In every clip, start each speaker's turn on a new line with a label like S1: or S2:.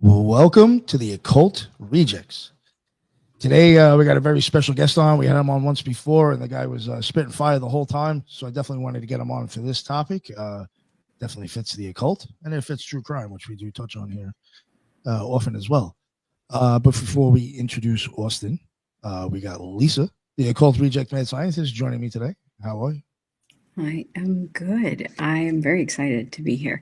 S1: Welcome to the Occult Rejects. Today, we got a very special guest on. We had him on once before, and the guy was spitting fire the whole time. So I definitely wanted to get him on for this topic. Definitely fits the occult, and it fits true crime, which we do touch on here often as well. But before we introduce Austin, we got Lisa, the Occult Reject Mad Scientist, joining me today. How are you?
S2: I am good. I am very excited to be here.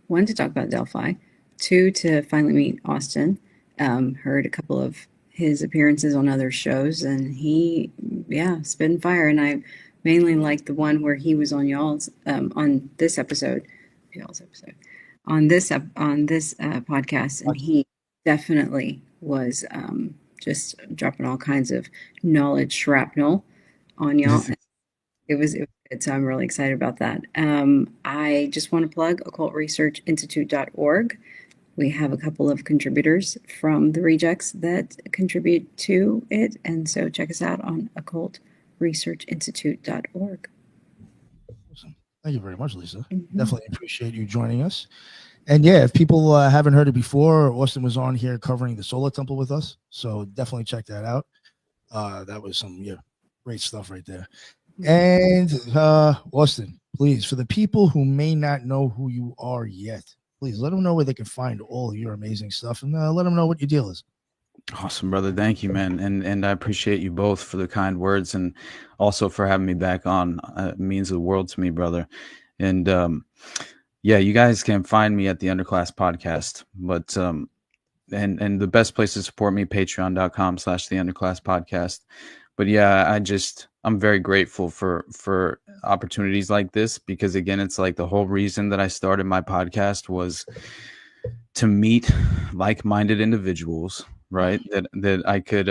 S2: One, to talk about Delphi. Two, to finally meet Austin. Heard a couple of his appearances on other shows, and spitting fire. And I mainly liked the one where he was on on this episode, on this podcast, and he definitely was just dropping all kinds of knowledge shrapnel on y'all. It was good, so I'm really excited about that. I just want to plug occultresearchinstitute.org. We have a couple of contributors from the Rejects that contribute to it, and so check us out on occultresearchinstitute.org.
S1: Awesome. Thank you very much, Lisa. Definitely appreciate you joining us. And yeah, if people haven't heard it before, Austin was on here covering the Solar Temple with us. So definitely check that out. That was some great stuff right there. And Austin, please, for the people who may not know who you are yet, please let them know where they can find all your amazing stuff, and let them know what your deal is.
S3: Awesome, brother. Thank you, man. And I appreciate you both for the kind words, and also for having me back on. It means the world to me, brother. And you guys can find me at the Underclass Podcast, but and the best place to support me, patreon.com/the Underclass Podcast. But yeah, I'm very grateful for opportunities like this, because again, it's like the whole reason that I started my podcast was to meet like-minded individuals, right? That I could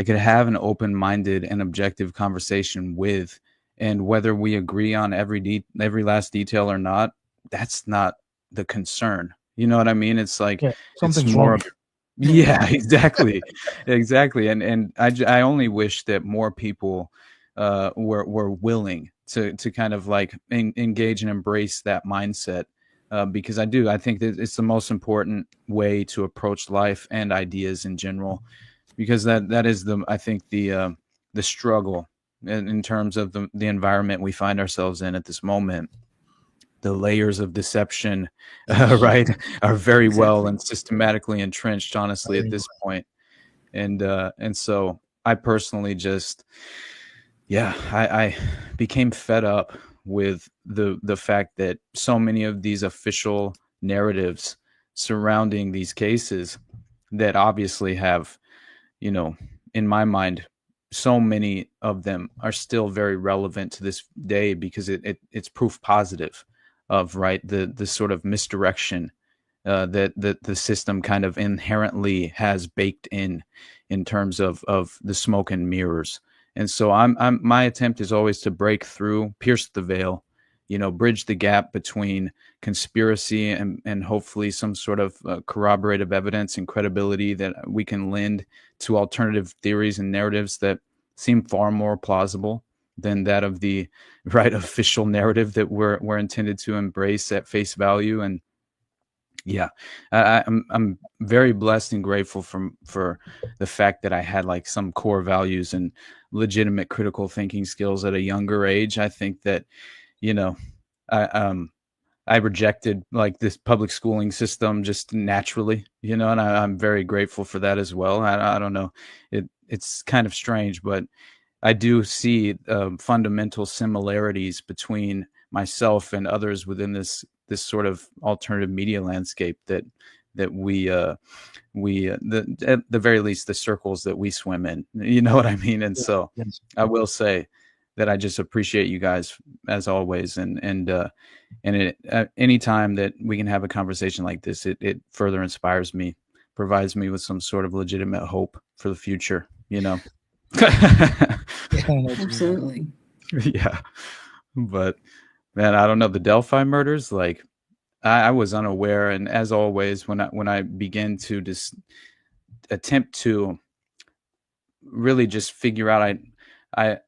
S3: have an open-minded and objective conversation with, and whether we agree on every last detail or not, that's not the concern. You know what I mean? It's like
S1: something's
S3: it's more
S1: wrong.
S3: Yeah, exactly. Exactly. And I only wish that more people were willing to kind of like engage and embrace that mindset, because I think that it's the most important way to approach life and ideas in general, because that is I think the struggle in terms of the environment we find ourselves in at this moment. The layers of deception, right, are very well and systematically entrenched, honestly, at this point. And so I personally I became fed up with the fact that so many of these official narratives surrounding these cases that obviously have, in my mind, so many of them are still very relevant to this day, because it's proof positive of the sort of misdirection that the system kind of inherently has baked in terms of the smoke and mirrors. And so my attempt is always to break through, pierce the veil, bridge the gap between conspiracy and hopefully some sort of corroborative evidence and credibility that we can lend to alternative theories and narratives that seem far more plausible than that of the official narrative that we're intended to embrace at face value. And I'm very blessed and grateful for the fact that I had like some core values and legitimate critical thinking skills at a younger age. I think that, I rejected like this public schooling system just naturally, and I'm very grateful for that as well. I don't know, it's kind of strange, but I do see fundamental similarities between myself and others within this sort of alternative media landscape that we at the very least, the circles that we swim in. You know what I mean? And so I will say that I just appreciate you guys as always, and any time that we can have a conversation like this, it further inspires me, provides me with some sort of legitimate hope for the future.
S2: Absolutely.
S3: Yeah. But man, I don't know, the Delphi murders, like I was unaware. And as always, when I begin to just attempt to really just figure out, I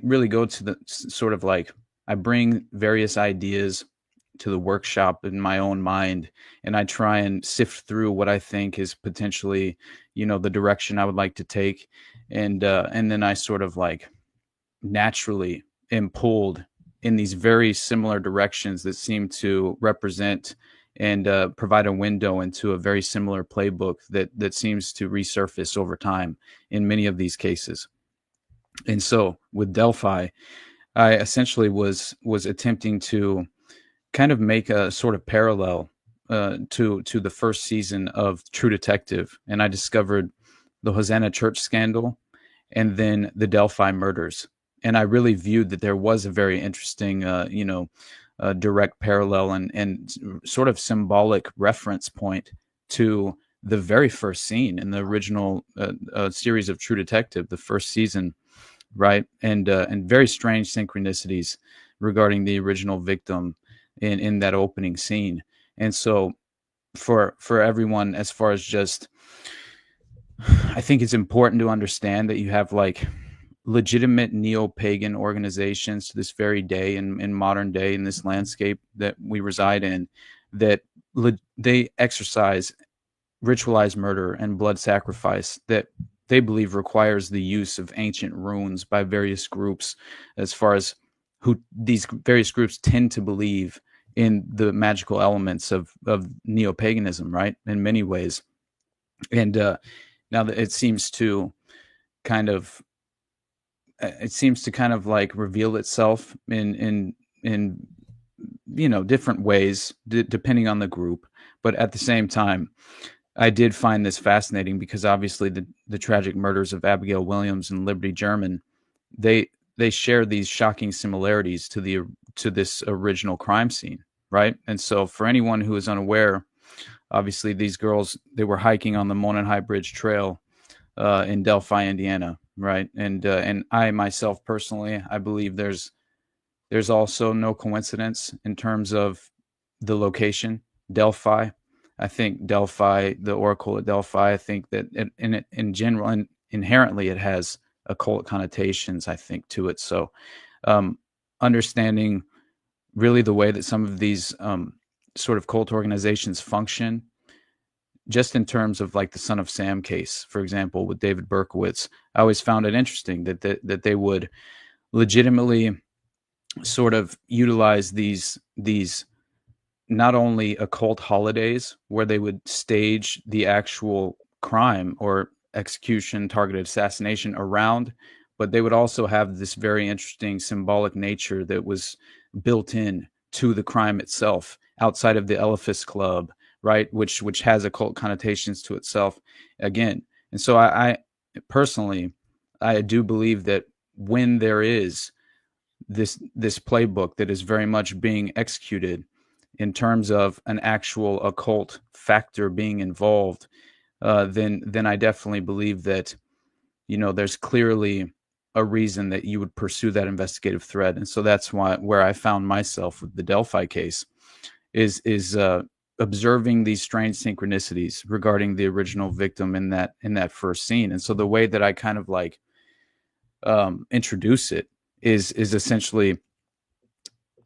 S3: really go to the sort of like, I bring various ideas to the workshop in my own mind, and I try and sift through what I think is potentially, the direction I would like to take, and then I sort of like naturally am pulled in these very similar directions that seem to represent and provide a window into a very similar playbook that seems to resurface over time in many of these cases. And so with Delphi, I essentially was attempting to kind of make a sort of parallel to the first season of True Detective, and I discovered the Hosanna Church scandal and then the Delphi murders. And I really viewed that there was a very interesting, direct parallel and sort of symbolic reference point to the very first scene in the original series of True Detective, the first season, right? And very strange synchronicities regarding the original victim in that opening scene. And so for everyone, as far as just, I think it's important to understand that you have like legitimate neo-pagan organizations to this very day in modern day in this landscape that we reside in, that they exercise ritualized murder and blood sacrifice that they believe requires the use of ancient runes by various groups, as far as who these various groups tend to believe in the magical elements of neo-paganism, right? In many ways. And now that it seems to kind of like reveal itself in different ways depending on the group. But at the same time, I did find this fascinating because obviously the tragic murders of Abigail Williams and Liberty German, they share these shocking similarities to this original crime scene, right? And so for anyone who is unaware, obviously these girls, they were hiking on the Mononhigh Bridge Trail in Delphi, Indiana, right? And I myself personally, I believe there's also no coincidence in terms of the location, Delphi. I think Delphi, the Oracle at Delphi, I think that in general and inherently it has occult connotations, I think, to it. So understanding really the way that some of these sort of cult organizations function, just in terms of like the Son of Sam case, for example, with David Berkowitz, I always found it interesting that they would legitimately sort of utilize these not only occult holidays where they would stage the actual crime or execution, targeted assassination around, but they would also have this very interesting symbolic nature that was built in to the crime itself, outside of the Elephas Club, right, which has occult connotations to itself again. And so I personally, I do believe that when there is this playbook that is very much being executed in terms of an actual occult factor being involved, then I definitely believe that, there's clearly a reason that you would pursue that investigative thread. And so that's where I found myself with the Delphi case is observing these strange synchronicities regarding the original victim in that first scene. And so the way that I kind of like introduce it is essentially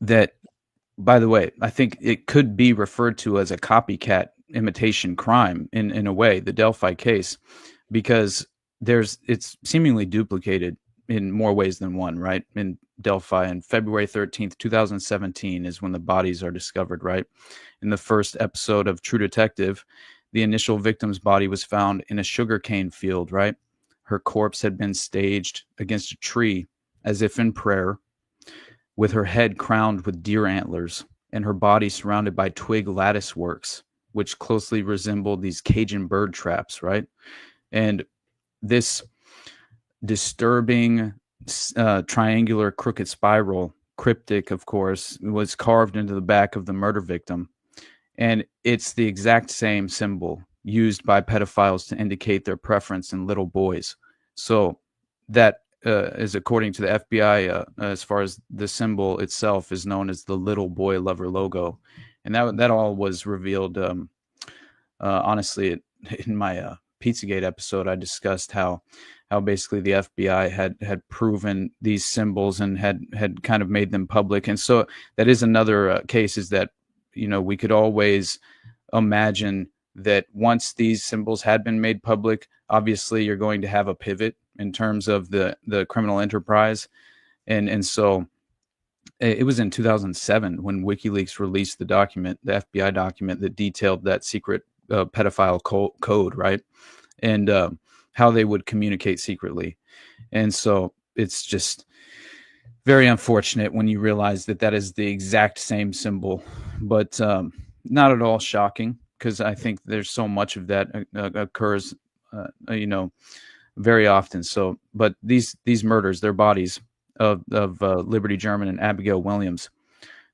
S3: that, by the way, I think it could be referred to as a copycat imitation crime in a way, the Delphi case, because it's seemingly duplicated in more ways than one, right? In Delphi, on February 13th, 2017 is when the bodies are discovered, right? In the first episode of True Detective, the initial victim's body was found in a sugarcane field, right? Her corpse had been staged against a tree as if in prayer, with her head crowned with deer antlers and her body surrounded by twig lattice works, which closely resembled these Cajun bird traps, right? And this disturbing triangular crooked spiral, cryptic, of course, was carved into the back of the murder victim. And it's the exact same symbol used by pedophiles to indicate their preference in little boys. So that is, according to the FBI, as far as the symbol itself is known as the Little Boy Lover logo. And that all was revealed, honestly, in my Pizzagate episode. I discussed how basically the FBI had proven these symbols and had kind of made them public. And so that is another case, is that we could always imagine that once these symbols had been made public, obviously you're going to have a pivot in terms of the criminal enterprise. And so it was in 2007 when WikiLeaks released the document, the FBI document that detailed that secret pedophile code, right? And how they would communicate secretly. And so it's just very unfortunate when you realize that that is the exact same symbol, but not at all shocking, because I think there's so much of that occurs, very often. So, but these murders, their bodies of Liberty German and Abigail Williams,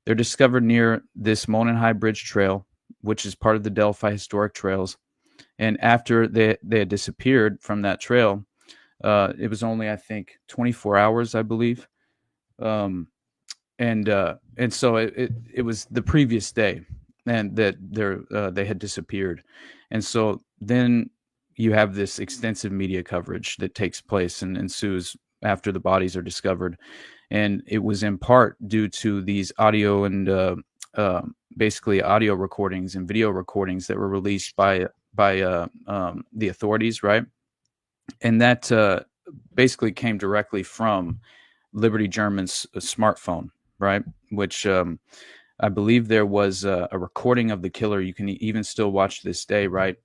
S3: they're discovered near this Monenhigh Bridge Trail, which is part of the Delphi Historic Trails. And after they had disappeared from that trail, it was only, I think, 24 hours, I believe. And so it was the previous day, and that they had disappeared. And so then you have this extensive media coverage that takes place and ensues after the bodies are discovered. And it was in part due to these audio and basically audio recordings and video recordings that were released by the authorities, right? And that basically came directly from Liberty German's smartphone, right? Which I believe there was a recording of the killer. You can even still watch this day, right?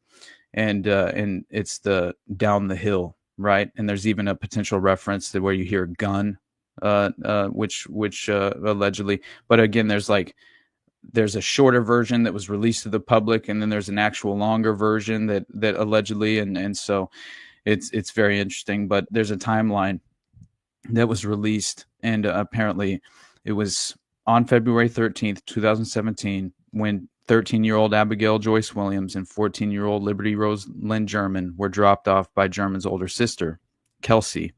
S3: And it's the Down the Hill, right? And there's even a potential reference to where you hear gun, which allegedly. But again, there's a shorter version that was released to the public, and then there's an actual longer version that allegedly, and so it's very interesting. But there's a timeline that was released, and apparently it was on February 13th, 2017, when 13-year-old Abigail Joyce Williams and 14-year-old Liberty Rose Lynn German were dropped off by German's older sister, Kelsey,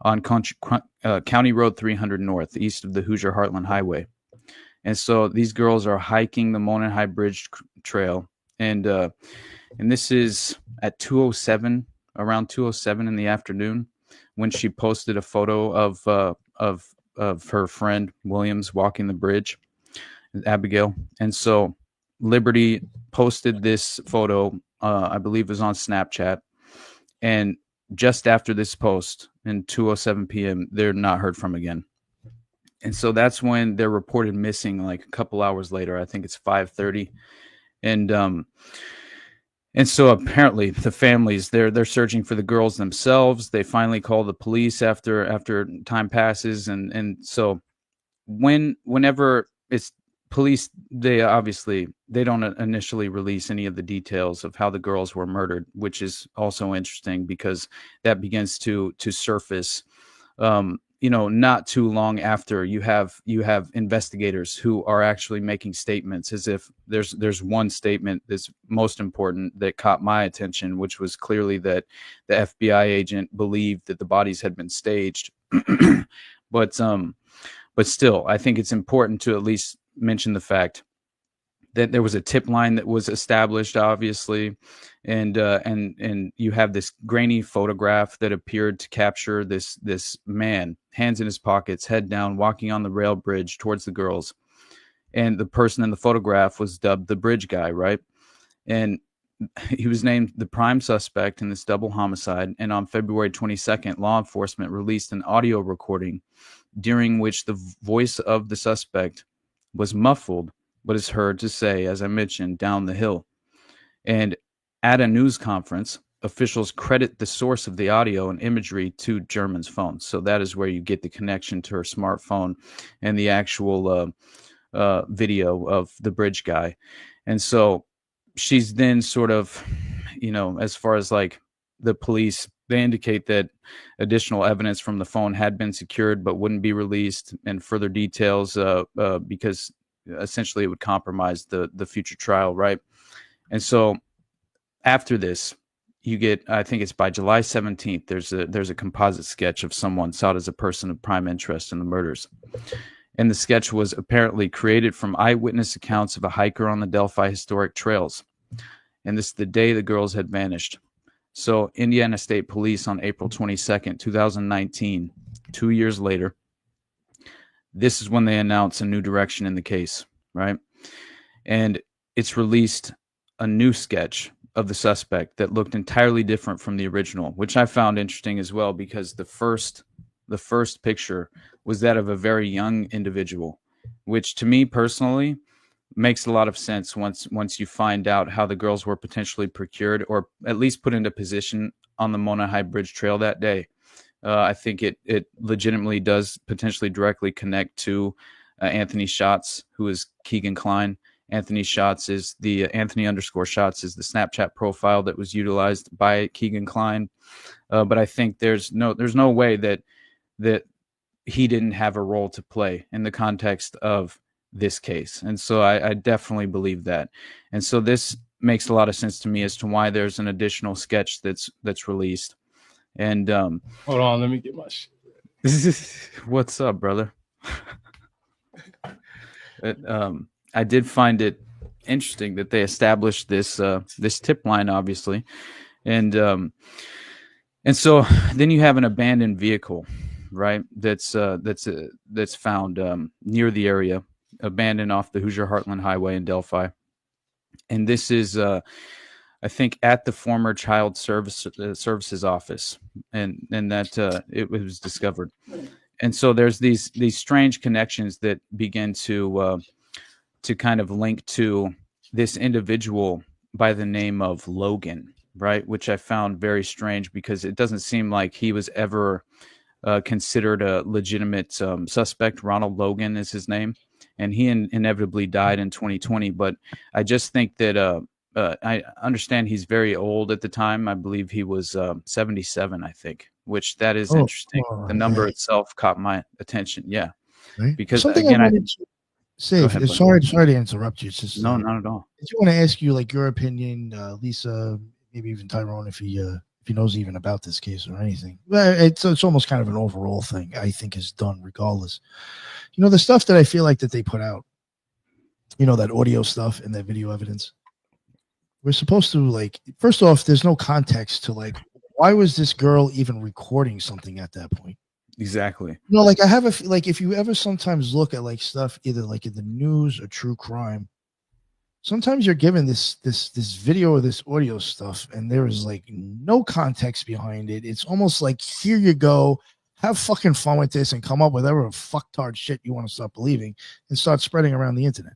S3: on County Road 300 North, east of the Hoosier Heartland Highway. And so these girls are hiking the Monenhigh Bridge Trail, and this is at 2:07, around 2:07 in the afternoon, when she posted a photo of her friend Williams walking the bridge, Abigail. And so Liberty posted this photo, I believe it was on Snapchat, and just after this post, in 2:07 p.m., they're not heard from again. And so that's when they're reported missing, like a couple hours later. I think it's 5:30. And so apparently the families, they're searching for the girls themselves. They finally call the police after time passes. And so whenever it's police, they don't initially release any of the details of how the girls were murdered, which is also interesting because that begins to surface, not too long after you have investigators who are actually making statements, as if there's one statement that's most important that caught my attention, which was clearly that the FBI agent believed that the bodies had been staged. But still, I think it's important to at least mention the fact that there was a tip line that was established, obviously, and you have this grainy photograph that appeared to capture this man, hands in his pockets, head down, walking on the rail bridge towards the girls. And the person in the photograph was dubbed the bridge guy, right? And he was named the prime suspect in this double homicide. And on February 22nd, law enforcement released an audio recording during which the voice of the suspect was muffled, but is heard to say, as I mentioned, down the hill. And at a news conference, officials credit the source of the audio and imagery to German's phone. So that is where you get the connection to her smartphone and the actual video of the bridge guy. And so she's then sort of, as far as like the police, they indicate that additional evidence from the phone had been secured but wouldn't be released, and further details because essentially it would compromise the future trial, right? And so after this, you get, I think it's by July 17th, there's a composite sketch of someone sought as a person of prime interest in the murders. And the sketch was apparently created from eyewitness accounts of a hiker on the Delphi historic trails. And this is the day the girls had vanished. So Indiana State Police on April 22nd, 2019, 2 years later, this is when they announce a new direction in the case, right? and it's released a new sketch of the suspect that looked entirely different from the original, which I found interesting as well, because the first picture was that of a very young individual, which to me personally makes a lot of sense once you find out how the girls were potentially procured, or at least put into position on the Mona High Bridge Trail that day. I think it legitimately does potentially directly connect to Anthony Schatz, who is Keegan Klein. Anthony Schatz is the Anthony_Schatz is the Snapchat profile that was utilized by Keegan Klein. But I think there's no way that he didn't have a role to play in the context of this case. And so I definitely believe that. And so this makes a lot of sense to me as to why there's an additional sketch that's released. And
S4: hold on, let me get my shit.
S3: What's up, brother? I did find it interesting that they established this tip line, obviously, and so then you have an abandoned vehicle, right? That's found near the area, abandoned off the Hoosier Heartland Highway in Delphi, and this is I think at the former Child Services office, and that it was discovered. And so there's these strange connections that begin to kind of link to this individual by the name of Logan, right? Which I found very strange, because it doesn't seem like he was ever considered a legitimate suspect. Ronald Logan is his name, and he inevitably died in 2020. But I just think that I understand he's very old at the time. I believe he was 77, I think, which that is interesting. The number itself caught my attention. Yeah.
S1: Right.
S3: Because
S1: something
S3: again,
S1: I wanted to say,
S3: ahead,
S1: sorry to interrupt you. It's just,
S3: no, not at all.
S1: I just want to ask you, like, your opinion, Lisa, maybe even Tyrone, if he knows even about this case or anything. But it's almost kind of an overall thing I think is done regardless. You know, the stuff that I feel like that they put out, you know, that audio stuff and that video evidence, we're supposed to, like, first off, there's no context to, like, why was this girl even recording something at that point?
S3: Exactly.
S1: You know, like, I have like, if you ever sometimes look at, like, stuff either like in the news or true crime, sometimes you're given this video or this audio stuff, and there is, like, no context behind it. It's almost like, here you go, have fucking fun with this and come up with whatever fucktard shit you want to start believing and start spreading around the internet.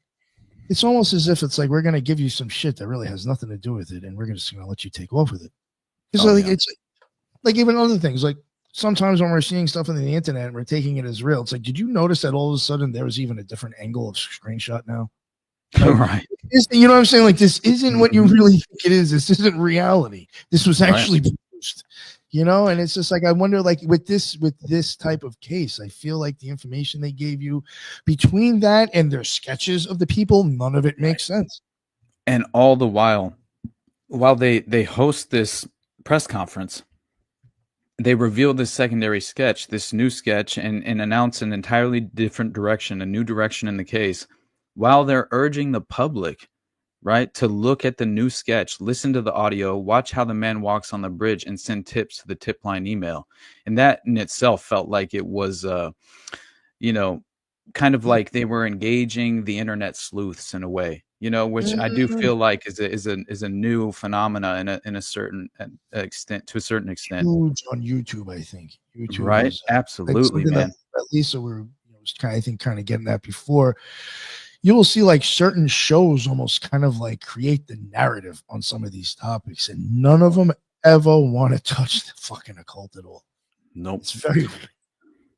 S1: It's almost as if it's like, we're going to give you some shit that really has nothing to do with it, and we're just going to let you take off with it. Because it's like even other things, like sometimes when we're seeing stuff on the internet and we're taking it as real, it's like, did you notice that all of a sudden there was even a different angle of screenshot now? Like,
S3: right.
S1: You know what I'm saying? Like, this isn't what you really think it is. This isn't reality. This was actually produced. You know, and it's just like, I wonder, like, with this type of case, I feel like the information they gave you between that and their sketches of the people, none of it makes sense.
S3: And all the while they host this press conference, they reveal this secondary sketch, this new sketch, and announce an entirely different direction, a new direction in the case, while they're urging the public, right, to look at the new sketch, listen to the audio, watch how the man walks on the bridge, and send tips to the tip line email. And that in itself felt like it was, you know, kind of like they were engaging the internet sleuths in a way, you know, which I do feel like is a new phenomena in a certain extent, to a certain extent.
S1: Huge on YouTube, I think. YouTube,
S3: right?
S1: is,
S3: Absolutely, man.
S1: At least we were, kind of getting that before. You will see, like, certain shows almost kind of like create the narrative on some of these topics, and none of them ever want to touch the fucking occult at all.
S3: Nope.
S1: It's very weird.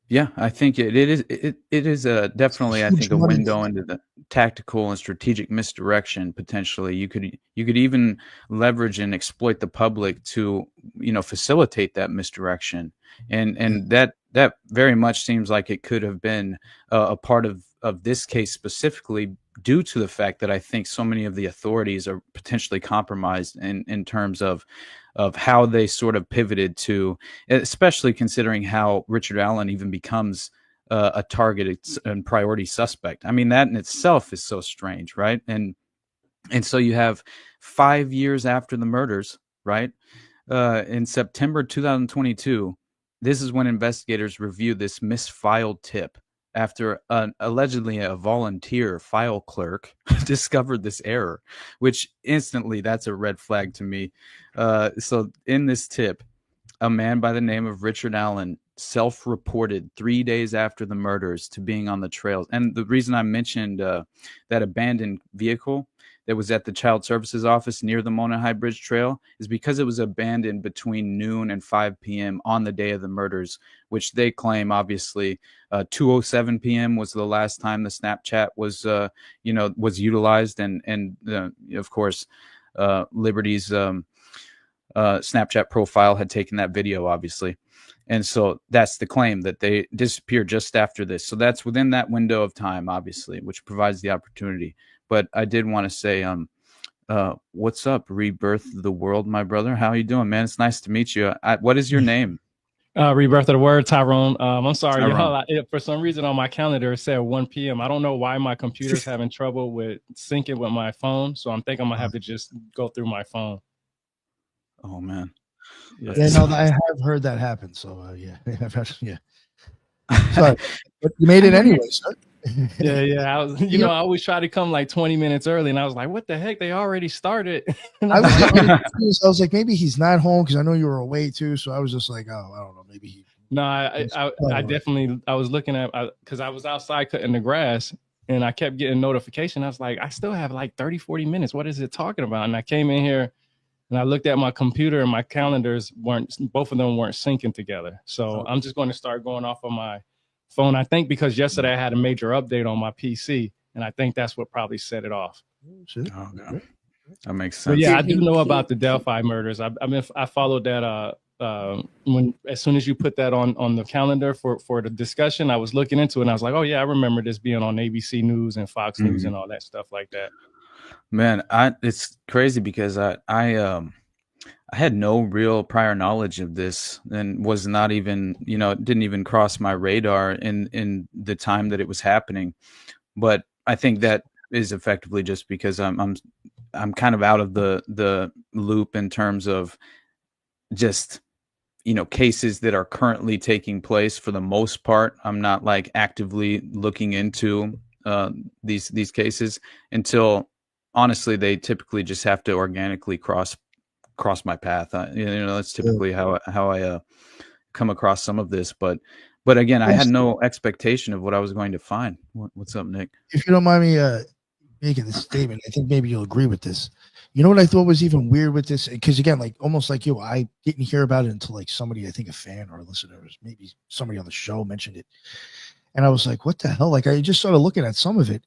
S3: Yeah, I think it is definitely, I think, a window into the tactical and strategic misdirection. Potentially, you could even leverage and exploit the public to, you know, facilitate that misdirection, and that very much seems like it could have been a part of this case specifically, due to the fact that I think so many of the authorities are potentially compromised in terms of how they sort of pivoted to, especially considering how Richard Allen even becomes a targeted and priority suspect. I mean, that in itself is so strange, right? And so you have 5 years after the murders, right? In September 2022, this is when investigators reviewed this misfiled tip after allegedly a volunteer file clerk discovered this error, which instantly, that's a red flag to me. So in this tip, a man by the name of Richard Allen self-reported 3 days after the murders to being on the trails. And the reason I mentioned that abandoned vehicle that was at the Child Services office near the Mona High Bridge Trail is because it was abandoned between noon and 5 p.m. on the day of the murders, which they claim, obviously, 2:07 p.m. was the last time the Snapchat was, was utilized, and of course, Liberty's Snapchat profile had taken that video, obviously. And so that's the claim, that they disappeared just after this. So that's within that window of time, obviously, which provides the opportunity. But I did want to say, what's up, Rebirth of the World, my brother? How you doing, man? It's nice to meet you. What is your name?
S4: Rebirth of the Word, Tyrone. I'm sorry,
S3: Tyrone.
S4: y'all. For some reason on my calendar, it said 1 p.m. I don't know why my computer's having trouble with syncing with my phone. So I'm thinking I'm going to have to just go through my phone.
S3: Oh, man.
S1: Yeah, no, I have heard that happen. So, yeah. Yeah. Sorry. But you made it anyway, sir.
S4: Yeah. I was, I always try to come like 20 minutes early, and I was like, "What the heck? They already started."
S1: I was like, maybe he's not home because I know you were away too. So I was just like, oh, I don't know, maybe he.
S4: No, I definitely. I was looking at because I was outside cutting the grass, and I kept getting notification. I was like, I still have like 30, 40 minutes. What is it talking about? And I came in here, and I looked at my computer, and my calendars both of them weren't syncing together. So I'm just going to start going off of my phone. I think because yesterday I had a major update on my PC, and I think that's what probably set it off.
S3: Oh, no. That makes sense.
S4: But yeah, I do know about the Delphi murders. I followed that as soon as you put that on the calendar for the discussion, I was looking into it, and I was like, oh yeah, I remember this being on ABC News and Fox News and all that stuff like that.
S3: Man, it's crazy because I had no real prior knowledge of this, and was not even, it didn't even cross my radar in the time that it was happening. But I think that is effectively just because I'm kind of out of the loop in terms of just, cases that are currently taking place. For the most part, I'm not like actively looking into these cases until, honestly, they typically just have to organically cross my path. That's typically how I come across some of this. But again, I had no expectation of what I was going to find. What's up, Nick?
S1: If you don't mind me making this statement, I think maybe you'll agree with this. You know what I thought was even weird with this? Because again, like almost like you, I didn't hear about it until like somebody, I think a fan or a listener, or maybe somebody on the show mentioned it. And I was like, what the hell? Like I just started looking at some of it.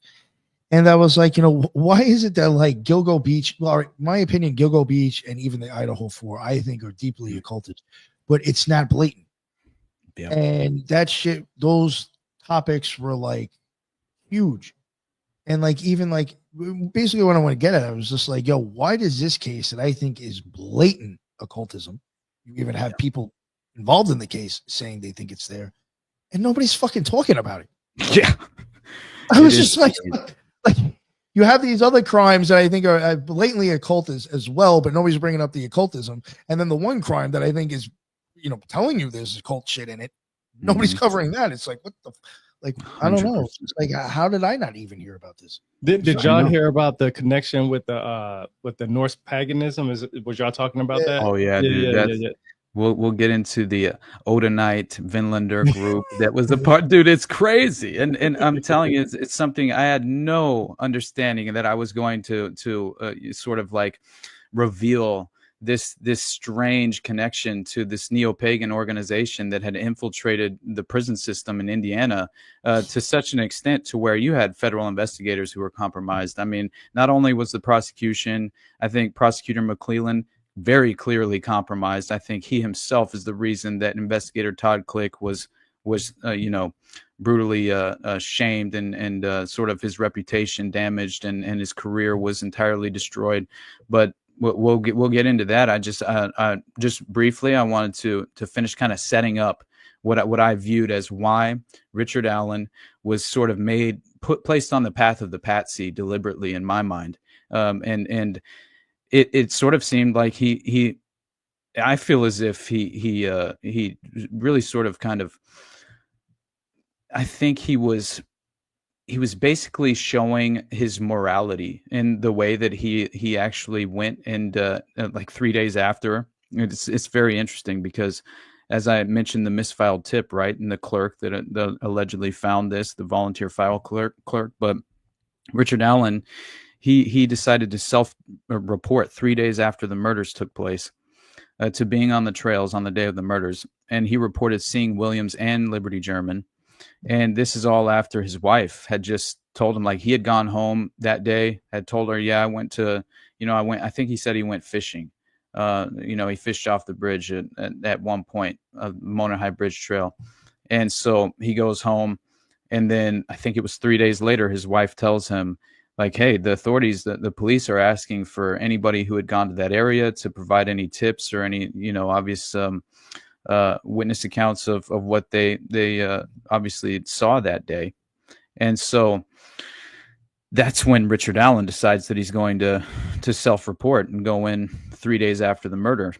S1: And I was like, why is it that like Gilgo Beach, well, in my opinion, Gilgo Beach and even the Idaho 4, I think are deeply occulted, but it's not blatant. Yeah. And that shit, those topics were like huge. And like, even like, basically what I want to get at, I was just like, yo, why does this case that I think is blatant occultism, you even have people involved in the case saying they think it's there, and nobody's fucking talking about it.
S3: Yeah.
S1: I was just like you have these other crimes that I think are blatantly occult as well, but nobody's bringing up the occultism. And then the one crime that I think is, telling you there's occult shit in it, nobody's covering that. It's like, what the, like, I don't know. It's like, how did I not even hear about this?
S4: Did y'all hear about the connection with the Norse paganism? Was y'all talking about that?
S3: Oh yeah, dude. Yeah. We'll get into the Odinite Vinlander group that was a part. Dude, it's crazy, and I'm telling you, it's something I had no understanding, and that I was going to sort of like reveal this strange connection to this neo-pagan organization that had infiltrated the prison system in Indiana to such an extent to where you had federal investigators who were compromised. I mean, not only was the prosecution, I think Prosecutor McClellan, very clearly compromised. I think he himself is the reason that investigator Todd Click was brutally shamed and sort of his reputation damaged and his career was entirely destroyed. But we'll get into that. I just briefly, I wanted to finish kind of setting up what I viewed as why Richard Allen was sort of placed on the path of the patsy deliberately in my mind. And it sort of seemed like I feel as if he really sort of kind of I think he was basically showing his morality in the way that he actually went and like 3 days after. It's very interesting because, as I mentioned, the misfiled tip, right, and the clerk that allegedly found this, the volunteer file clerk, but Richard Allen, he decided to self-report 3 days after the murders took place to being on the trails on the day of the murders, and he reported seeing Williams and Liberty German. And this is all after his wife had just told him, like, he had gone home that day, had told her, yeah, I went to, I think he said he went fishing. He fished off the bridge at one point, Mona High Bridge Trail. And so he goes home. And then I think it was 3 days later, his wife tells him, like, hey, the authorities, the police are asking for anybody who had gone to that area to provide any tips or any, obvious witness accounts of what they obviously saw that day. And so that's when Richard Allen decides that he's going to self-report and go in 3 days after the murder.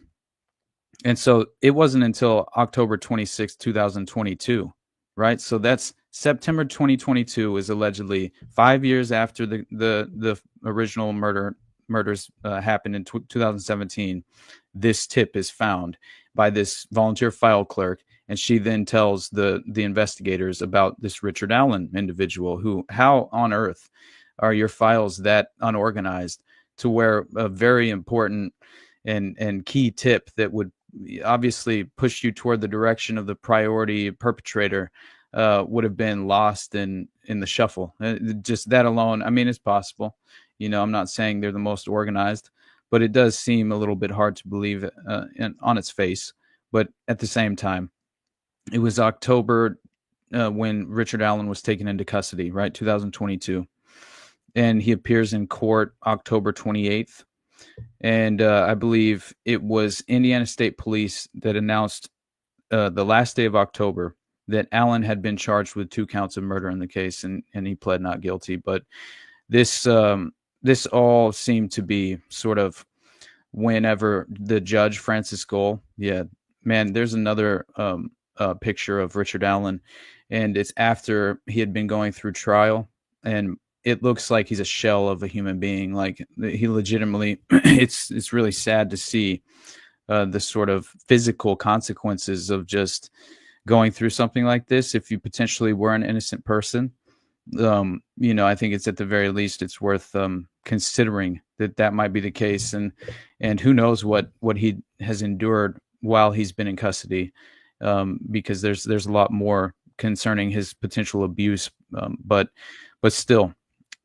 S3: And so it wasn't until October 26, 2022, right? So that's September 2022 is allegedly 5 years after the original murders happened in 2017. This tip is found by this volunteer file clerk, and she then tells the investigators about this Richard Allen individual. Who, how on earth are your files that unorganized to where a very important and key tip that would obviously push you toward the direction of the priority perpetrator would have been lost in the shuffle? Just that alone, I mean, it's possible. I'm not saying they're the most organized, but it does seem a little bit hard to believe on its face. But at the same time, it was October when Richard Allen was taken into custody, right? 2022. And he appears in court October 28th. And I believe it was Indiana State Police that announced the last day of October that Allen had been charged with 2 counts of murder in the case, and he pled not guilty. But this all seemed to be sort of whenever the judge, Francis Goal, there's another picture of Richard Allen, and it's after he had been going through trial, and it looks like he's a shell of a human being. Like, he legitimately, it's really sad to see the sort of physical consequences of just going through something like this. If you potentially were an innocent person, I think it's at the very least, it's worth considering that might be the case. And who knows what he has endured while he's been in custody, because there's a lot more concerning his potential abuse. But still,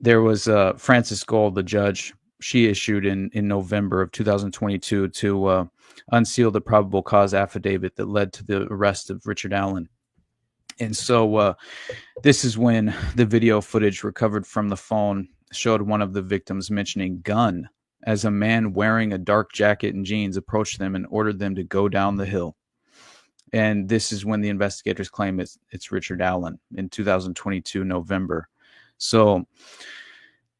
S3: there was Francis Gold, the judge. She issued in November of 2022 to unseal the probable cause affidavit that led to the arrest of Richard Allen. And so this is when the video footage recovered from the phone showed one of the victims mentioning gun as a man wearing a dark jacket and jeans approached them and ordered them to go down the hill. And this is when the investigators claim it's Richard Allen in 2022 November. So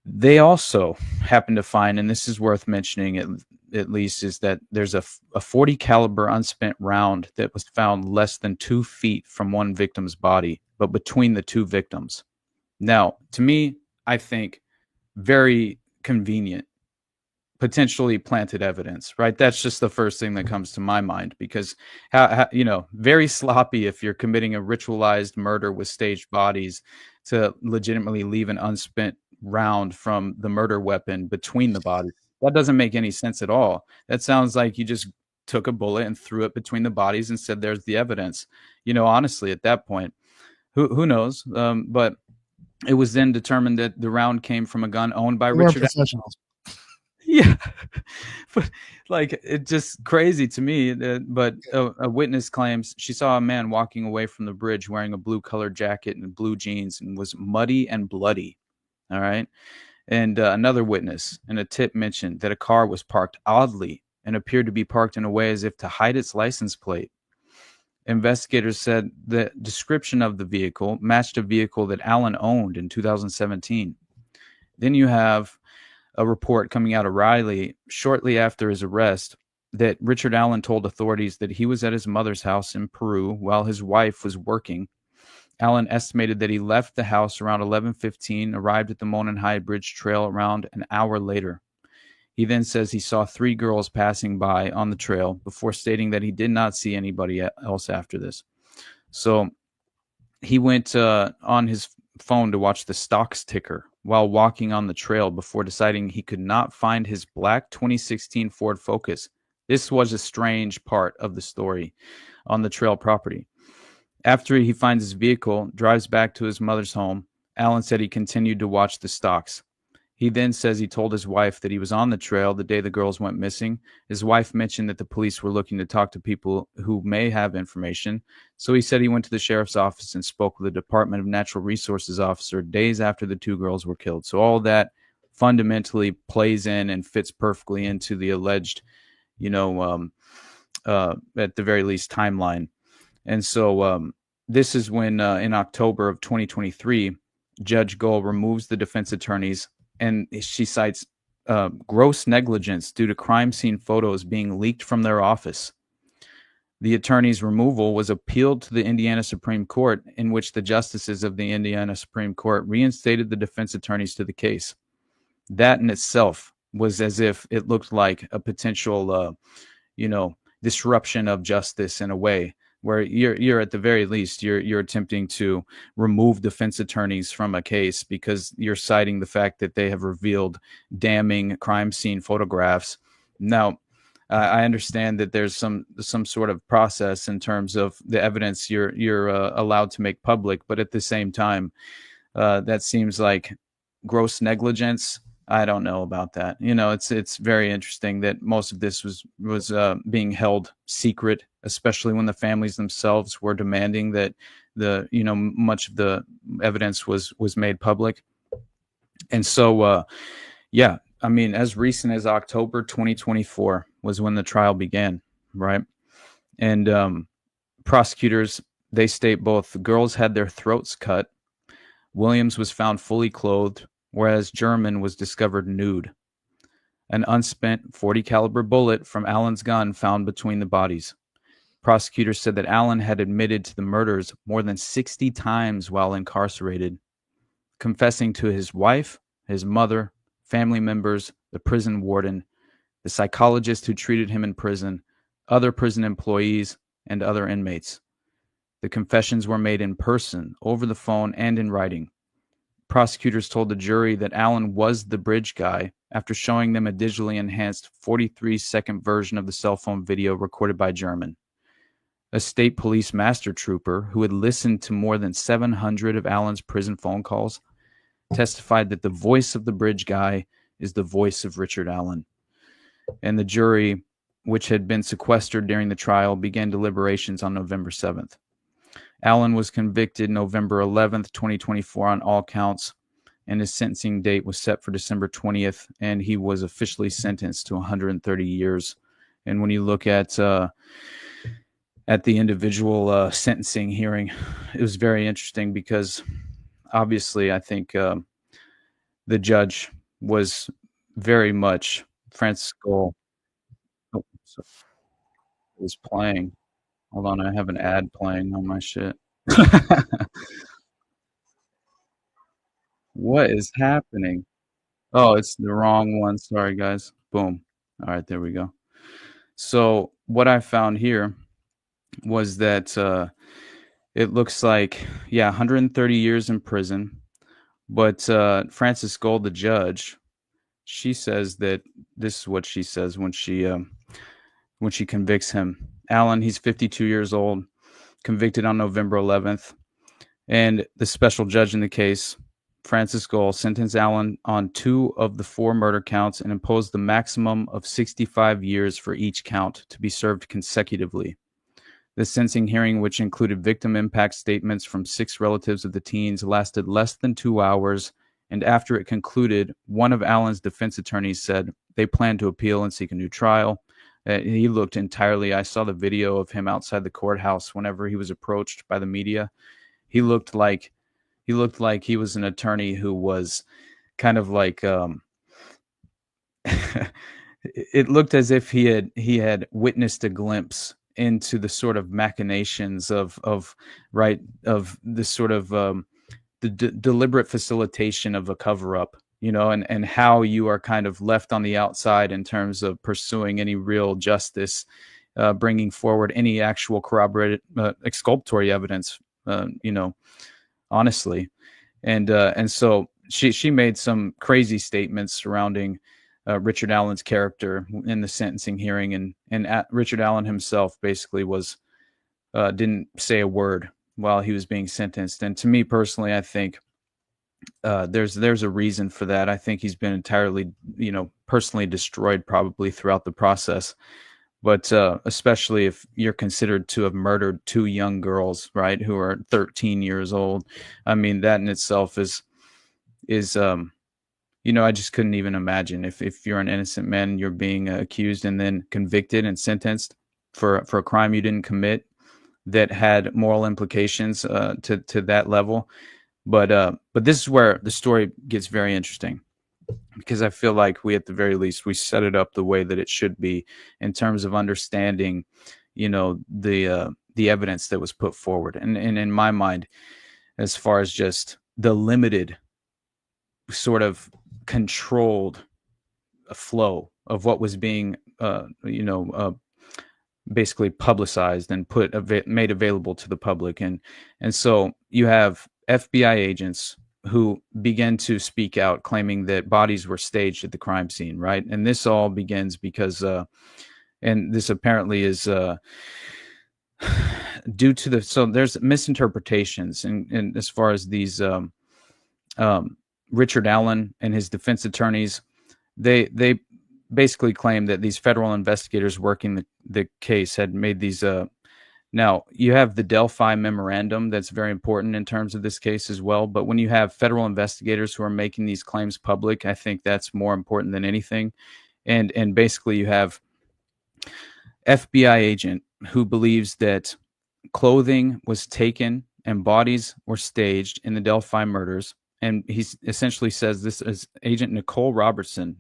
S3: they also happen to find, and this is worth mentioning at least, is that there's a 40 caliber unspent round that was found less than 2 feet from one victim's body, but between the 2 victims. Now, to me, I think very convenient, potentially planted evidence, right? That's just the first thing that comes to my mind, because how very sloppy if you're committing a ritualized murder with staged bodies to legitimately leave an unspent round from the murder weapon between the bodies. That doesn't make any sense at all. That sounds like you just took a bullet and threw it between the bodies and said, there's the evidence. Honestly, at that point, who knows? But it was then determined that the round came from a gun owned by Richard.
S1: Professionals.
S3: Yeah, but like, it's just crazy to me. But a witness claims she saw a man walking away from the bridge wearing a blue colored jacket and blue jeans and was muddy and bloody. All right. And another witness in a tip mentioned that a car was parked oddly and appeared to be parked in a way as if to hide its license plate. Investigators said the description of the vehicle matched a vehicle that Allen owned in 2017. Then you have a report coming out of Riley shortly after his arrest that Richard Allen told authorities that he was at his mother's house in Peru while his wife was working, Allen estimated that he left the house around 11:15, arrived at the Monon High Bridge Trail around an hour later. He then says he saw 3 girls passing by on the trail before stating that he did not see anybody else after this. So he went on his phone to watch the stocks ticker while walking on the trail before deciding he could not find his black 2016 Ford Focus. This was a strange part of the story on the trail property. After he finds his vehicle, drives back to his mother's home, Allen said he continued to watch the stocks. He then says he told his wife that he was on the trail the day the girls went missing. His wife mentioned that the police were looking to talk to people who may have information. So he said he went to the sheriff's office and spoke with the Department of Natural Resources officer days after the 2 girls were killed. So all that fundamentally plays in and fits perfectly into the alleged, at the very least, timeline. And so this is when in October of 2023, Judge Gull removes the defense attorneys, and she cites gross negligence due to crime scene photos being leaked from their office. The attorney's removal was appealed to the Indiana Supreme Court, in which the justices of the Indiana Supreme Court reinstated the defense attorneys to the case. That in itself was as if it looked like a potential, disruption of justice in a way, where you're at the very least you're attempting to remove defense attorneys from a case because you're citing the fact that they have revealed damning crime scene photographs. Now, I understand that there's some sort of process in terms of the evidence you're allowed to make public, but at the same time, that seems like gross negligence. I don't know about that. It's very interesting that most of this was being held secret, especially when the families themselves were demanding that much of the evidence was made public. And so, as recent as October 2024 was when the trial began, right? And prosecutors, they state both the girls had their throats cut, Williams was found fully clothed, whereas German was discovered nude. An unspent .40 caliber bullet from Allen's gun found between the bodies. Prosecutors said that Allen had admitted to the murders more than 60 times while incarcerated, confessing to his wife, his mother, family members, the prison warden, the psychologist who treated him in prison, other prison employees, and other inmates. The confessions were made in person, over the phone, and in writing. Prosecutors told the jury that Allen was the bridge guy after showing them a digitally enhanced 43-second version of the cell phone video recorded by German. A state police master trooper who had listened to more than 700 of Allen's prison phone calls testified that the voice of the bridge guy is the voice of Richard Allen. And the jury, which had been sequestered during the trial, began deliberations on November 7th. Allen was convicted November 11th, 2024 on all counts, and his sentencing date was set for December 20th, and he was officially sentenced to 130 years. And when you look at the individual sentencing hearing, it was very interesting because obviously I think the judge was very much Francis Gull. Oh, so it was playing. Hold on, I have an ad playing on my shit. What is happening? Oh, it's the wrong one. Sorry, guys. Boom. All right, there we go. So what I found here was that it looks like, 130 years in prison. But Francis Gull, the judge, she says that this is what she says when she convicts him. Allen, he's 52 years old, convicted on November 11th. And the special judge in the case, Francis Gull, sentenced Allen on 2 of the 4 murder counts and imposed the maximum of 65 years for each count to be served consecutively. The sentencing hearing, which included victim impact statements from 6 relatives of the teens, lasted less than 2 hours. And after it concluded, one of Allen's defense attorneys said they plan to appeal and seek a new trial. He looked entirely, I saw the video of him outside the courthouse whenever he was approached by the media. He looked like he was an attorney who was kind of like, it looked as if he had witnessed a glimpse into the sort of machinations of the sort of deliberate facilitation of a cover up, and how you are kind of left on the outside in terms of pursuing any real justice, bringing forward any actual corroborated exculpatory evidence, honestly. And so she made some crazy statements surrounding Richard Allen's character in the sentencing hearing, and Richard Allen himself basically didn't say a word while he was being sentenced. And to me personally, I think there's a reason for that. I think he's been entirely, personally destroyed probably throughout the process. But especially if you're considered to have murdered two young girls, right, who are 13 years old. I mean, that in itself is I just couldn't even imagine if you're an innocent man, you're being accused and then convicted and sentenced for a crime you didn't commit that had moral implications to that level. But this is where the story gets very interesting, because I feel like we, at the very least, we set it up the way that it should be in terms of understanding, the evidence that was put forward. And in my mind, as far as just the limited sort of controlled flow of what was being, basically publicized and made available to the public. And so you have FBI agents who began to speak out, claiming that bodies were staged at the crime scene, right? And this all begins because, and this apparently is due to so there's misinterpretations, and as far as these Richard Allen and his defense attorneys, they basically claim that these federal investigators working the case had made these. Now, you have the Delphi memorandum that's very important in terms of this case as well. But when you have federal investigators who are making these claims public, I think that's more important than anything. And basically you have FBI agent who believes that clothing was taken and bodies were staged in the Delphi murders. And he essentially says this as Agent Nicole Robertson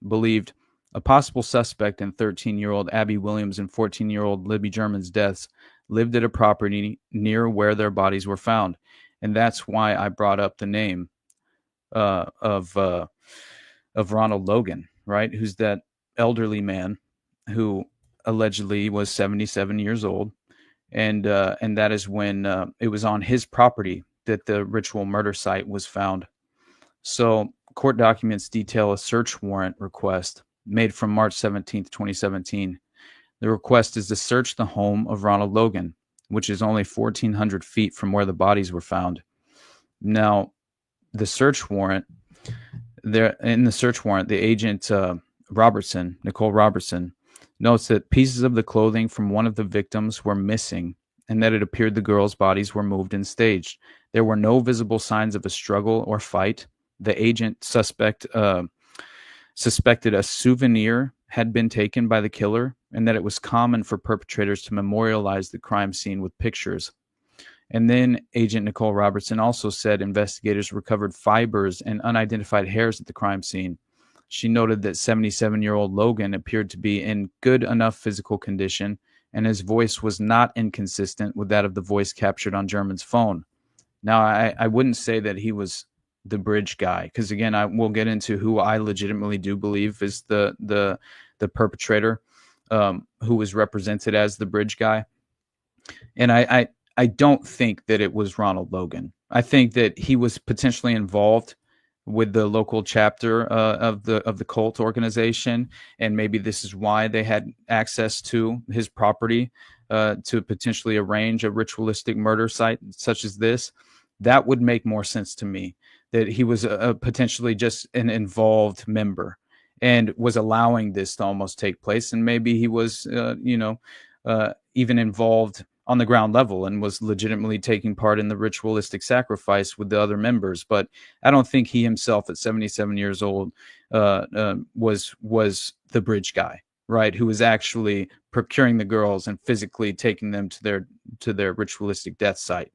S3: believed a possible suspect in 13-year-old Abby Williams and 14-year-old Libby German's deaths lived at a property near where their bodies were found. And that's why I brought up the name of Ronald Logan, right? Who's that elderly man who allegedly was 77 years old. And that is when it was on his property that the ritual murder site was found. So court documents detail a search warrant request made from March 17th, 2017. The request is to search the home of Ronald Logan, which is only 1,400 feet from where the bodies were found. Now, the search warrant, the agent Nicole Robertson, notes that pieces of the clothing from one of the victims were missing and that it appeared the girls' bodies were moved and staged. There were no visible signs of a struggle or fight. The agent suspected a souvenir had been taken by the killer and that it was common for perpetrators to memorialize the crime scene with pictures. And then Agent Nicole Robertson also said investigators recovered fibers and unidentified hairs at the crime scene. She noted that 77-year-old Logan appeared to be in good enough physical condition, and his voice was not inconsistent with that of the voice captured on German's phone. Now, I wouldn't say that he was the bridge guy, because again, I will get into who I legitimately do believe is the perpetrator, who was represented as the bridge guy. And I don't think that it was Ronald Logan. I think that he was potentially involved with the local chapter of the cult organization, and maybe this is why they had access to his property to potentially arrange a ritualistic murder site such as this. That would make more sense to me, that he was potentially just an involved member and was allowing this to almost take place, and maybe he was even involved on the ground level and was legitimately taking part in the ritualistic sacrifice with the other members. But I don't think he himself at 77 years old was the bridge guy, right? Who was actually procuring the girls and physically taking them to their ritualistic death site,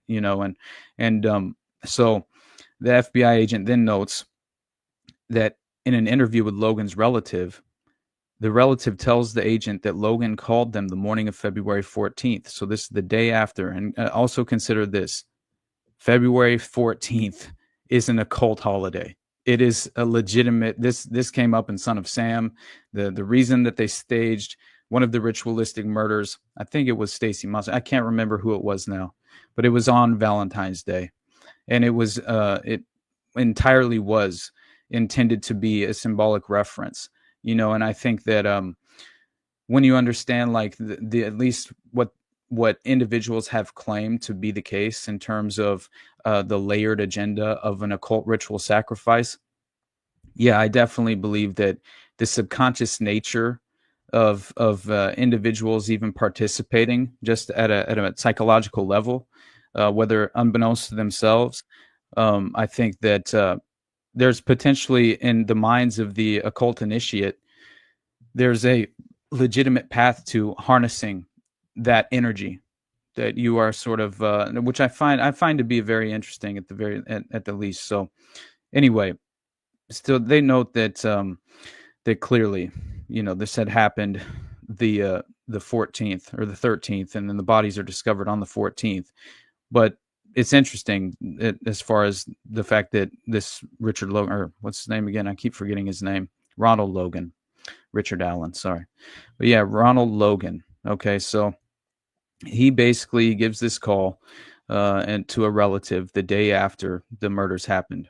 S3: and so the FBI agent then notes that in an interview with Logan's relative, The relative tells the agent that Logan called them the morning of February 14th. So this is the day after. And also consider this. February 14th is an occult holiday. It is a legitimate, this came up in Son of Sam. The reason that they staged one of the ritualistic murders, I think it was Stacy Moss. I can't remember who it was now, but it was on Valentine's Day. And it entirely was intended to be a symbolic reference, and I think that when you understand like the at least what individuals have claimed to be the case in terms of the layered agenda of an occult ritual sacrifice, yeah, I definitely believe that the subconscious nature of individuals even participating just at a psychological level, whether unbeknownst to themselves, I think that there's potentially in the minds of the occult initiate, there's a legitimate path to harnessing that energy that you are sort of, which I find to be very interesting at the least. So anyway, still they note that that clearly, this had happened the 14th or the 13th, and then the bodies are discovered on the 14th. But it's interesting as far as the fact that this Richard Logan, or what's his name again? I keep forgetting his name. Ronald Logan. Richard Allen, sorry. But yeah, Ronald Logan. Okay, so he basically gives this call and to a relative the day after the murders happened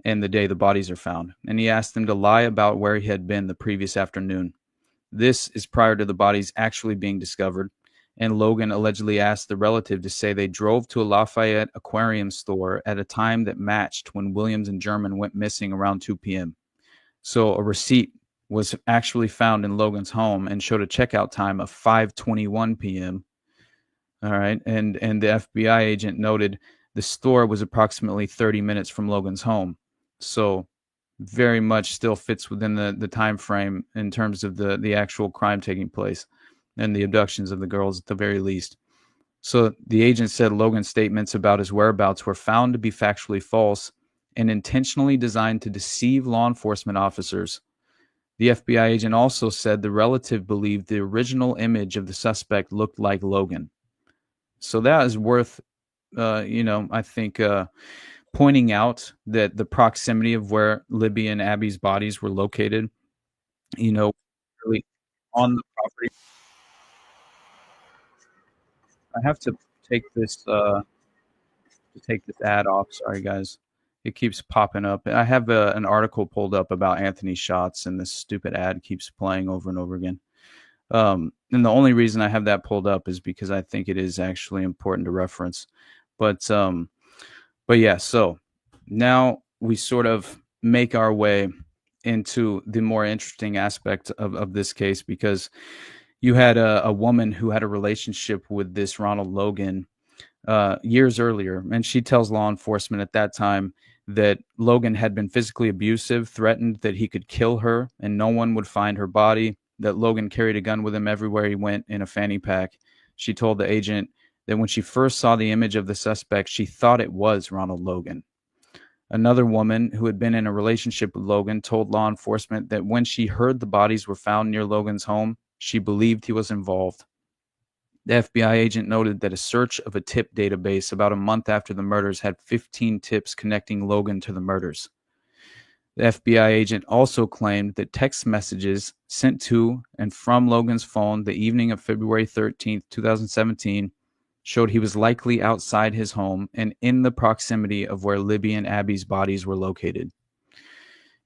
S3: and the day the bodies are found. And he asked them to lie about where he had been the previous afternoon. This is prior to the bodies actually being discovered. And Logan allegedly asked the relative to say they drove to a Lafayette aquarium store at a time that matched when Williams and German went missing around 2 p.m. So a receipt was actually found in Logan's home and showed a checkout time of 5:21 p.m. All right. And the FBI agent noted the store was approximately 30 minutes from Logan's home. So very much still fits within the time frame in terms of the actual crime taking place and the abductions of the girls at the very least. So the agent said Logan's statements about his whereabouts were found to be factually false and intentionally designed to deceive law enforcement officers. The FBI agent also said the relative believed the original image of the suspect looked like Logan. So that is worth, I think, pointing out that the proximity of where Libby and Abby's bodies were located, really on the property. I have to take this ad off. Sorry, guys. It keeps popping up. I have an article pulled up about Anthony Shots, and this stupid ad keeps playing over and over again. And the only reason I have that pulled up is because I think it is actually important to reference. But yeah, so now we sort of make our way into the more interesting aspect of this case, because you had a woman who had a relationship with this Ronald Logan years earlier, and she tells law enforcement at that time that Logan had been physically abusive, threatened that he could kill her and no one would find her body, that Logan carried a gun with him everywhere he went in a fanny pack. She told the agent that when she first saw the image of the suspect, she thought it was Ronald Logan. Another woman who had been in a relationship with Logan told law enforcement that when she heard the bodies were found near Logan's home, she believed he was involved. The FBI agent noted that a search of a tip database about a month after the murders had 15 tips connecting Logan to the murders. The FBI agent also claimed that text messages sent to and from Logan's phone the evening of February 13th, 2017, showed he was likely outside his home and in the proximity of where Libby and Abby's bodies were located.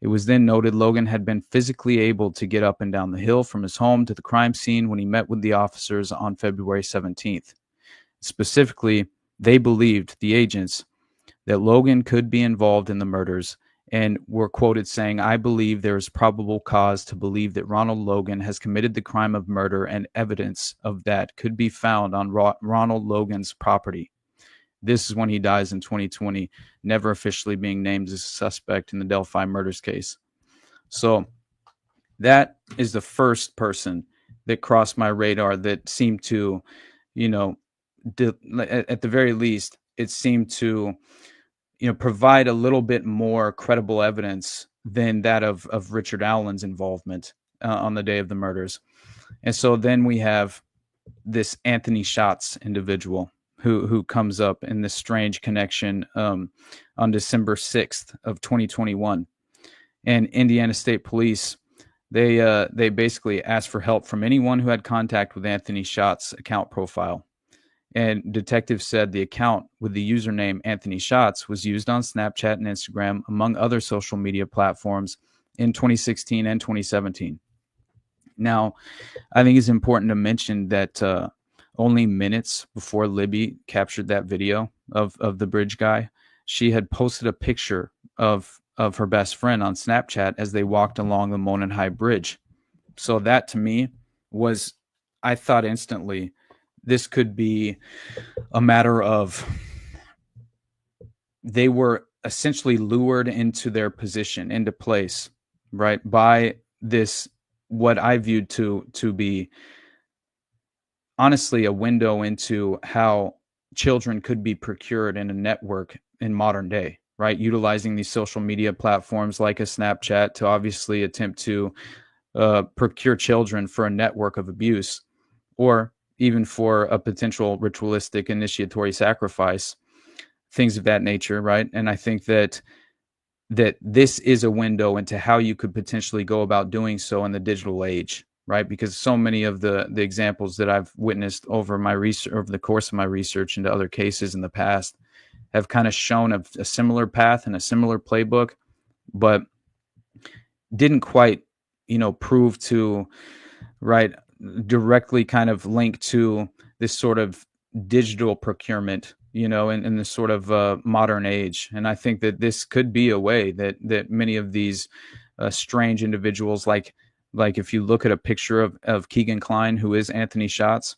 S3: It was then noted Logan had been physically able to get up and down the hill from his home to the crime scene when he met with the officers on February 17th. Specifically, they believed, the agents, that Logan could be involved in the murders and were quoted saying, "I believe there is probable cause to believe that Ronald Logan has committed the crime of murder, and evidence of that could be found on Ronald Logan's property." This is when he dies in 2020, never officially being named as a suspect in the Delphi murders case. So that is the first person that crossed my radar that seemed to, at the very least, it seemed to, provide a little bit more credible evidence than that of Richard Allen's involvement on the day of the murders. And so then we have this Anthony Schatz individual who comes up in this strange connection on December 6th of 2021. And Indiana State Police, they basically asked for help from anyone who had contact with Anthony Schatz's account profile. And detectives said the account with the username Anthony Schatz was used on Snapchat and Instagram, among other social media platforms, in 2016 and 2017. Now, I think it's important to mention that only minutes before Libby captured that video of the bridge guy, she had posted a picture of her best friend on Snapchat as they walked along the Monon High Bridge. So that to me was, I thought instantly, this could be a matter of they were essentially lured into their position, into place, right, by this, what I viewed to be honestly a window into how children could be procured in a network in modern day, right? Utilizing these social media platforms like a Snapchat to obviously attempt to procure children for a network of abuse, or even for a potential ritualistic initiatory sacrifice, things of that nature, right? And I think that this is a window into how you could potentially go about doing so in the digital age, right? Because so many of the examples that I've witnessed over my research, over the course of my research into other cases in the past, have kind of shown a similar path and a similar playbook, but didn't quite, prove to, right, directly kind of link to this sort of digital procurement, in this sort of modern age. And I think that this could be a way that many of these strange individuals, like if you look at a picture of Keegan Kline, who is Anthony Schatz,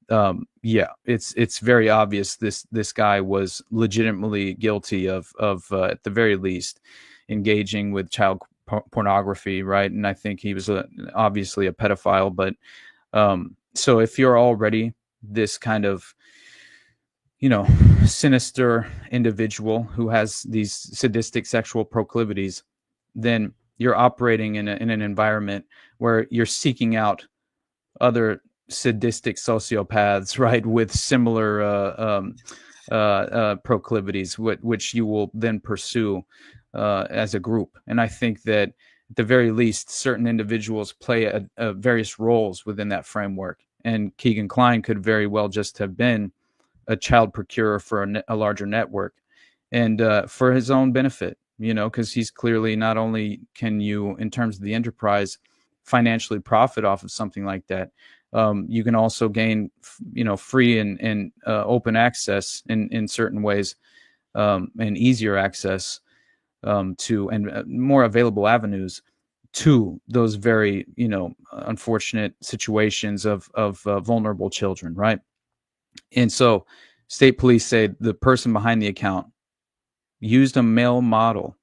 S3: it's very obvious this guy was legitimately guilty of at the very least engaging with child pornography, right? And I think he was obviously a pedophile. But so if you're already this kind of sinister individual who has these sadistic sexual proclivities, then you're operating in an environment where you're seeking out other sadistic sociopaths, right, with similar proclivities, which you will then pursue as a group. And I think that at the very least, certain individuals play various roles within that framework. And Keegan Kline could very well just have been a child procurer for a larger network, and for his own benefit, because he's clearly, not only can you, in terms of the enterprise, financially profit off of something like that, you can also gain, free and open access in certain ways, and easier access to, and more available avenues to those very, unfortunate situations of vulnerable children, right? And so state police say the person behind the account used a male model,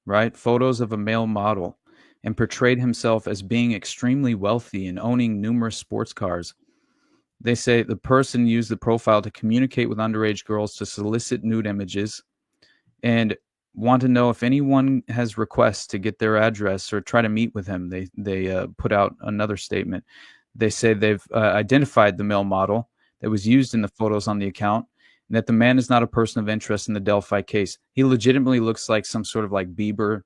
S3: right? Photos of a male model, and portrayed himself as being extremely wealthy and owning numerous sports cars. They say the person used the profile to communicate with underage girls, to solicit nude images, and want to know if anyone has requests to get their address or try to meet with him. They put out another statement. They say they've identified the male model that was used in the photos on the account, and that the man is not a person of interest in the Delphi case. He legitimately looks like some sort of like Bieber,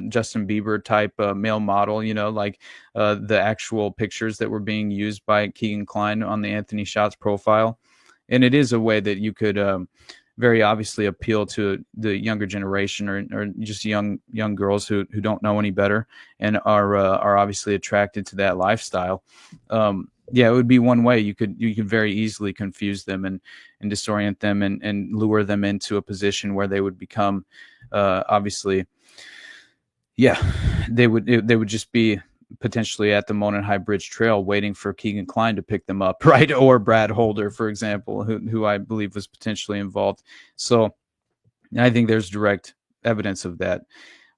S3: Justin Bieber type male model, like the actual pictures that were being used by Keegan Kline on the Anthony Schatz profile. And it is a way that you could very obviously appeal to the younger generation, or just young girls who don't know any better and are obviously attracted to that lifestyle. It would be one way you could very easily confuse them and disorient them and lure them into a position where they would become obviously, they would just be potentially at the Monon High Bridge Trail waiting for Keegan Kline to pick them up, right? Or Brad Holder, for example, who I believe was potentially involved. So I think there's direct evidence of that.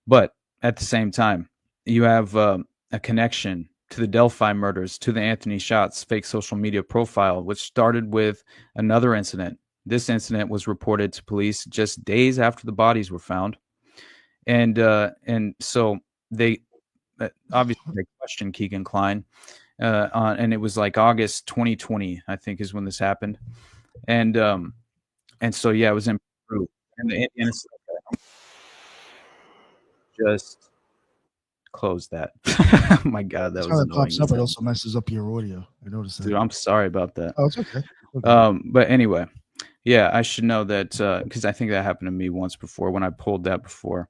S3: But at the same time, you have a connection to the Delphi murders, to the Anthony Schatz fake social media profile, which started with another incident. This incident was reported to police just days after the bodies were found. And so they obviously they questioned Keegan Klein, and it was like August 2020, I think, is when this happened, and so yeah, it was in Peru, and the Indians just closed that. Oh my God, that
S1: That's
S3: was
S1: how it
S3: annoying.
S1: pops up. It also messes up your audio. I noticed that.
S3: Dude, I'm sorry about that.
S1: Oh, it's okay.
S3: But anyway, yeah, I should know that because I think that happened to me once before when I pulled that before.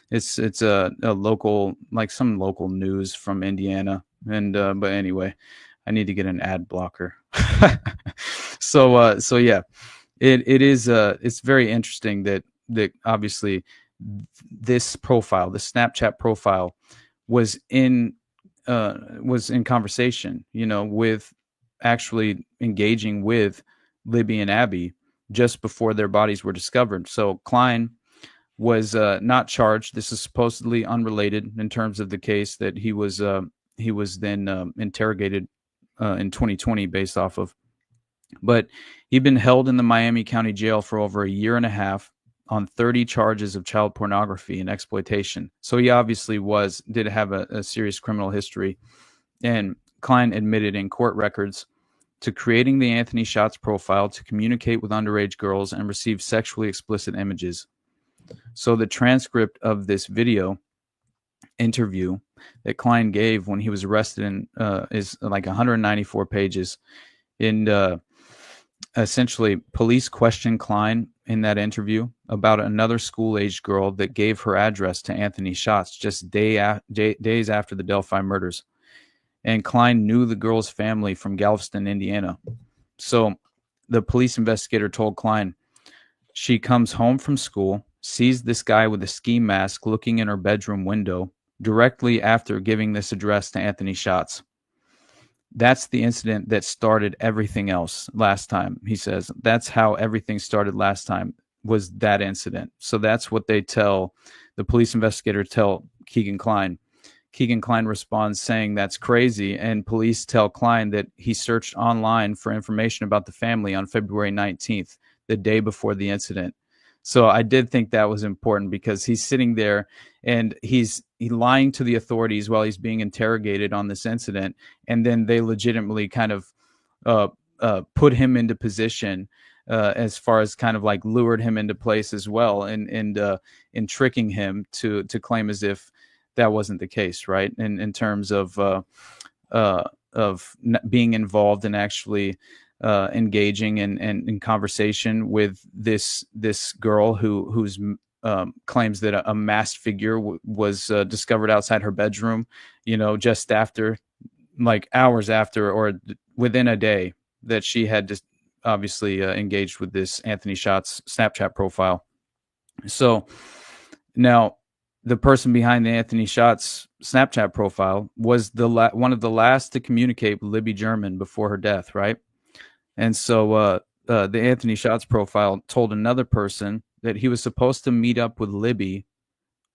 S3: It's a local, like some local news from Indiana, and but anyway, I need to get an ad blocker. So yeah, it is it's very interesting that obviously this profile, the Snapchat profile, was in conversation, with actually engaging with Libby and Abby just before their bodies were discovered. So Klein was not charged. This is supposedly unrelated in terms of the case that he was then interrogated in 2020 based off of. But he'd been held in the Miami County Jail for over a year and a half on 30 charges of child pornography and exploitation. So he obviously did have a serious criminal history. And Klein admitted in court records to creating the Anthony Shots profile to communicate with underage girls and receive sexually explicit images. So the transcript of this video interview that Klein gave when he was arrested is like 194 pages. And essentially, police questioned Klein in that interview about another school-aged girl that gave her address to Anthony Shots just days after the Delphi murders. And Klein knew the girl's family from Galveston, Indiana. So the police investigator told Klein, she comes home from school, sees this guy with a ski mask looking in her bedroom window directly after giving this address to Anthony Shots. That's the incident that started everything else last time, he says. That's how everything started last time, was that incident. So that's what they tell, the police investigator tell Keegan Klein. Keegan Klein responds saying that's crazy, and police tell Klein that he searched online for information about the family on February 19th, the day before the incident. So I did think that was important because he's sitting there and he's lying to the authorities while he's being interrogated on this incident, and then they legitimately kind of put him into position as far as kind of like lured him into place as well, and in tricking him to claim as if that wasn't the case, right? In terms of being involved in actually engaging in conversation with this girl who's claims that a masked figure was discovered outside her bedroom, just after, like hours after or within a day that she had just obviously engaged with this Anthony Shots Snapchat profile. So now the person behind the Anthony Shots Snapchat profile was one of the last to communicate with Libby German before her death, right? And so the Anthony Shots profile told another person that he was supposed to meet up with Libby,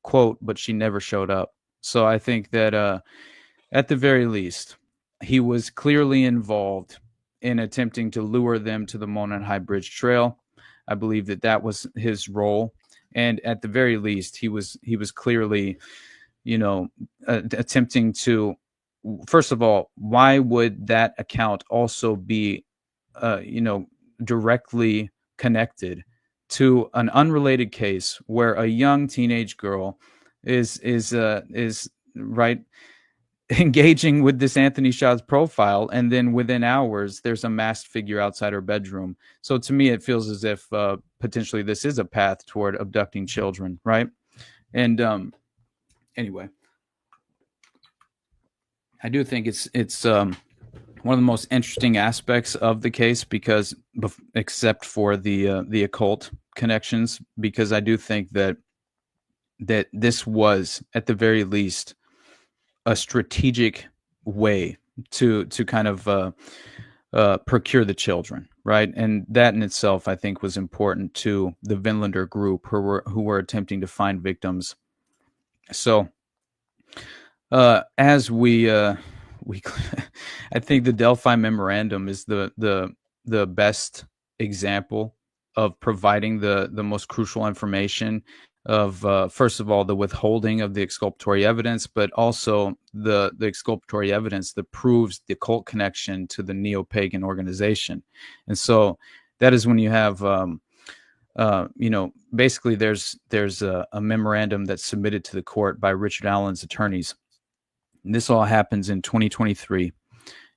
S3: quote, but she never showed up. So I think that at the very least, he was clearly involved in attempting to lure them to the Monon High Bridge Trail. I believe that was his role. And at the very least, he was clearly, attempting to, first of all, why would that account also be directly connected to an unrelated case where a young teenage girl is right engaging with this Anthony Shots profile, and then within hours there's a masked figure outside her bedroom. So to me, it feels as if potentially this is a path toward abducting children, right? And anyway, I do think it's one of the most interesting aspects of the case, because except for the occult connections, because I do think that this was at the very least a strategic way to kind of procure the children, right? And that in itself, I think, was important to the Vinlander group who were attempting to find victims. So as we I think the Delphi memorandum is the best example of providing the most crucial information of first of all, the withholding of the exculpatory evidence, but also the exculpatory evidence that proves the occult connection to the neo-pagan organization. And so that is when you have, basically there's a memorandum that's submitted to the court by Richard Allen's attorneys. And this all happens in 2023.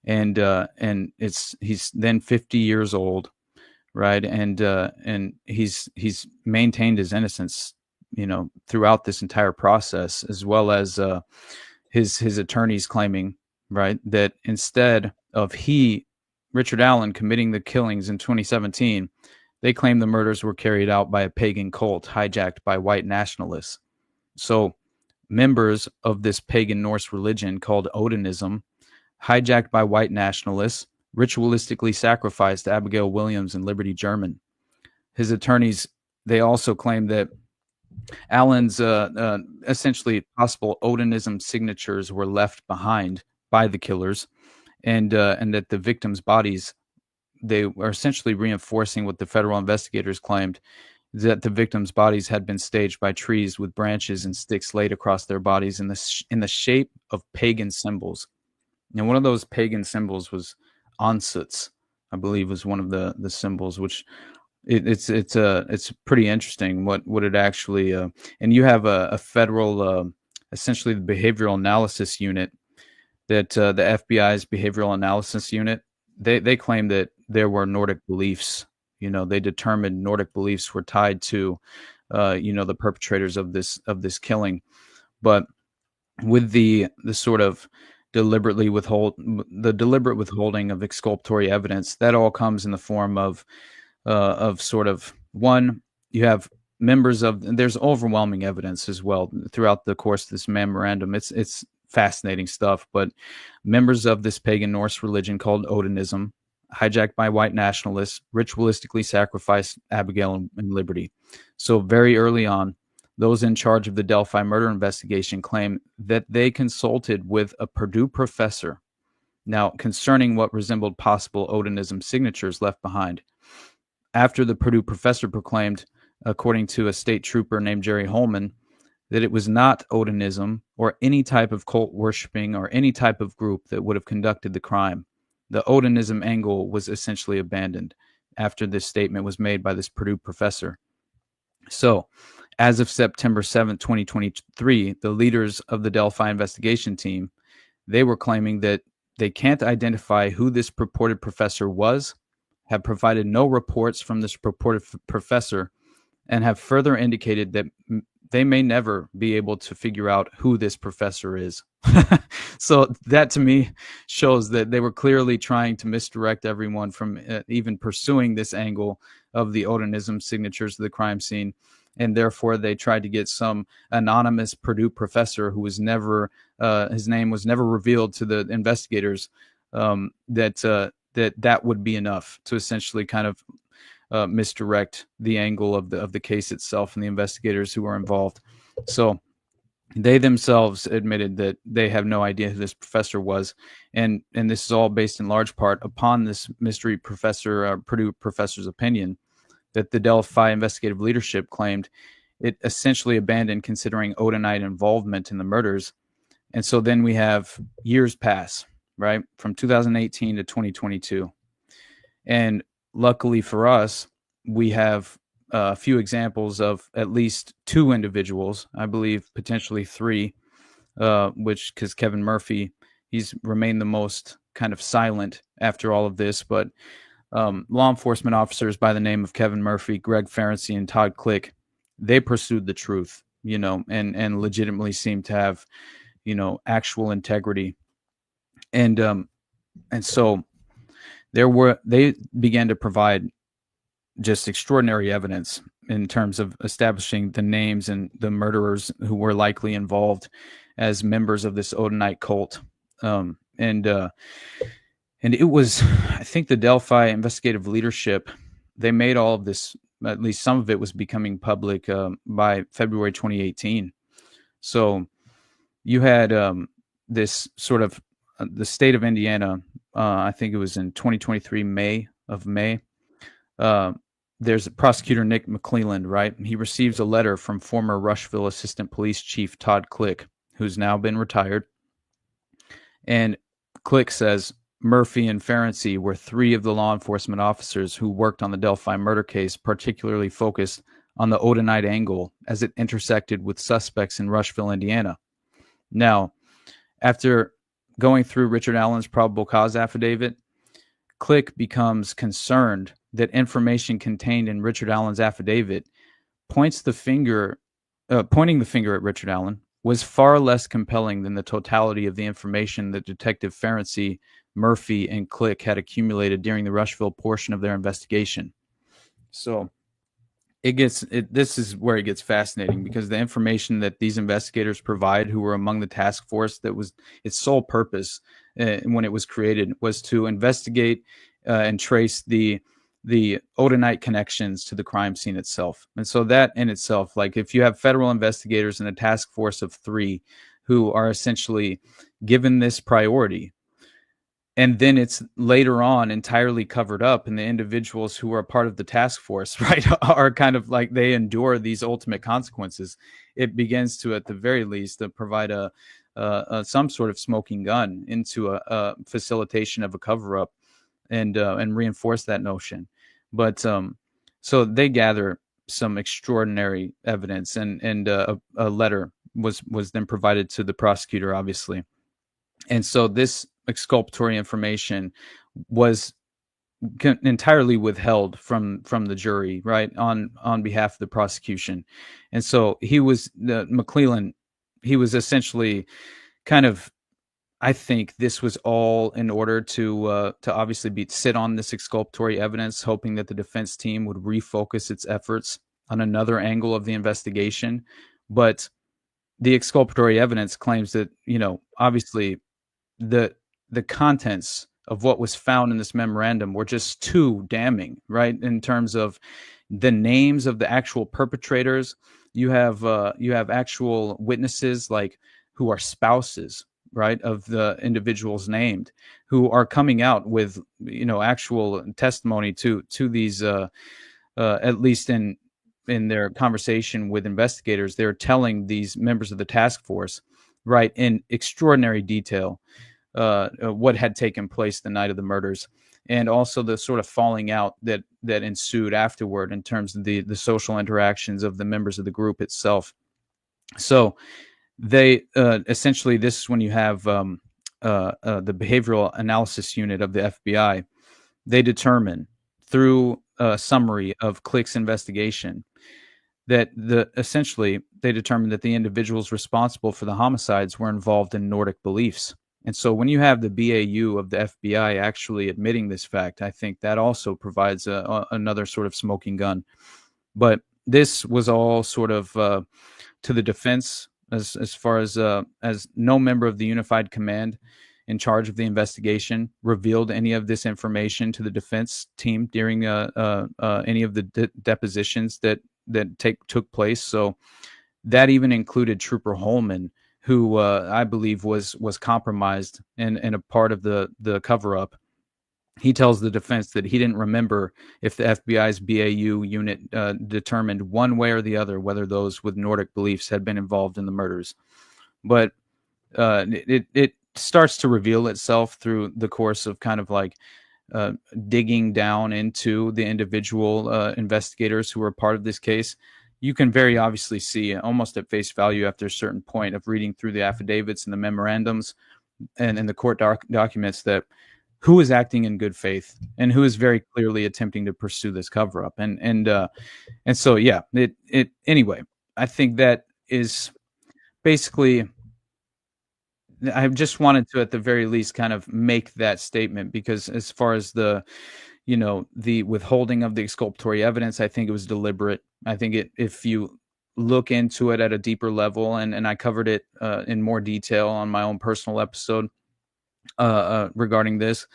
S3: And he's then 50 years old, right? And he's maintained his innocence, throughout this entire process, as well as his attorneys claiming, right, that instead of Richard Allen, committing the killings in 2017, they claim the murders were carried out by a pagan cult hijacked by white nationalists. So members of this pagan Norse religion called Odinism, hijacked by white nationalists, ritualistically sacrificed Abigail Williams and Liberty German. His attorneys, they also claim that Allen's essentially possible Odinism signatures were left behind by the killers, and that the victims' bodies, they were essentially reinforcing what the federal investigators claimed, that the victims' bodies had been staged by trees with branches and sticks laid across their bodies in the shape of pagan symbols. And one of those pagan symbols was Ansuts, I believe, was one of the symbols, which it's pretty interesting what it actually and you have a federal essentially the behavioral analysis unit that the FBI's behavioral analysis unit, they claim that there were Nordic beliefs. They determined Nordic beliefs were tied to the perpetrators of this killing. But with the sort of deliberate withholding of exculpatory evidence, that all comes in the form of sort of, one, you have members of, there's overwhelming evidence as well throughout the course of this memorandum. It's fascinating stuff, but members of this pagan Norse religion called Odinism, hijacked by white nationalists, ritualistically sacrificed Abigail and Liberty. So very early on, those in charge of the Delphi murder investigation claim that they consulted with a Purdue professor now concerning what resembled possible Odinism signatures left behind. After the Purdue professor proclaimed, according to a state trooper named Jerry Holman, that it was not Odinism or any type of cult worshiping or any type of group that would have conducted the crime, the Odinism angle was essentially abandoned after this statement was made by this Purdue professor. So, as of September 7th, 2023, the leaders of the Delphi investigation team, they were claiming that they can't identify who this purported professor was, have provided no reports from this purported professor, and have further indicated that they may never be able to figure out who this professor is. So that to me shows that they were clearly trying to misdirect everyone from even pursuing this angle of the Odinism signatures of the crime scene. And therefore they tried to get some anonymous Purdue professor who was never, his name was never revealed to the investigators, that would be enough to essentially kind of misdirect the angle of the case itself and the investigators who were involved. So they themselves admitted that they have no idea who this professor was, and this is all based in large part upon this mystery professor, Purdue professor's opinion, that the Delphi investigative leadership claimed it essentially abandoned considering Odinite involvement in the murders. And so then we have years pass, right, from 2018 to 2022. And luckily for us, we have a few examples of at least two individuals, I believe potentially three, because Kevin Murphy, he's remained the most kind of silent after all of this, but law enforcement officers by the name of Kevin Murphy, Greg Ferenczi, and Todd Click, they pursued the truth, and legitimately seemed to have, actual integrity. And so they began to provide just extraordinary evidence in terms of establishing the names and the murderers who were likely involved as members of this Odinite cult. And it was, I think the Delphi investigative leadership, they made all of this, at least some of it was becoming public by February 2018. So you had this sort of, the state of Indiana, I think it was in 2023, May, there's prosecutor Nick McClelland, right? He receives a letter from former Rushville Assistant Police Chief Todd Click, who's now been retired. And Click says Murphy and Ferenczi were three of the law enforcement officers who worked on the Delphi murder case, particularly focused on the Odinite angle as it intersected with suspects in Rushville, Indiana. Now, after going through Richard Allen's probable cause affidavit, Click becomes concerned that information contained in Richard Allen's affidavit pointing the finger at Richard Allen was far less compelling than the totality of the information that Detective Ferenczi, Murphy, and Click had accumulated during the Rushville portion of their investigation. So this is where it gets fascinating, because the information that these investigators provide, who were among the task force that was its sole purpose when it was created, was to investigate and trace the Odinite connections to the crime scene itself. And so that in itself, like if you have federal investigators and a task force of 3 who are essentially given this priority, and then it's later on entirely covered up, and the individuals who are a part of the task force, right, are kind of like they endure these ultimate consequences, it begins to, at the very least, provide some sort of smoking gun into a facilitation of a cover-up and reinforce that notion. But so they gather some extraordinary evidence, and a letter was then provided to the prosecutor, obviously. And so this exculpatory information was entirely withheld from the jury, right, on behalf of the prosecution. And so McClelland, he was essentially kind of, I think this was all in order to obviously sit on this exculpatory evidence, hoping that the defense team would refocus its efforts on another angle of the investigation. But the exculpatory evidence claims that, obviously the contents of what was found in this memorandum were just too damning, right? In terms of the names of the actual perpetrators, you have actual witnesses, like, who are spouses, right, of the individuals named, who are coming out with, actual testimony to these, at least in their conversation with investigators, they're telling these members of the task force, right, in extraordinary detail, what had taken place the night of the murders, and also the sort of falling out that ensued afterward in terms of the social interactions of the members of the group itself. So they essentially, this is when you have the behavioral analysis unit of the FBI. They determine through a summary of Click's investigation that essentially they determined that the individuals responsible for the homicides were involved in Nordic beliefs. And so when you have the BAU of the FBI actually admitting this fact, I think that also provides another sort of smoking gun. But this was all sort of to the defense, as far as no member of the Unified Command in charge of the investigation revealed any of this information to the defense team during any of the depositions that took place. So that even included Trooper Holman, who I believe was compromised and a part of the cover-up. He tells the defense that he didn't remember if the FBI's BAU unit determined one way or the other whether those with Nordic beliefs had been involved in the murders. But it starts to reveal itself through the course of kind of like digging down into the individual investigators who were part of this case. You can very obviously see, almost at face value after a certain point of reading through the affidavits and the memorandums and the court documents, that who is acting in good faith and who is very clearly attempting to pursue this cover up. And so, yeah, anyway, I think that is basically, I just wanted to, at the very least, kind of make that statement, because as far as the withholding of the exculpatory evidence, I think it was deliberate. I think if you look into it at a deeper level, and I covered it in more detail on my own personal episode regarding this,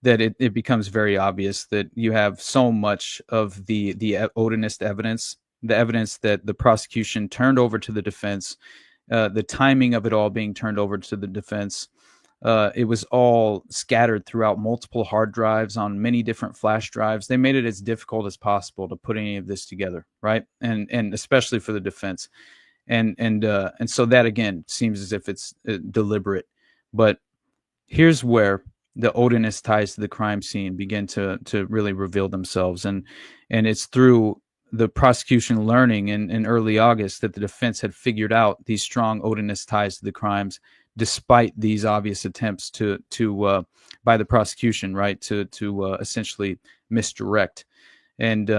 S3: that it becomes very obvious that you have so much of the Odinist evidence, the evidence that the prosecution turned over to the defense, the timing of it all being turned over to the defense, It was all scattered throughout multiple hard drives on many different flash drives. They made it as difficult as possible to put any of this together, right? And especially for the defense. And so that again seems as if it's deliberate. But here's where the Odinist ties to the crime scene begin to really reveal themselves, and it's through the prosecution learning in early August that the defense had figured out these strong Odinist ties to the crimes, despite these obvious attempts to by the prosecution, right, to essentially misdirect and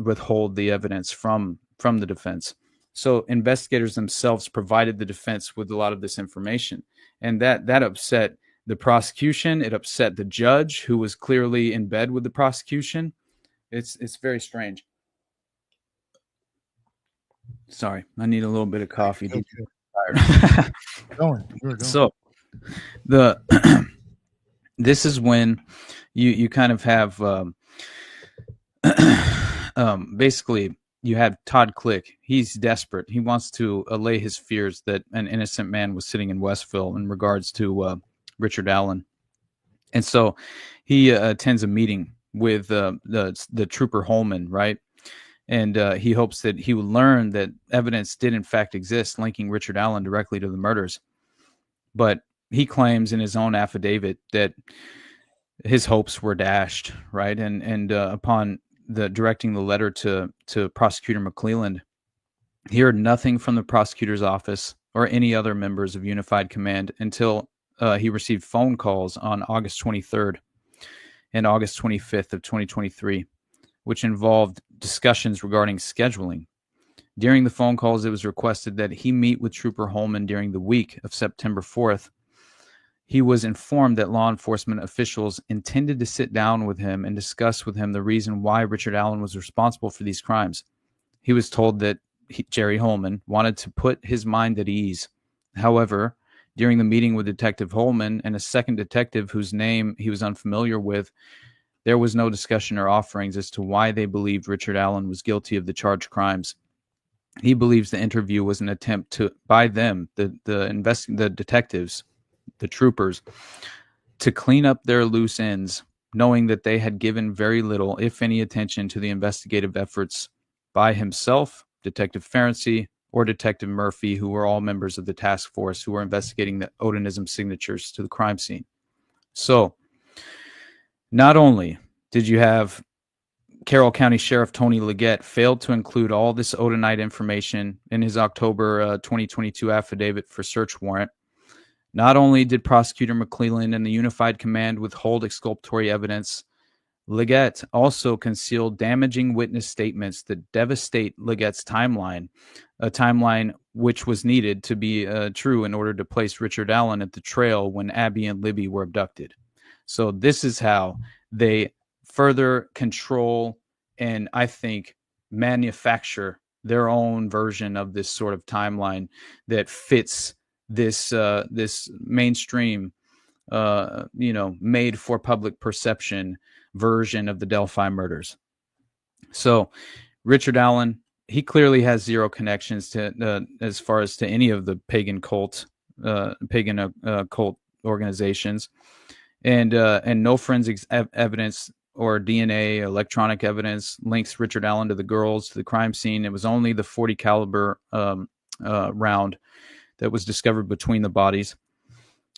S3: withhold the evidence from the defense. So investigators themselves provided the defense with a lot of this information, and that upset the prosecution. It upset the judge, who was clearly in bed with the prosecution. It's very strange. Sorry, I need a little bit of coffee.
S1: Going.
S3: So this is when you kind of have basically you have Todd Click. He's desperate. He wants to allay his fears that an innocent man was sitting in Westville in regards to Richard Allen. And so he attends a meeting with the trooper Holman, right? And he hopes that he will learn that evidence did in fact exist linking Richard Allen directly to the murders. But he claims in his own affidavit that his hopes were dashed, right? And upon directing the letter to Prosecutor McClelland, he heard nothing from the prosecutor's office or any other members of Unified Command until he received phone calls on August 23rd and August 25th of 2023, which involved discussions regarding scheduling. During the phone calls, it was requested that he meet with Trooper Holman during the week of September 4th. He was informed that law enforcement officials intended to sit down with him and discuss with him the reason why Richard Allen was responsible for these crimes. He was told that Jerry Holman wanted to put his mind at ease. However, during the meeting with Detective Holman and a second detective whose name he was unfamiliar with, there was no discussion or offerings as to why they believed Richard Allen was guilty of the charged crimes. He believes the interview was an attempt by them, the detectives, the troopers, to clean up their loose ends, knowing that they had given very little, if any, attention to the investigative efforts by himself, Detective Ferenczi, or Detective Murphy, who were all members of the task force who were investigating the Odinism signatures to the crime scene. So, not only did you have Carroll County Sheriff Tony Leggett failed to include all this Odinite information in his October 2022 affidavit for search warrant, not only did Prosecutor McClelland and the Unified Command withhold exculpatory evidence, Leggett also concealed damaging witness statements that devastate Leggett's timeline, a timeline which was needed to be true in order to place Richard Allen at the trail when Abby and Libby were abducted. So this is how they further control and, I think, manufacture their own version of this sort of timeline that fits this mainstream, made for public perception version of the Delphi murders. So Richard Allen, he clearly has zero connections to as far as to any of the pagan cult organizations, and no forensic evidence or DNA, electronic evidence links Richard Allen to the girls, to the crime scene. It was only the .40 caliber round that was discovered between the bodies.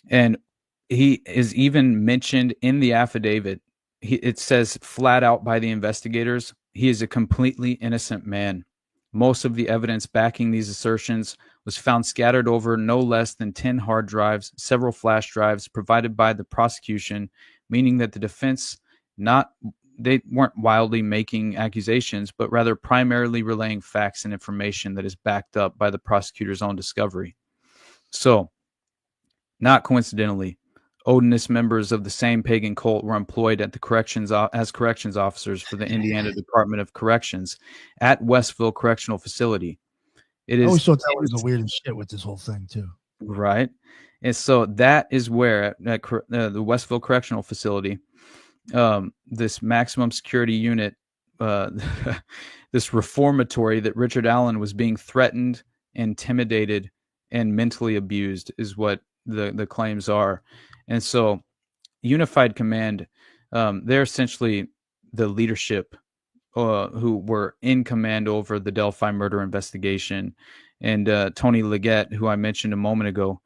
S3: And he is even mentioned in the affidavit. It says flat out by the investigators, he is a completely innocent man. Most of the evidence backing these assertions was found scattered over no less than 10 hard drives, several flash drives provided by the prosecution, meaning that the defense they weren't wildly making accusations, but rather primarily relaying facts and information that is backed up by the prosecutor's own discovery. So, not coincidentally, Odinist members of the same pagan cult were employed at the corrections officers for the Indiana Department of Corrections at Westville Correctional Facility.
S1: I always thought that was the weirdest shit with this whole thing too. Right,
S3: and so that is where at the Westville Correctional Facility, this maximum security unit, this reformatory that Richard Allen was being threatened, intimidated, and mentally abused is what the claims are. And so Unified Command, they're essentially the leadership who were in command over the Delphi murder investigation. And Tony Leggett, who I mentioned a moment ago,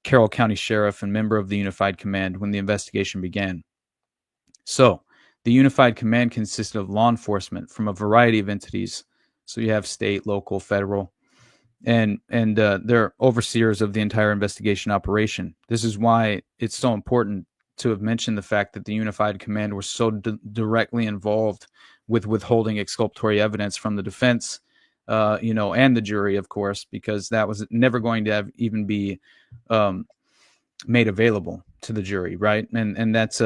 S3: Carroll County Sheriff and member of the Unified Command when the investigation began. So the Unified Command consisted of law enforcement from a variety of entities. So you have state, local, federal, and they're overseers of the entire investigation operation. This is why it's so important to have mentioned the fact that the Unified Command was so directly involved with withholding exculpatory evidence from the defense, and the jury, of course, because that was never going to even be made available to the jury, right? And that's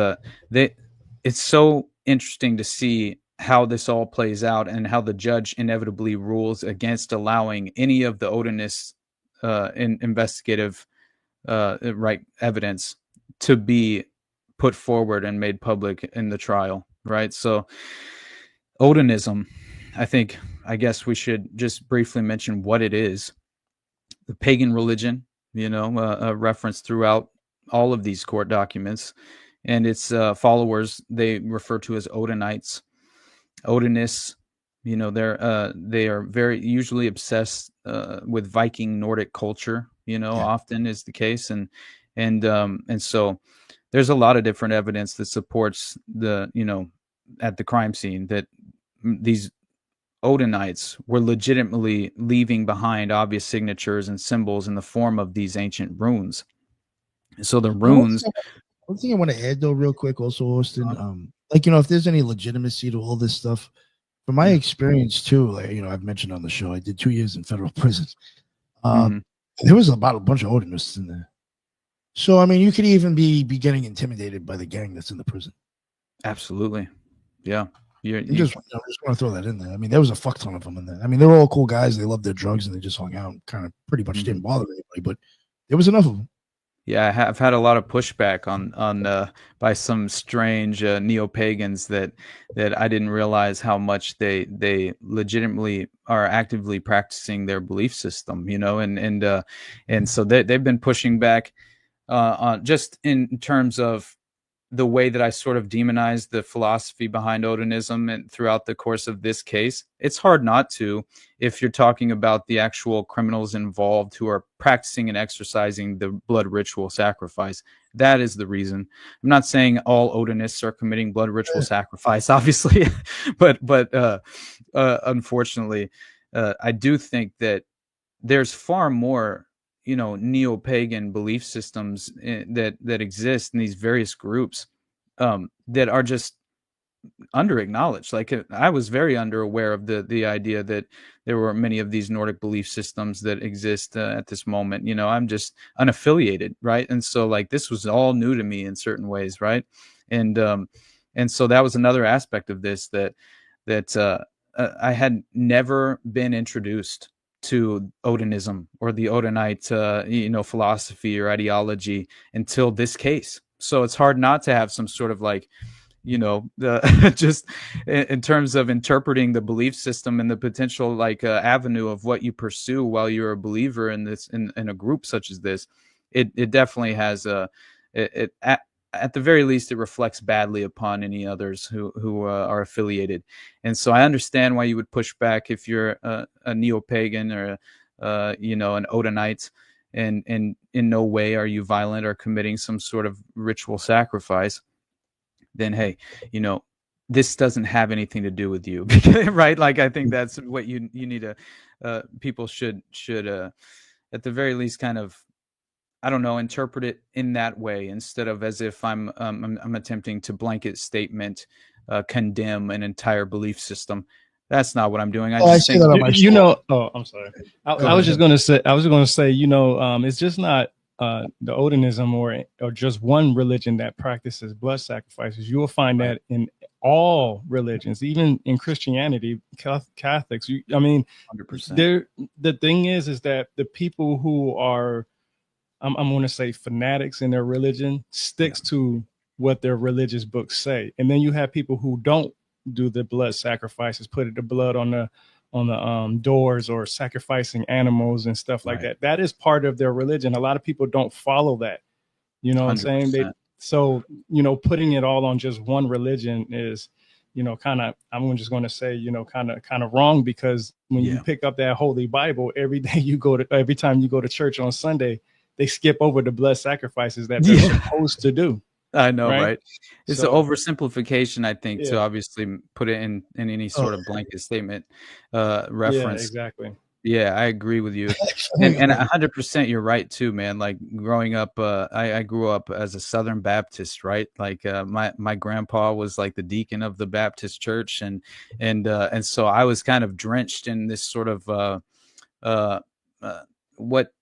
S3: it's so interesting to see how this all plays out and how the judge inevitably rules against allowing any of the Odinist investigative evidence to be put forward and made public in the trial, right? So Odinism, I guess we should just briefly mention what it is. The pagan religion, referenced throughout all of these court documents, and its followers they refer to as Odinites. Odinists, they are very usually obsessed with Viking Nordic culture, often is the case, and so there's a lot of different evidence that supports at the crime scene that these Odinites were legitimately leaving behind obvious signatures and symbols in the form of these ancient runes. So the runes.
S1: One thing I want to add, though, real quick, also, Austin, if there's any legitimacy to all this stuff, from my experience too, I've mentioned on the show, I did 2 years in federal prison. There was about a bunch of Odinists in there. So, I mean, you could even be getting intimidated by the gang that's in the prison.
S3: Absolutely. Yeah.
S1: You just want to throw that in there. I mean, there was a fuck ton of them in there. I mean, they were all cool guys. They loved their drugs and they just hung out and kind of pretty much didn't bother anybody, but there was enough of them.
S3: Yeah, I've had a lot of pushback on by some strange neo-pagans that I didn't realize how much they legitimately are actively practicing their belief system, and so they've been pushing back on just in terms of the way that I sort of demonized the philosophy behind Odinism and throughout the course of this case. It's hard not to if you're talking about the actual criminals involved who are practicing and exercising the blood ritual sacrifice. That is the reason. I'm not saying all Odinists are committing blood ritual sacrifice, obviously, but unfortunately, I do think that there's far more neo-pagan belief systems that exist in these various groups that are just under-acknowledged. Like I was very underaware of the idea that there were many of these Nordic belief systems that exist at this moment. I'm just unaffiliated, right? And so like this was all new to me in certain ways, right? And so that was another aspect of this that I had never been introduced to Odinism or the Odinite, philosophy or ideology until this case. So it's hard not to have some sort of like, just in terms of interpreting the belief system and the potential like avenue of what you pursue while you're a believer in this, in a group such as this, it definitely has at the very least, it reflects badly upon any others who are affiliated. And so I understand why you would push back if you're a neo-pagan or, an Odinite, and in no way are you violent or committing some sort of ritual sacrifice. Then, hey, this doesn't have anything to do with you, right? Like, I think that's what you need to, people should at the very least kind of, I don't know, interpret it in that way instead of as if I'm attempting to blanket statement, condemn an entire belief system. That's not what I'm doing. I just think
S4: Oh, I'm sorry. I was just going to say, it's just not the Odinism or just one religion that practices blood sacrifices. You will find that in all religions, even in Christianity, Catholics. 100%. The thing is that the people who are, I'm going to say fanatics in their religion sticks to what their religious books say. And then you have people who don't do the blood sacrifices, put the blood on doors, or sacrificing animals and stuff like that. That is part of their religion. A lot of people don't follow that. You know what I'm saying? So, you know, putting it all on just one religion is, you know, kind of, I'm just going to say, you know, kind of wrong, because when you pick up that Holy Bible, every time you go to church on Sunday, they skip over the blood sacrifices that they're supposed to do.
S3: I know, right? It's an oversimplification, I think, to obviously put it in any sort of blanket statement reference.
S4: Yeah, exactly.
S3: Yeah, I agree with you. And 100% you're right too, man. Like growing up, I grew up as a Southern Baptist, right? Like my grandpa was like the deacon of the Baptist church, and so I was kind of drenched in this sort of what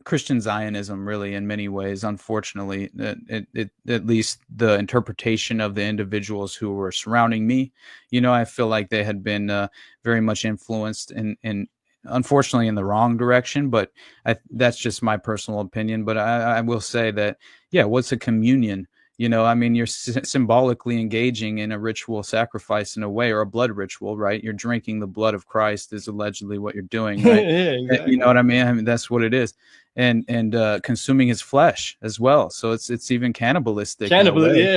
S3: Christian Zionism, really, in many ways. Unfortunately, it at least the interpretation of the individuals who were surrounding me, you know, I feel like they had been very much influenced in unfortunately in the wrong direction, but that's just my personal opinion. But I will say that, yeah, what's a communion? You know, I mean, you're symbolically engaging in a ritual sacrifice in a way, or a blood ritual, right? You're drinking the blood of Christ is allegedly what you're doing, right?
S4: Exactly.
S3: You know what I mean? I mean, that's what it is. And consuming his flesh as well. So it's even cannibalistic.
S4: Yeah,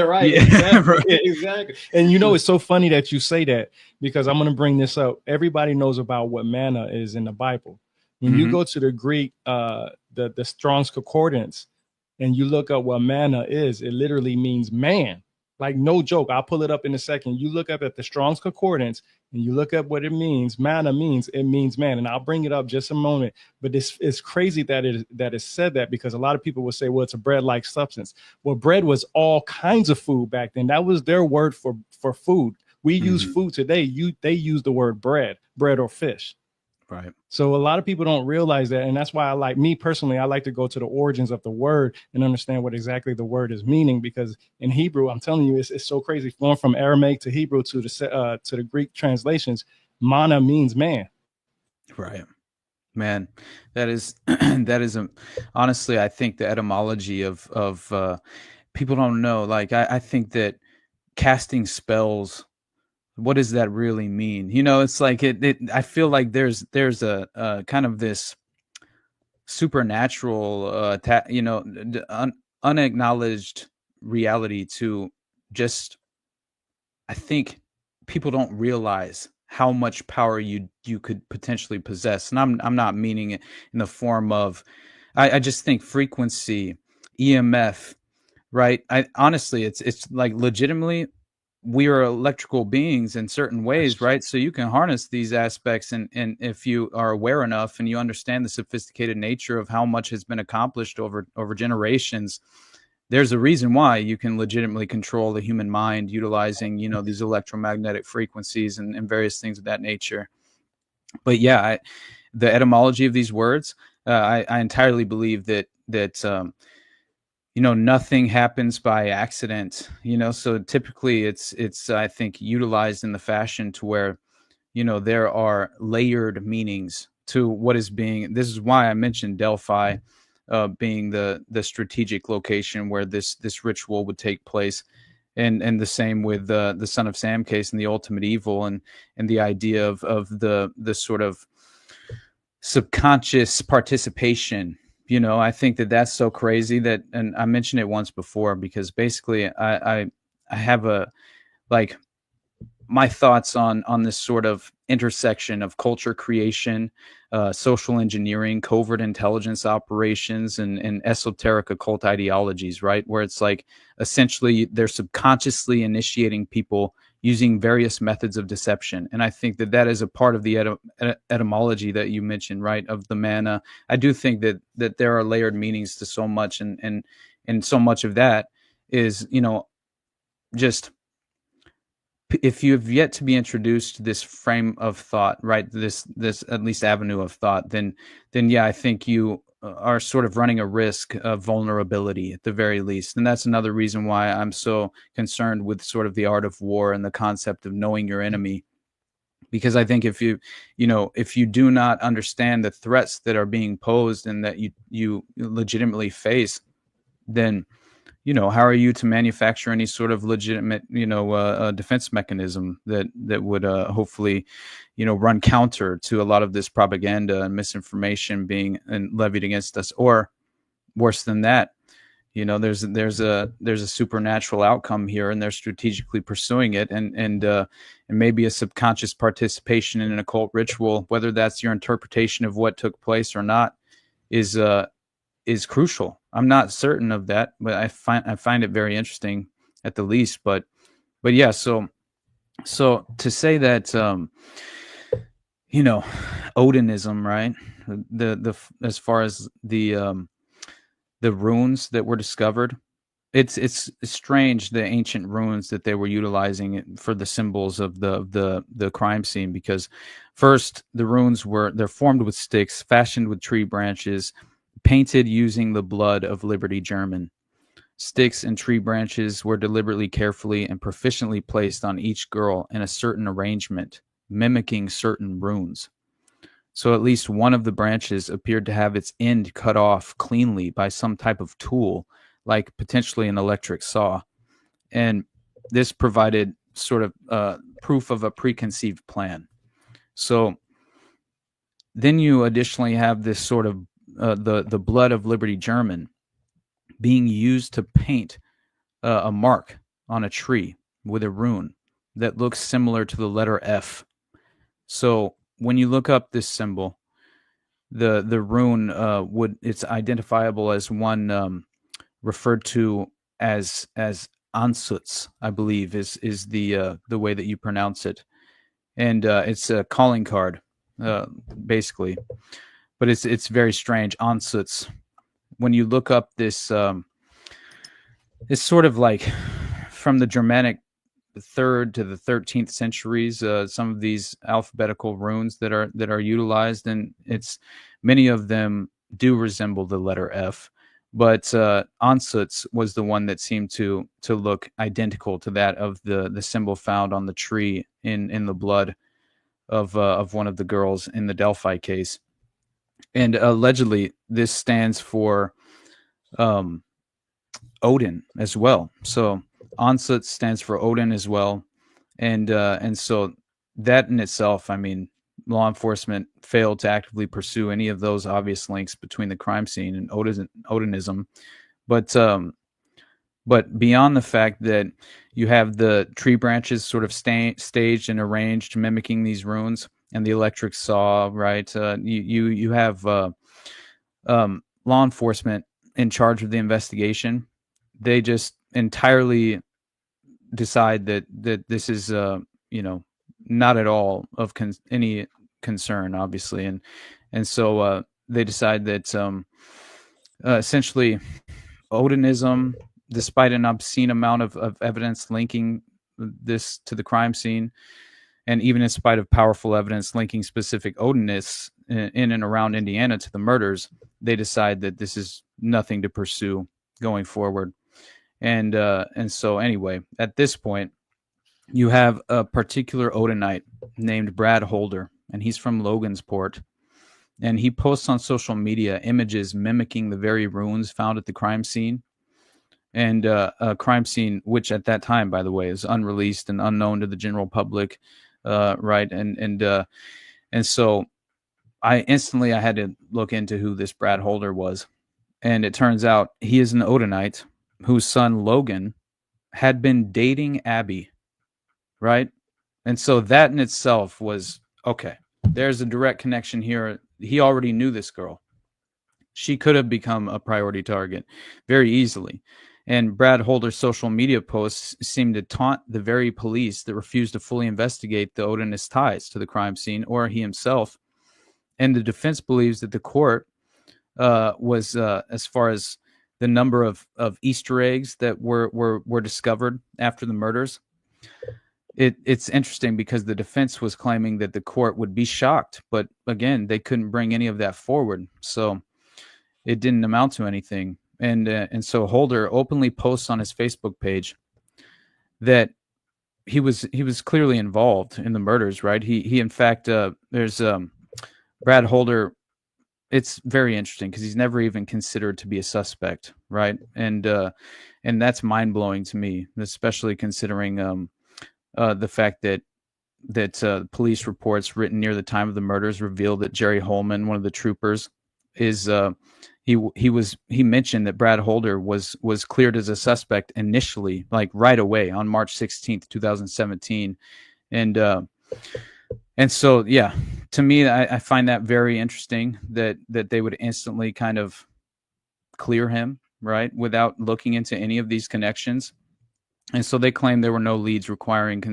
S4: right.
S3: Yeah.
S4: Exactly.
S3: Right.
S4: Yeah, exactly. And you know, it's so funny that you say that, because I'm going to bring this up. Everybody knows about what manna is in the Bible. When you go to the Greek, the Strong's Concordance, and you look up what manna is, it literally means man. Like, no joke. I'll pull it up in a second. You look up at the Strong's Concordance and you look up what it means. Manna means man. And I'll bring it up just a moment. But it's crazy that it said that, because a lot of people will say, well, it's a bread-like substance. Well, bread was all kinds of food back then. That was their word for food. We use food today. They use the word bread or fish.
S3: Right.
S4: So a lot of people don't realize that. And that's why I like to go to the origins of the word and understand what exactly the word is meaning, because in Hebrew, I'm telling you, it's so crazy. Going from Aramaic to Hebrew to the Greek translations, manna means man.
S3: Right. Man, that is honestly, I think the etymology of people don't know. Like, I think that casting spells, what does that really mean? You know, it's like I feel like there's a kind of this supernatural, unacknowledged reality to just, I think people don't realize how much power you could potentially possess. And I'm not meaning it in the form of, I just think frequency, EMF, right? Honestly, it's like legitimately, we are electrical beings in certain ways, right? So you can harness these aspects, and if you are aware enough and you understand the sophisticated nature of how much has been accomplished over generations, there's a reason why you can legitimately control the human mind utilizing, you know, these electromagnetic frequencies and various things of that nature. But yeah, the etymology of these words, I entirely believe that you know, nothing happens by accident, you know, so typically it's I think utilized in the fashion to where, you know, there are layered meanings to what is being. This is why I mentioned Delphi being the strategic location where this ritual would take place, and the same with the Son of Sam case and the ultimate evil, and the idea of the sort of subconscious participation. You know, I think that's so crazy that, and I mentioned it once before, because basically I have my thoughts on this sort of intersection of culture creation, social engineering, covert intelligence operations, and esoteric occult ideologies, right? Where it's like, essentially they're subconsciously initiating people using various methods of deception. And I think that is a part of the etymology that you mentioned, right? Of the manna. I do think that there are layered meanings to so much, and so much of that is, you know, just, if you have yet to be introduced to this frame of thought, right? This at least avenue of thought, then yeah, I think you are sort of running a risk of vulnerability at the very least. And that's another reason why I'm so concerned with sort of the art of war and the concept of knowing your enemy. Because I think if you do not understand the threats that are being posed and that you legitimately face, then how are you to manufacture any sort of legitimate, defense mechanism that would hopefully, run counter to a lot of this propaganda and misinformation being levied against us, or worse than that, there's a supernatural outcome here, and they're strategically pursuing it, and maybe a subconscious participation in an occult ritual, whether that's your interpretation of what took place or not, is crucial. I'm not certain of that, but I find it very interesting at the least. But yeah, so to say that Odinism, right? The as far as the runes that were discovered, it's strange, the ancient runes that they were utilizing for the symbols of the crime scene, because first the runes they're formed with sticks fashioned with tree branches, painted using the blood of Liberty German. Sticks and tree branches were deliberately, carefully, and proficiently placed on each girl in a certain arrangement, mimicking certain runes. So at least one of the branches appeared to have its end cut off cleanly by some type of tool, like potentially an electric saw. And this provided sort of proof of a preconceived plan. So then you additionally have this sort of the blood of Liberty German being used to paint a mark on a tree with a rune that looks similar to the letter F. So when you look up this symbol, the rune it's identifiable as one referred to as Ansuts, I believe is the way that you pronounce it, and it's a calling card, basically. But it's very strange, Ansuts. When you look up this, it's sort of like from the Germanic 3rd to the 13th centuries. Some of these alphabetical runes that are utilized, and many of them do resemble the letter F. But Ansuts was the one that seemed to look identical to that of the symbol found on the tree in the blood of one of the girls in the Delphi case. And allegedly, this stands for Odin as well. So Ansut stands for Odin as well, and so that in itself, I mean, law enforcement failed to actively pursue any of those obvious links between the crime scene and Odinism. But beyond the fact that you have the tree branches sort of staged and arranged, mimicking these runes, and the electric saw, right? You have law enforcement in charge of the investigation. They just entirely decide that this is not at all of any concern, obviously, and so they decide that essentially Odinism, despite an obscene amount of evidence linking this to the crime scene, and even in spite of powerful evidence linking specific Odinists in and around Indiana to the murders, they decide that this is nothing to pursue going forward. And so anyway, at this point, you have a particular Odinite named Brad Holder, and he's from Logansport. And he posts on social media images mimicking the very runes found at the crime scene. And a crime scene, which at that time, by the way, is unreleased and unknown to the general public, right? And so I had to look into who this Brad Holder was. And it turns out he is an Odinite whose son Logan had been dating Abby, right? And so that in itself was, okay, there's a direct connection here. He already knew this girl. She could have become a priority target very easily. And Brad Holder's social media posts seemed to taunt the very police that refused to fully investigate the Odinist ties to the crime scene, or he himself. And the defense believes that the court was, as far as the number of Easter eggs that were discovered after the murders. It's interesting because the defense was claiming that the court would be shocked, but again, they couldn't bring any of that forward, so it didn't amount to anything. And so Holder openly posts on his Facebook page that he was clearly involved in the murders, right? He in fact, there's Brad Holder it's very interesting because he's never even considered to be a suspect, right? And that's mind blowing to me, especially considering the fact that police reports written near the time of the murders revealed that Jerry Holman, one of the troopers, is he mentioned that Brad Holder was cleared as a suspect initially, like right away on March 16th, 2017, and so yeah, to me, I find that very interesting that they would instantly kind of clear him, right, without looking into any of these connections. And so they claim there were no leads required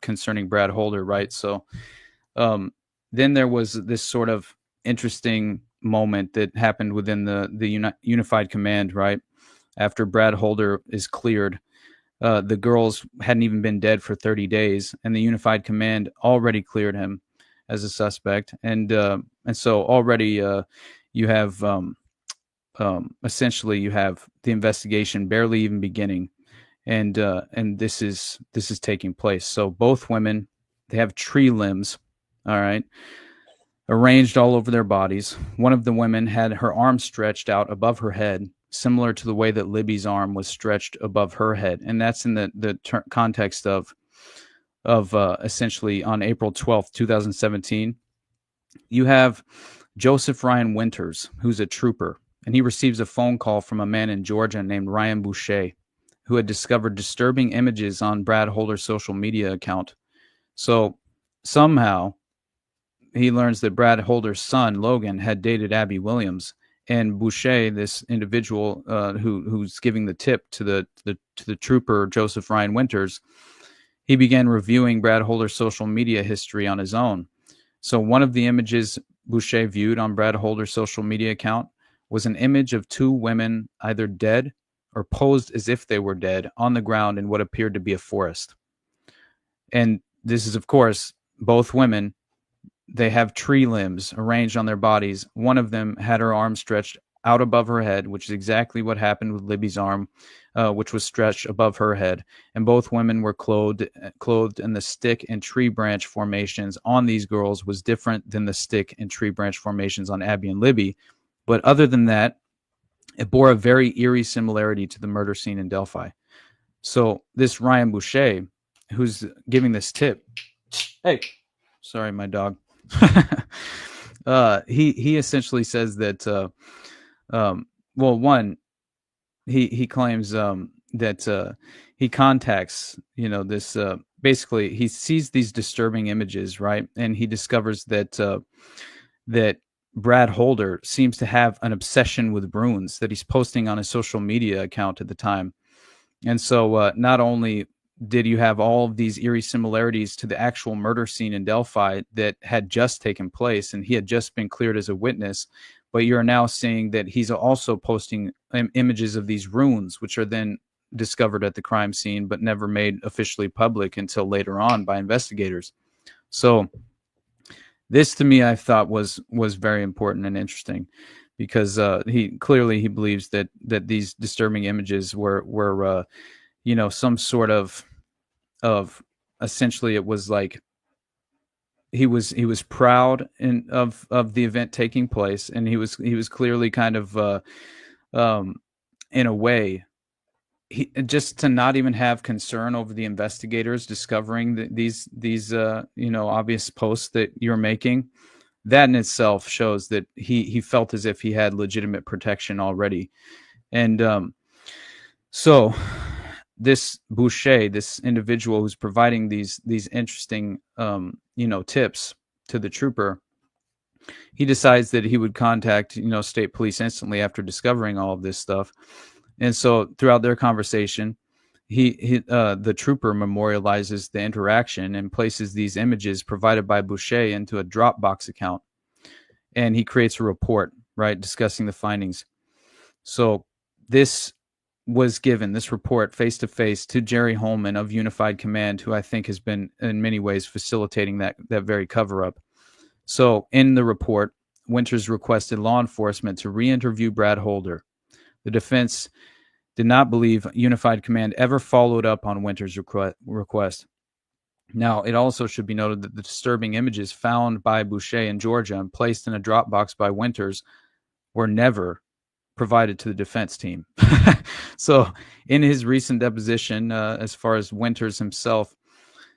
S3: concerning Brad Holder, right? So then there was this sort of interesting moment that happened within the Unified Command, right? After Brad Holder is cleared, the girls hadn't even been dead for 30 days, and the Unified Command already cleared him as a suspect. And so already you have essentially you have the investigation barely even beginning, and this is taking place. So both women, they have tree limbs, all right, arranged all over their bodies. One of the women had her arm stretched out above her head, similar to the way that Libby's arm was stretched above her head, and that's in the context of essentially on April 12th, 2017. You have Joseph Ryan Winters, who's a trooper, and he receives a phone call from a man in Georgia named Ryan Boucher, who had discovered disturbing images on Brad Holder's social media account. So somehow he learns that Brad Holder's son, Logan, had dated Abby Williams, and Boucher, this individual who's giving the tip to the trooper Joseph Ryan Winters, he began reviewing Brad Holder's social media history on his own. So one of the images Boucher viewed on Brad Holder's social media account was an image of two women either dead or posed as if they were dead on the ground in what appeared to be a forest. And this is, of course, both women. They have tree limbs arranged on their bodies. One of them had her arm stretched out above her head, which is exactly what happened with Libby's arm, which was stretched above her head. And both women were clothed, and the stick and tree branch formations on these girls was different than the stick and tree branch formations on Abby and Libby. But other than that, it bore a very eerie similarity to the murder scene in Delphi. So this Ryan Boucher, who's giving this tip, hey, sorry, my dog. He essentially says that he claims that he contacts this basically he sees these disturbing images, right, and he discovers that Brad Holder seems to have an obsession with runes that he's posting on his social media account at the time. And so not only did you have all of these eerie similarities to the actual murder scene in Delphi that had just taken place and he had just been cleared as a witness, but you're now seeing that he's also posting images of these runes, which are then discovered at the crime scene but never made officially public until later on by investigators. So this, to me, I thought was very important and interesting, because he believes that these disturbing images were some sort of essentially, it was like he was proud of the event taking place, and he was clearly kind of in a way, just to not even have concern over the investigators discovering these obvious posts that you're making. That in itself shows that he felt as if he had legitimate protection already. And so this Boucher, this individual who's providing these interesting tips to the trooper, he decides that he would contact state police instantly after discovering all of this stuff. And so throughout their conversation, the trooper memorializes the interaction and places these images provided by Boucher into a Dropbox account, and he creates a report, right, discussing the findings. So this was given, this report, face-to-face to Jerry Holman of Unified Command, who I think has been in many ways facilitating that very cover-up. So in the report, Winters requested law enforcement to re-interview Brad Holder. The defense did not believe Unified Command ever followed up on Winters' request. Now, it also should be noted that the disturbing images found by Boucher in Georgia and placed in a Dropbox by Winters were never provided to the defense team. So in his recent deposition, as far as Winters himself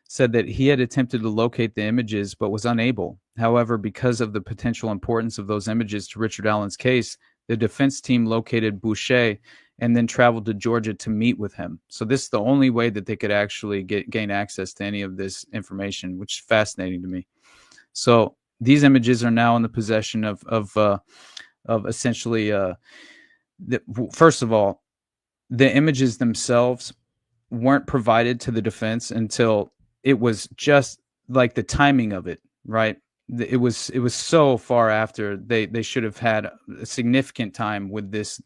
S3: said that he had attempted to locate the images but was unable. However, because of the potential importance of those images to Richard Allen's case, the defense team located Boucher and then traveled to Georgia to meet with him. So this is the only way that they could actually gain access to any of this information, which is fascinating to me. So these images are now in the possession of essentially, first of all, the images themselves weren't provided to the defense until it was just like the timing of it, right? It was so far after they should have had a significant time with this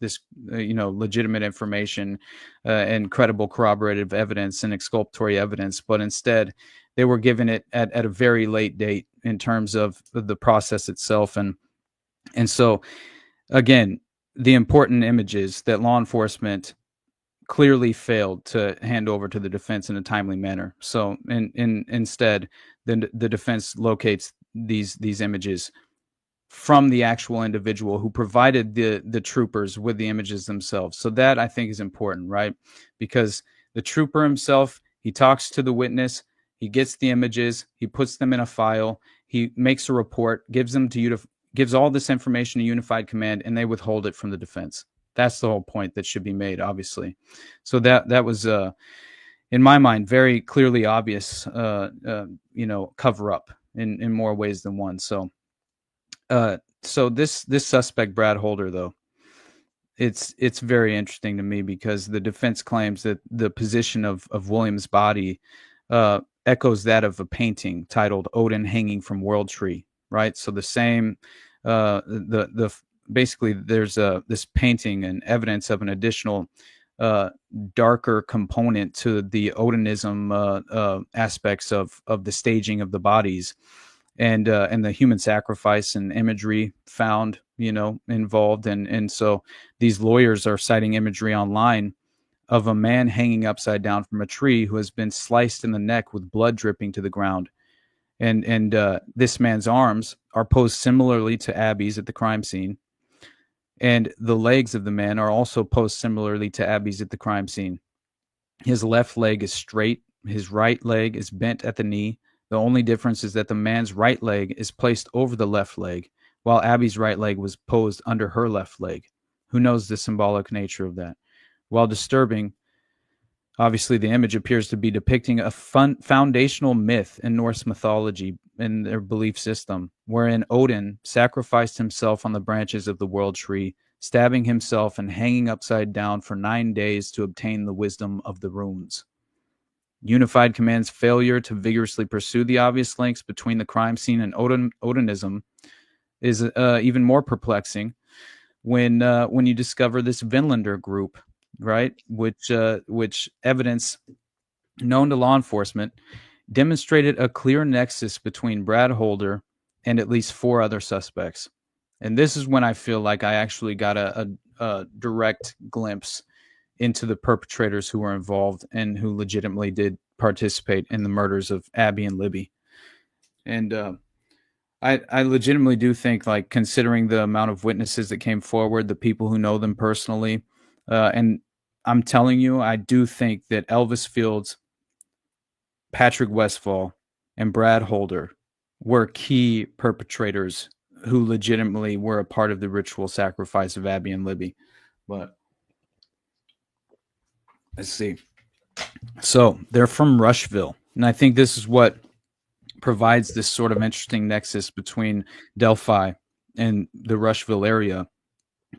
S3: legitimate information and credible corroborative evidence and exculpatory evidence, but instead they were given it at a very late date in terms of the process itself. And so again, the important images that law enforcement clearly failed to hand over to the defense in a timely manner. So instead, the defense locates these images from the actual individual who provided the troopers with the images themselves. So that, I think, is important, right? Because the trooper himself, he talks to the witness, he gets the images, he puts them in a file, he makes a report, gives all this information to Unified Command, and they withhold it from the defense. That's the whole point that should be made, obviously. So that was, in my mind, very clearly obvious, cover up in more ways than one. So this suspect, Brad Holder, though, it's very interesting to me because the defense claims that the position of William's body echoes that of a painting titled "Odin Hanging from World Tree." Right. So the same, basically, there's this painting and evidence of an additional darker component to the Odinism aspects of the staging of the bodies and the human sacrifice and imagery found, involved. And so these lawyers are citing imagery online of a man hanging upside down from a tree who has been sliced in the neck with blood dripping to the ground. And this man's arms are posed similarly to Abby's at the crime scene. And the legs of the man are also posed similarly to Abby's at the crime scene. His left leg is straight. His right leg is bent at the knee. The only difference is that the man's right leg is placed over the left leg, while Abby's right leg was posed under her left leg. Who knows the symbolic nature of that? While disturbing, obviously the image appears to be depicting a foundational myth in Norse mythology in their belief system, wherein Odin sacrificed himself on the branches of the world tree, stabbing himself and hanging upside down for 9 days to obtain the wisdom of the runes. Unified Command's failure to vigorously pursue the obvious links between the crime scene and Odinism is even more perplexing when you discover this Vinlander group, right? Which evidence known to law enforcement demonstrated a clear nexus between Brad Holder and at least 4 other suspects. And this is when I feel like I actually got a direct glimpse into the perpetrators who were involved and who legitimately did participate in the murders of Abby and Libby. And I legitimately do think, like, considering the amount of witnesses that came forward, the people who know them personally, and I'm telling you, I do think that Elvis Fields, Patrick Westfall, and Brad Holder were key perpetrators who legitimately were a part of the ritual sacrifice of Abby and Libby. But let's see. So they're from Rushville. And I think this is what provides this sort of interesting nexus between Delphi and the Rushville area,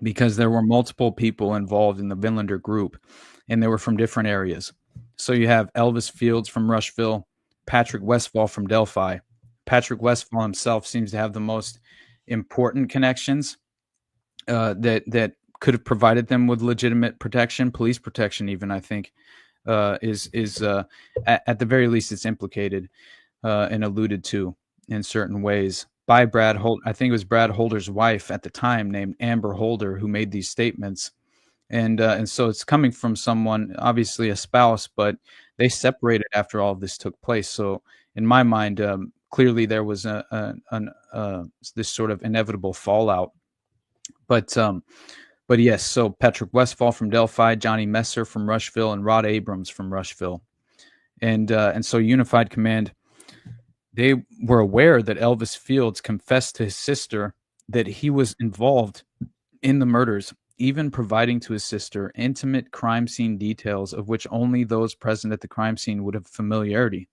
S3: because there were multiple people involved in the Vinlander group, and they were from different areas. So you have Elvis Fields from Rushville, Patrick Westfall from Delphi. Patrick Westfall himself seems to have the most important connections that could have provided them with legitimate protection, police protection even, I think, is at the very least it's implicated and alluded to in certain ways by Brad Holder. I think it was Brad Holder's wife at the time named Amber Holder who made these statements. And so it's coming from someone, obviously a spouse, but they separated after all of this took place. So in my mind, clearly there was this sort of inevitable fallout. But yes, so Patrick Westphal from Delphi, Johnny Messer from Rushville, and Rod Abrams from Rushville. And so Unified Command, they were aware that Elvis Fields confessed to his sister that he was involved in the murders, even providing to his sister intimate crime scene details of which only those present at the crime scene would have familiarity.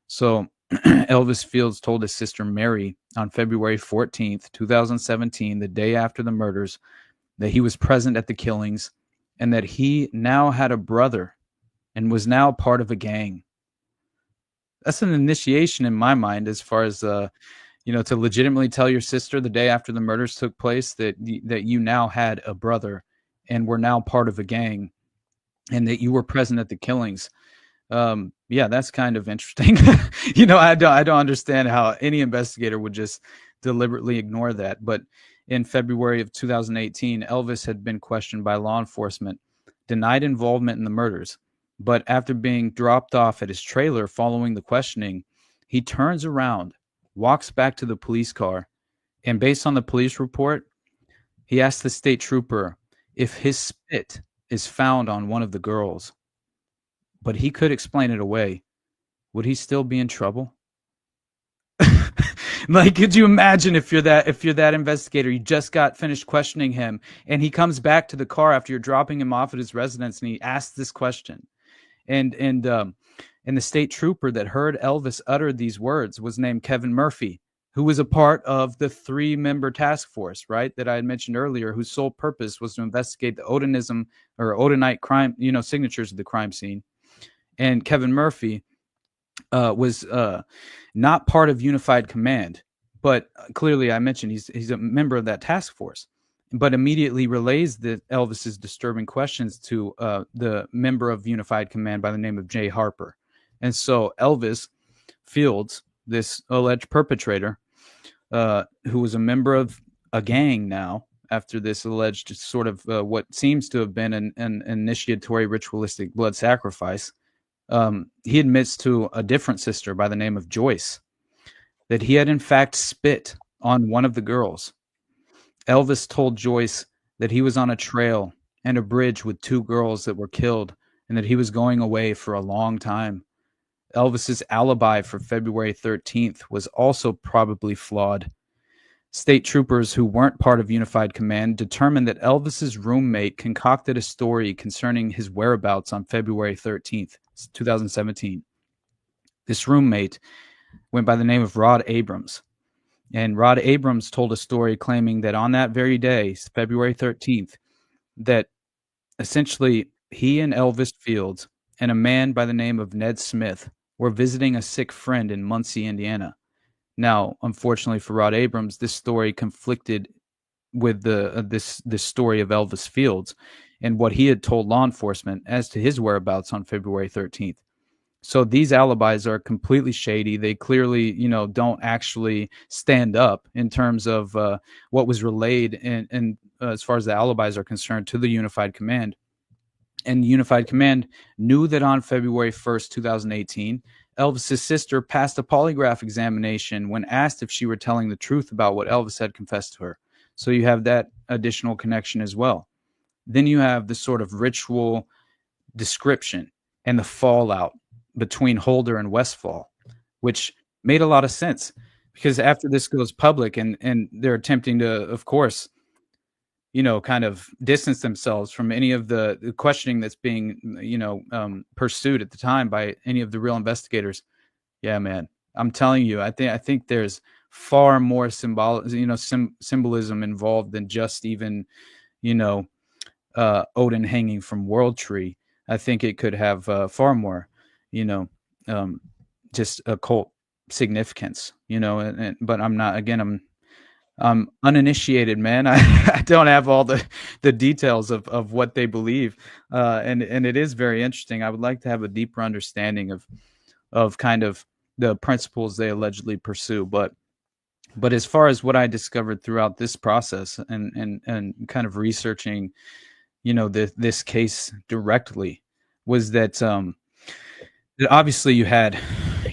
S3: So Elvis Fields told his sister Mary on February 14th, 2017, the day after the murders, that he was present at the killings and that he now had a brother and was now part of a gang. That's an initiation in my mind, as far as to legitimately tell your sister the day after the murders took place that you now had a brother and were now part of a gang, and that you were present at the killings. Yeah, that's kind of interesting. I don't understand how any investigator would just deliberately ignore that. But in February of 2018, Elvis had been questioned by law enforcement, denied involvement in the murders. But after being dropped off at his trailer following the questioning, he turns around, walks back to the police car, and based on the police report, he asks the state trooper if his spit is found on one of the girls. But he could explain it away. Would he still be in trouble? Like, could you imagine if you're that investigator, you just got finished questioning him, and he comes back to the car after you're dropping him off at his residence, and he asks this question. And the state trooper that heard Elvis utter these words was named Kevin Murphy, who was a part of the 3-member task force, right, that I had mentioned earlier, whose sole purpose was to investigate the Odinism or Odinite crime, signatures of the crime scene. And Kevin Murphy was not part of Unified Command, but clearly I mentioned he's a member of that task force, but immediately relays Elvis's disturbing questions to the member of Unified Command by the name of Jay Harper. And so Elvis Fields, this alleged perpetrator, who was a member of a gang now, after this alleged sort of what seems to have been an initiatory ritualistic blood sacrifice, he admits to a different sister by the name of Joyce that he had in fact spit on one of the girls. Elvis told Joyce that he was on a trail and a bridge with 2 girls that were killed and that he was going away for a long time. Elvis's alibi for February 13th was also probably flawed. State troopers who weren't part of Unified Command determined that Elvis's roommate concocted a story concerning his whereabouts on February 13th, 2017. This roommate went by the name of Rod Abrams. And Rod Abrams told a story claiming that on that very day, February 13th, that essentially he and Elvis Fields and a man by the name of Ned Smith were visiting a sick friend in Muncie, Indiana. Now, unfortunately for Rod Abrams, this story conflicted with this story of Elvis Fields and what he had told law enforcement as to his whereabouts on February 13th. So these alibis are completely shady. They clearly, don't actually stand up in terms of what was relayed and as far as the alibis are concerned to the Unified Command. And the Unified Command knew that on February 1st, 2018, Elvis's sister passed a polygraph examination when asked if she were telling the truth about what Elvis had confessed to her. So you have that additional connection as well. Then you have the sort of ritual description and the fallout between Holder and Westphal, which made a lot of sense because after this goes public and they're attempting to, of course, kind of distance themselves from any of the questioning that's being, pursued at the time by any of the real investigators. Yeah, man, I'm telling you, I think there's far more symbolism involved than just even, Odin hanging from World Tree. I think it could have far more, just occult significance, but I'm not, again, I'm uninitiated, man. I don't have all the details of what they believe. And it is very interesting. I would like to have a deeper understanding of kind of the principles they allegedly pursue. But as far as what I discovered throughout this process and kind of researching, this case directly was that, obviously you had,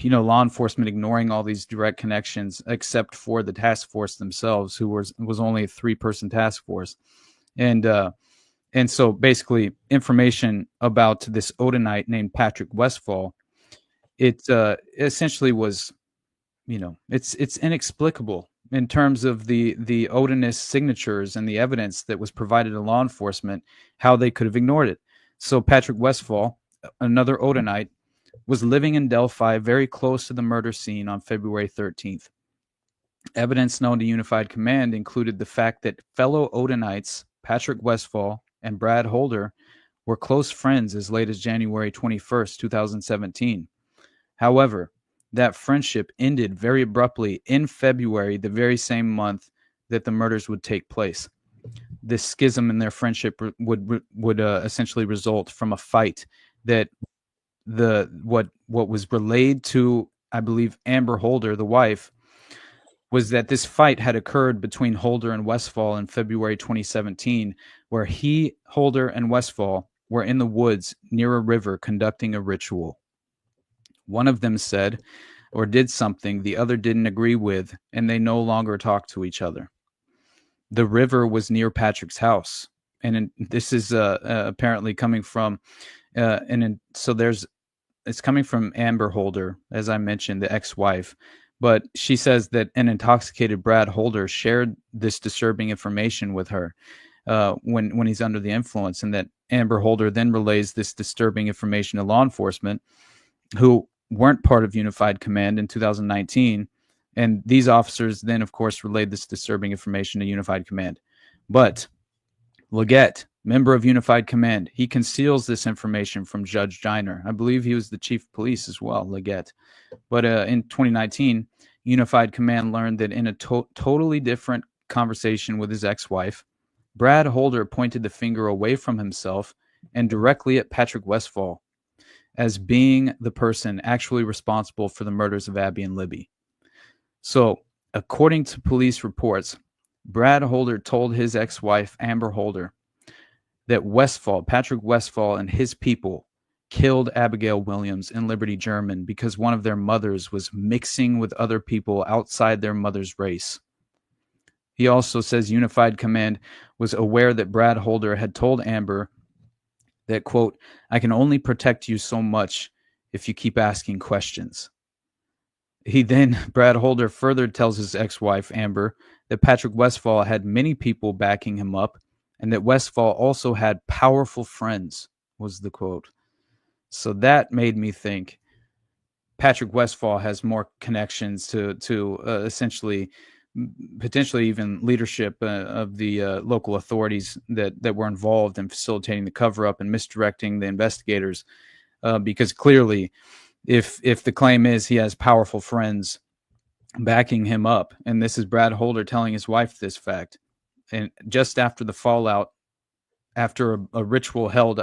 S3: law enforcement ignoring all these direct connections, except for the task force themselves, who was only a 3-person task force. And so basically information about this Odinite named Patrick Westfall, it essentially was, it's inexplicable in terms of the Odinist signatures and the evidence that was provided to law enforcement, how they could have ignored it. So Patrick Westfall, another Odinite, was living in Delphi, very close to the murder scene on February 13th. Evidence known to Unified Command included the fact that fellow Odinites, Patrick Westfall and Brad Holder, were close friends as late as January 21st, 2017. However, that friendship ended very abruptly in February, the very same month that the murders would take place. This schism in their friendship would essentially result from a fight that what was relayed to, I believe, Amber Holder, the wife, was that this fight had occurred between Holder and Westfall in February 2017, where Holder and Westfall were in the woods near a river conducting a ritual. One of them said or did something the other didn't agree with, and they no longer talked to each other. The river was near Patrick's house, and this is apparently coming from, it's coming from Amber Holder, as I mentioned, the ex-wife. But she says that an intoxicated Brad Holder shared this disturbing information with her when he's under the influence, and that Amber Holder then relays this disturbing information to law enforcement, who weren't part of Unified Command in 2019. And these officers then, of course, relayed this disturbing information to Unified Command. But Leggett, member of Unified Command, he conceals this information from Judge Diner. I believe he was the chief of police as well, Leggett. But in 2019, Unified Command learned that in a totally different conversation with his ex-wife, Brad Holder pointed the finger away from himself and directly at Patrick Westfall as being the person actually responsible for the murders of Abby and Libby. So, according to police reports, Brad Holder told his ex-wife, Amber Holder, that Patrick Westfall and his people killed Abigail Williams and Liberty German because one of their mothers was mixing with other people outside their mother's race. He also says Unified Command was aware that Brad Holder had told Amber that, quote, "I can only protect you so much if you keep asking questions." Brad Holder further tells his ex-wife, Amber, that Patrick Westfall had many people backing him up and that Westfall also had powerful friends, was the quote. So that made me think Patrick Westfall has more connections to essentially, potentially even leadership of the local authorities that were involved in facilitating the cover-up and misdirecting the investigators. Because clearly, if the claim is he has powerful friends backing him up, and this is Brad Holder telling his wife this fact, and just after the fallout, after a ritual held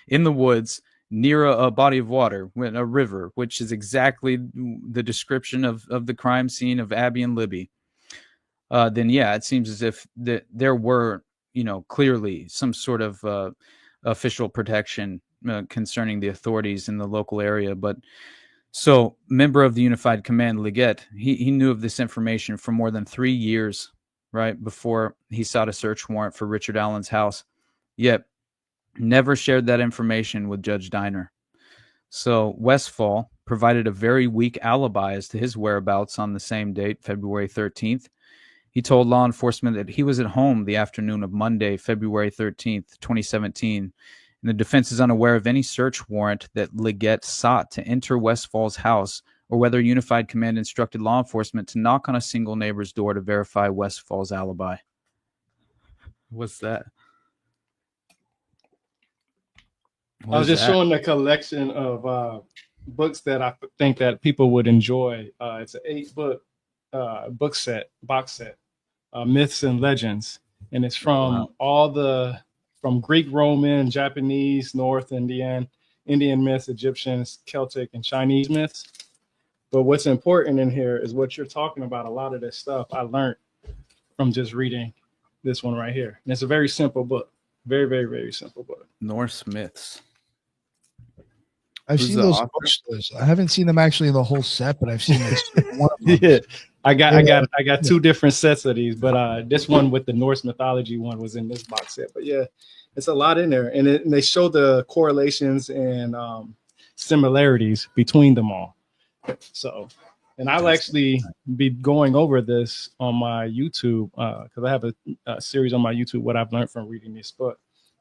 S3: in the woods near a body of water, a river, which is exactly the description of the crime scene of Abby and Libby, then yeah, it seems as if there were, clearly some sort of official protection concerning the authorities in the local area. But so, member of the Unified Command, Leggett, he knew of this information for more than 3 years, right, before he sought a search warrant for Richard Allen's house, yet never shared that information with Judge Diner. So Westfall provided a very weak alibi as to his whereabouts on the same date, February 13th. He told law enforcement that he was at home the afternoon of Monday, February 13th, 2017, and the defense is unaware of any search warrant that Leggett sought to enter Westfall's house, or whether Unified Command instructed law enforcement to knock on a single neighbor's door to verify Westfall's alibi. What's that?
S4: I was just showing the collection of books that I think that people would enjoy. It's an 8-book box set, Myths and Legends, and it's from from Greek, Roman, Japanese, North Indian myths, Egyptians, Celtic, and Chinese myths. But what's important in here is what you're talking about. A lot of this stuff I learned from just reading this one right here. And it's a very simple book. Very, very, very simple book.
S3: Norse myths.
S1: I've
S3: Who's
S1: seen
S3: the
S1: those
S3: author?
S1: posters. I haven't seen them actually in the whole set, but I've seen like one of them.
S4: Yeah, I got two different sets of these, but this one with the Norse mythology one was in this box set. But yeah, it's a lot in there, and they show the correlations and similarities between them all. So, and I'll actually be going over this on my YouTube because I have a series on my YouTube, what I've learned from reading this book.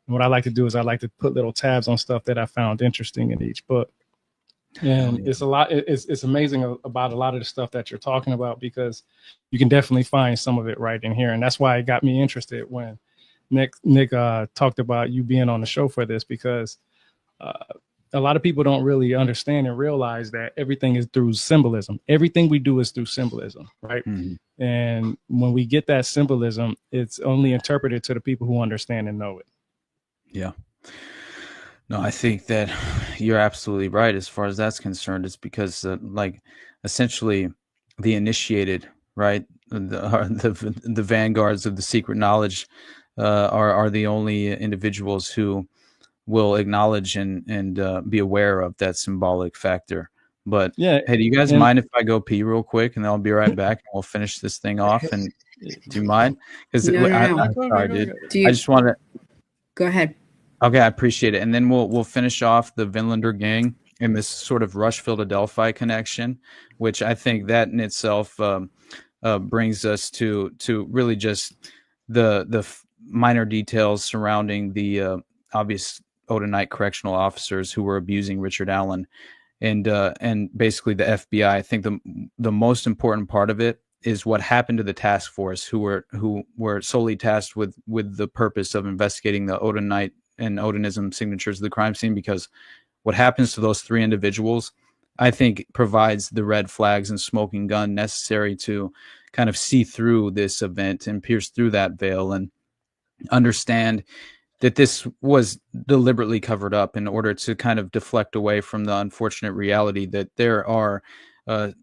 S4: And what I like to do is I like to put little tabs on stuff that I found interesting in each book. And it's a lot. It's amazing about a lot of the stuff that you're talking about, because you can definitely find some of it right in here. And that's why it got me interested when Nick talked about you being on the show for this, because a lot of people don't really understand and realize that everything is through symbolism. Everything we do is through symbolism, right?
S3: Mm-hmm.
S4: And when we get that symbolism, it's only interpreted to the people who understand and know it.
S3: Yeah. No, I think that you're absolutely right as far as that's concerned. It's because, like, essentially, the initiated, right, the vanguards of the secret knowledge, are the only individuals who will acknowledge and be aware of that symbolic factor. But
S4: yeah,
S3: hey, do you guys mind if I go pee real quick, and then I'll be right back, and we'll finish this thing off? And do you mind? Because
S2: No.
S3: I'm sorry, dude.
S2: I
S3: just want to
S2: go ahead.
S3: Okay, I appreciate it. And then we'll finish off the Vinlander gang and this sort of Rushfield to Delphi connection, which I think that in itself brings us to really just the minor details surrounding the obvious Odinite correctional officers who were abusing Richard Allen, and basically the FBI. I think the most important part of it is what happened to the task force who were solely tasked with the purpose of investigating the Odinite and Odinism signatures of the crime scene, because what happens to those three individuals, I think, provides the red flags and smoking gun necessary to kind of see through this event and pierce through that veil and understand that this was deliberately covered up in order to kind of deflect away from the unfortunate reality that there are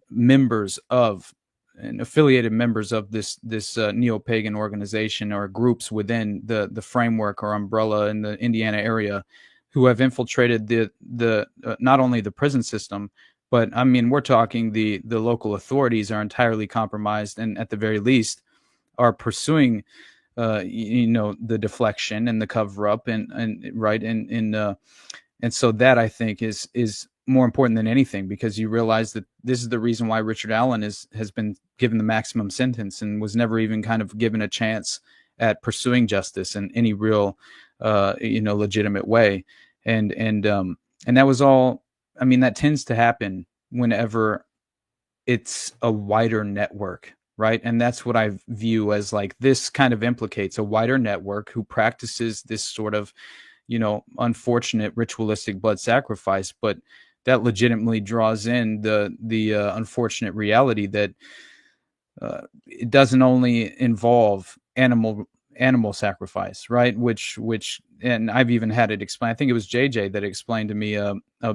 S3: members of and affiliated members of this neo-pagan organization or groups within the framework or umbrella in the Indiana area who have infiltrated the not only the prison system, but I mean, we're talking the local authorities are entirely compromised, and at the very least are pursuing the deflection and the cover up and right and so that I think is more important than anything, because you realize that this is the reason why Richard Allen has been given the maximum sentence and was never even kind of given a chance at pursuing justice in any real, legitimate way. And that was all. I mean, that tends to happen whenever it's a wider network, right? And that's what I view as like this kind of implicates a wider network who practices this sort of, unfortunate ritualistic blood sacrifice, but that legitimately draws in the unfortunate reality that it doesn't only involve animal sacrifice, right? Which and I've even had it explained. I think it was JJ that explained to me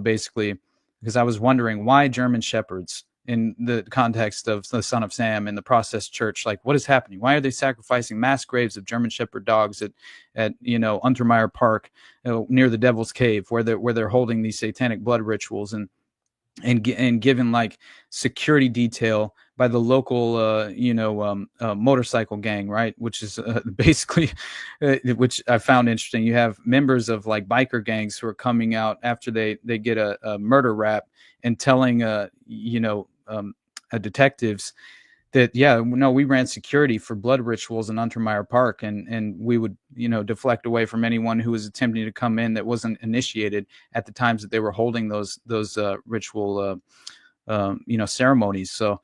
S3: basically, because I was wondering why German shepherds in the context of the Son of Sam and the Process Church, like what is happening? Why are they sacrificing mass graves of German shepherd dogs at Untermeyer Park near the Devil's Cave, where they're holding these satanic blood rituals and given like security detail by the local motorcycle gang, right? Which is basically which I found interesting. You have members of like biker gangs who are coming out after they get a murder rap and telling detectives that we ran security for blood rituals in Untermeyer Park, and we would deflect away from anyone who was attempting to come in that wasn't initiated at the times that they were holding those ritual ceremonies. So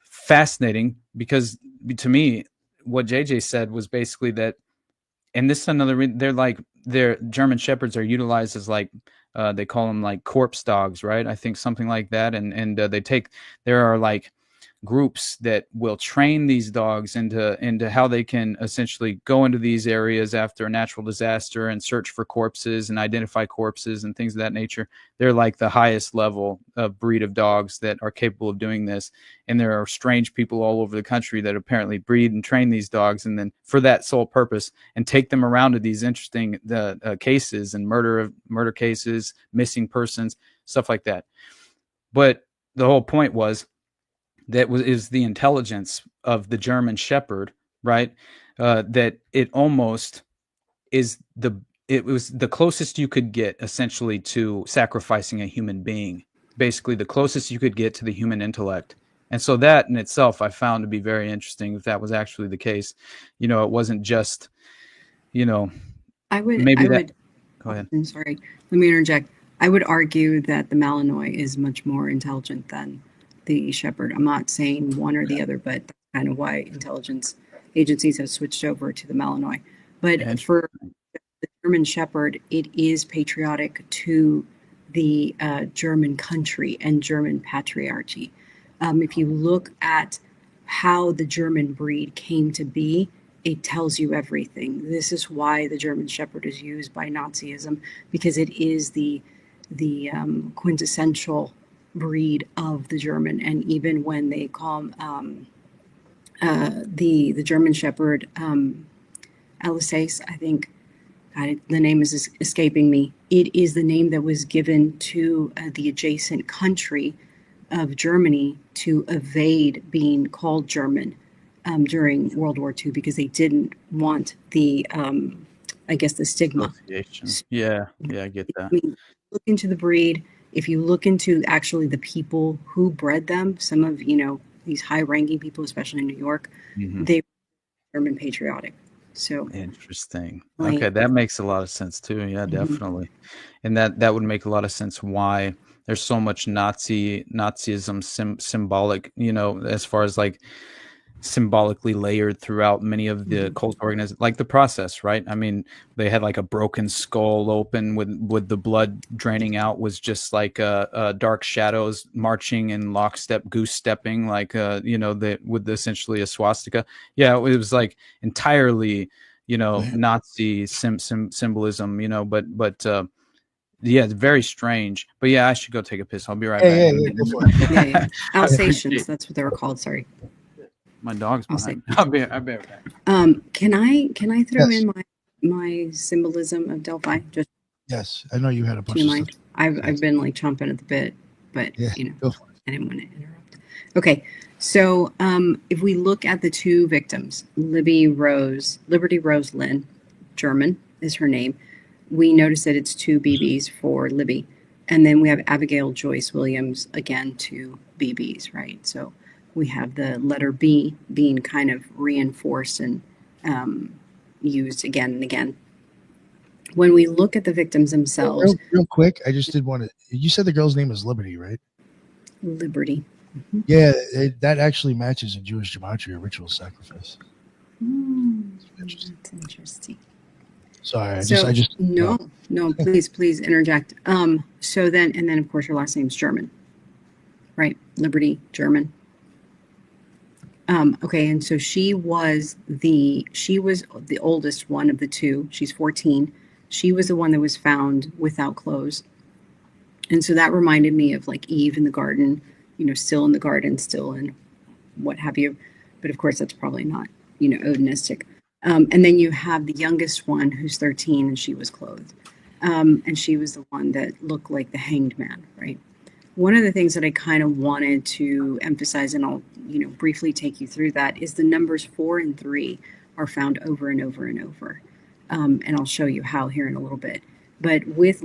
S3: fascinating, because to me what JJ said was basically that, and this is another their German shepherds are utilized as like they call them like corpse dogs, right? I think something like that, and there are like groups that will train these dogs into how they can essentially go into these areas after a natural disaster and search for corpses and identify corpses and things of that nature. They're like the highest level of breed of dogs that are capable of doing this. And there are strange people all over the country that apparently breed and train these dogs, and then for that sole purpose, and take them around to these interesting cases and murder cases, missing persons, stuff like that. But the whole point was is the intelligence of the German Shepherd, right? That it almost is it was the closest you could get essentially to sacrificing a human being, basically the closest you could get to the human intellect. And so that in itself I found to be very interesting, if that was actually the case. It wasn't just,
S2: I would
S3: go ahead.
S2: I'm sorry, let me interject. I would argue that the Malinois is much more intelligent than the Shepherd. I'm not saying one or the other, but that's kind of why intelligence agencies have switched over to the Malinois. But for the German Shepherd, it is patriotic to the German country and German patriarchy. If you look at how the German breed came to be, it tells you everything. This is why the German Shepherd is used by Nazism, because it is the quintessential breed of the German. And even when they call the German Shepherd Alsace, I think, God, the name is escaping me. It is the name that was given to the adjacent country of Germany to evade being called German during World War II, because they didn't want the, I guess, the stigma.
S3: Yeah, I get that.
S2: I mean, look into the breed. If you look into actually the people who bred them, some of, these high-ranking people, especially in New York, they were German patriotic. So
S3: interesting. Okay, that makes a lot of sense too. Yeah, definitely. And that would make a lot of sense why there's so much Nazism symbolic, as far as like symbolically layered throughout many of the cult organizations, like the process, right? I mean, they had like a broken skull open with the blood draining out, was just like dark shadows marching in lockstep, goose stepping, like with essentially a swastika. Yeah, it was like entirely, Nazi symbolism, but yeah, it's very strange. But yeah, I should go take a piss. I'll be right back.
S2: Yeah. Alsatians, that's what they were called. Sorry.
S3: My dog's behind. I'll be right back.
S2: Can I throw in my symbolism of Delphi? Just
S1: yes, I know you had a bunch of stuff.
S2: I've been like chomping at the bit, but
S1: go for it.
S2: I didn't want to interrupt. Okay, so if we look at the two victims, Liberty Rose Lynn, German is her name. We notice that it's 2 BBs for Libby, and then we have Abigail Joyce Williams, again 2 BBs, right? So we have the letter B being kind of reinforced and used again and again. When we look at the victims themselves...
S1: Real quick, I just did want to... You said the girl's name is Liberty, right?
S2: Liberty. Mm-hmm.
S1: Yeah, that actually matches in Jewish gematria, ritual sacrifice.
S2: That's interesting.
S1: Sorry, I just...
S2: No, please interject. So then, of course, her last name's German, right? Liberty, German. Okay, and so she was the oldest one of the 2. She's 14. She was the one that was found without clothes. And so that reminded me of like Eve in the garden, still in the garden, still in what have you. But of course, that's probably not, Odinistic. And then you have the youngest one who's 13, and she was clothed. And she was the one that looked like the hanged man, right? One of the things that I kind of wanted to emphasize, and I'll, briefly take you through that, is the numbers 4 and 3 are found over and over and over. And I'll show you how here in a little bit. But with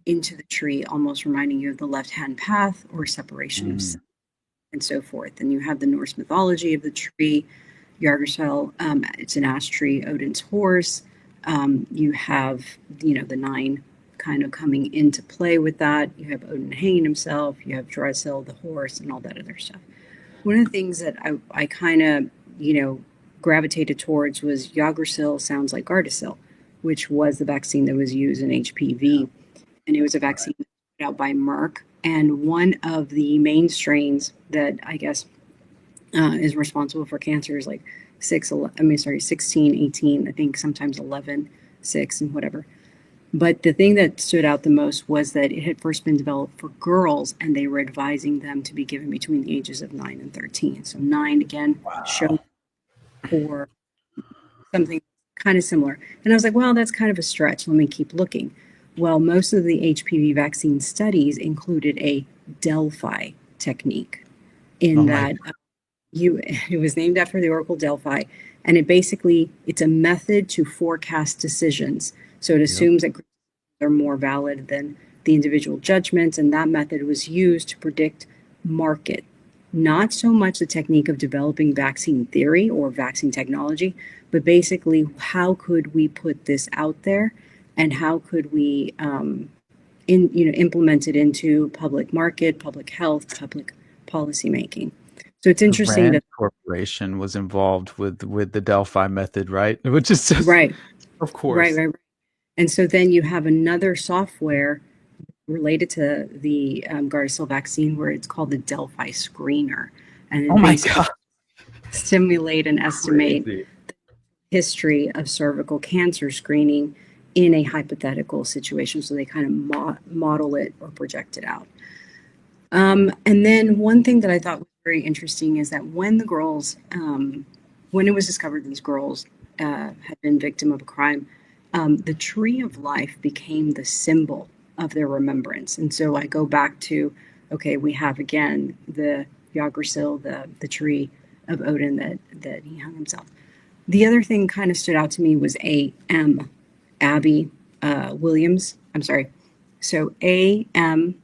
S2: into the tree, almost reminding you of the left-hand path or separation of sin and so forth. And you have the Norse mythology of the tree, Yargersfell, it's an ash tree, Odin's horse. You have, the 9 kind of coming into play with that. You have Odin hanging himself, you have Drysdale the horse, and all that other stuff. One of the things that I kind of, gravitated towards was Yargersfell sounds like Gardasil, which was the vaccine that was used in HPV. And it was a vaccine put out by Merck And one of the main strains that I guess is responsible for cancer is like 16, 18, I think sometimes 11, 6, and whatever. But the thing that stood out the most was that it had first been developed for girls, and they were advising them to be given between the ages of 9 and 13. So 9, again, showed for something kind of similar. And I was like, well, that's kind of a stretch. Let me keep looking. Well, most of the HPV vaccine studies included a Delphi technique in that it was named after the Oracle Delphi. And it's a method to forecast decisions. So it assumes that groups are more valid than the individual judgments. And that method was used to predict market, not so much the technique of developing vaccine theory or vaccine technology, but basically how could we put this out there and how could we implement it into public market, public health, public policy making. So it's interesting
S3: Rand
S2: that
S3: Corporation was involved with the Delphi method, right? Which is just,
S2: right,
S3: of course,
S2: right. And so then you have another software related to the Gardasil vaccine where it's called the Delphi Screener, and it basically stimulate and estimate the history of cervical cancer screening in a hypothetical situation. So they kind of model it or project it out. And then one thing that I thought was very interesting is that when the girls, when it was discovered these girls had been victim of a crime, the tree of life became the symbol of their remembrance. And so I go back to, okay, we have again the Yggdrasil, the tree of Odin that he hung himself. The other thing kind of stood out to me was A.M. Abby Williams. I'm sorry. So A.M.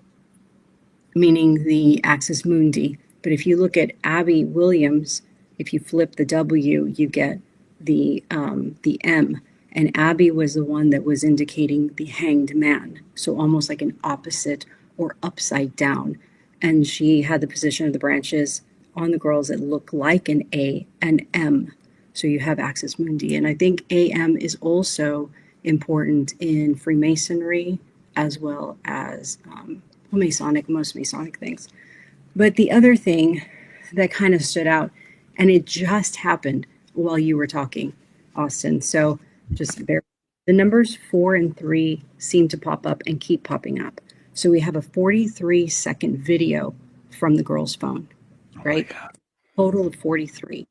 S2: meaning the axis mundi. But if you look at Abby Williams, if you flip the W, you get the M. And Abby was the one that was indicating the hanged man. So almost like an opposite or upside down. And she had the position of the branches on the girls that look like an A and M. So you have axis mundi. And I think AM is also important in Freemasonry as well as most Masonic things. But the other thing that kind of stood out, and it just happened while you were talking, Austin. So just bear. The numbers 4 and 3 seem to pop up and keep popping up. So we have a 43-second video from the girl's phone, right? Total of 43.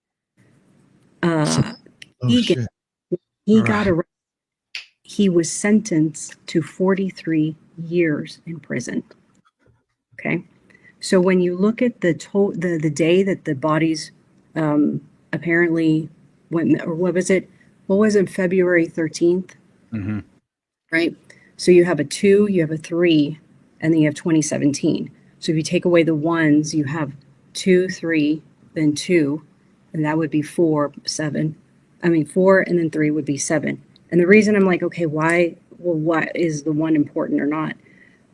S2: He got arrested. He was sentenced to 43 years in prison. Okay. So when you look at the day that the bodies apparently went, or what was it? What was it? February 13th.
S3: Mm-hmm.
S2: Right. So you have a 2, you have a 3, and then you have 2017. So if you take away the ones, you have 2, 3, then 2, and that would be 4, 7. 4 and then 3 would be 7. And the reason I'm like, okay, why? Well, what is the one important or not?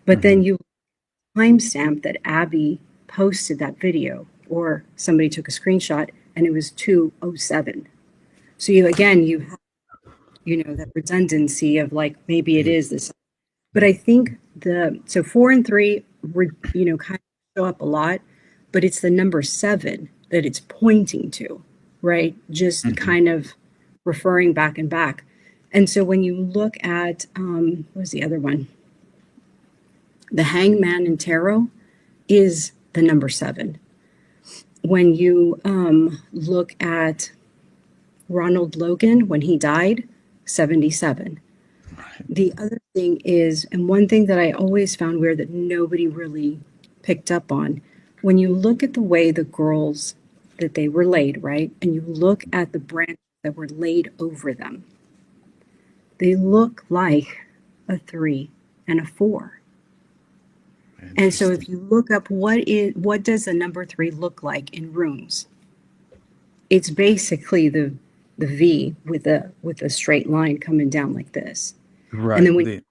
S2: But then you timestamp that Abby posted that video, or somebody took a screenshot, and it was 2:07. So you have, that redundancy of like, maybe it is this. But I think 4 and 3 kind of show up a lot, but it's the number 7 that it's pointing to, right? Just kind of referring back and back. And so when you look at, what was the other one? The hangman in tarot is the number 7. When you look at Ronald Logan, when he died, 77. The other thing is, and one thing that I always found weird that nobody really picked up on, when you look at the way the girls that they were laid, right? And you look at the branches that were laid over them, they look like a 3 and a 4. And so if you look up what does the number 3 look like in runes, it's basically the V with a straight line coming down like this.
S3: Right.
S2: And then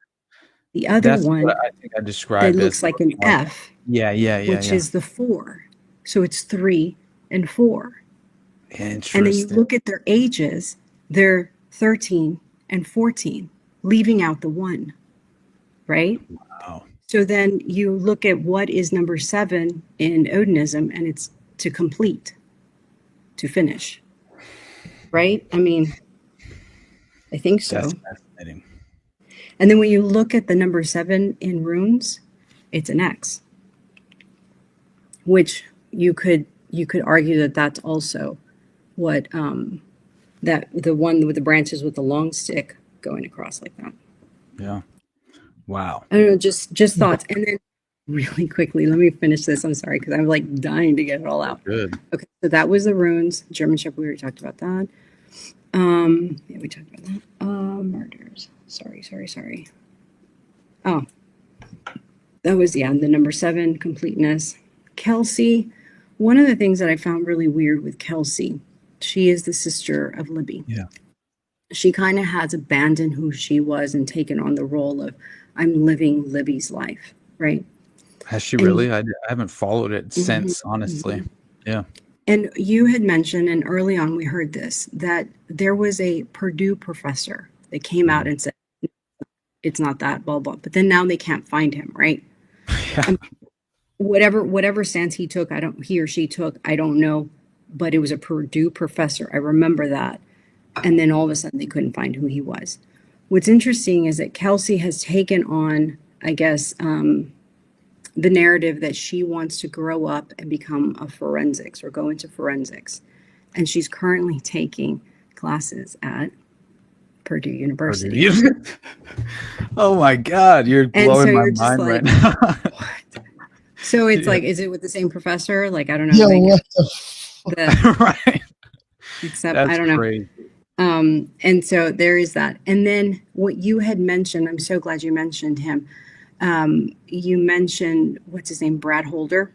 S2: the other one
S3: what I think I described
S2: that looks like an F.
S3: Which
S2: is the 4. So it's 3 and 4.
S3: Interesting.
S2: And then you look at their ages, they're 13 and 14, leaving out the 1, right?
S3: Wow.
S2: So then you look at what is number 7 in Odinism, and it's to complete, to finish. Right? I mean, I think so.
S3: That's fascinating.
S2: And then when you look at the number 7 in runes, it's an X, which you could argue that that's also what that the one with the branches with the long stick going across like that.
S3: Yeah. Wow.
S2: I don't know, just thoughts. And then really quickly, let me finish this. I'm sorry, because I'm like dying to get it all out.
S3: Good.
S2: Okay, so that was the runes. German Shepherd, we already talked about that. Yeah, we talked about that. Murders. Sorry. Oh, that was, yeah, the number 7, completeness. Kelsey, one of the things that I found really weird with Kelsey, she is the sister of Libby.
S3: Yeah.
S2: She kind of has abandoned who she was and taken on the role of, I'm living Libby's life, right?
S3: Has she really? I haven't followed it since, honestly.
S2: Mm-hmm.
S3: Yeah.
S2: And you had mentioned, and early on we heard this, that there was a Purdue professor that came out and said, it's not that, blah, blah. But then now they can't find him, right?
S3: Yeah.
S2: Whatever stance he or she took, I don't know. But it was a Purdue professor. I remember that. And then all of a sudden they couldn't find who he was. What's interesting is that Kelsey has taken on, I guess, the narrative that she wants to grow up and become a forensics or go into forensics. And she's currently taking classes at Purdue University.
S3: Oh my God, you're blowing my mind right now.
S2: What? So it's like, is it with the same professor? Like, I don't know.
S1: Yo,
S2: like,
S1: what the
S3: Right.
S2: Except,
S3: That's
S2: I don't know.
S3: crazy.
S2: And so there is that. And then what you had mentioned, I'm so glad you mentioned him. You mentioned, what's his name, Brad Holder.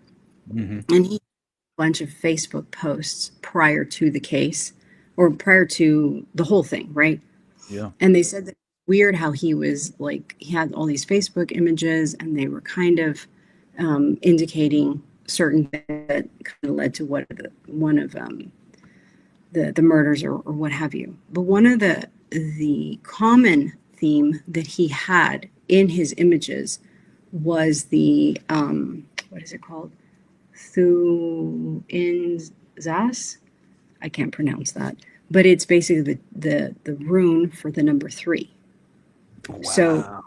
S3: Mm-hmm.
S2: And he had a bunch of Facebook posts prior to the case or prior to the whole thing, right?
S3: Yeah.
S2: And they said that it's weird how he was like, he had all these Facebook images and they were kind of indicating certain things that kind of led to one of the murders or what have you. But one of the common theme that he had in his images was the what is it called? Thuinzas? I can't pronounce that. But it's basically the rune for the number 3.
S3: Wow.
S2: So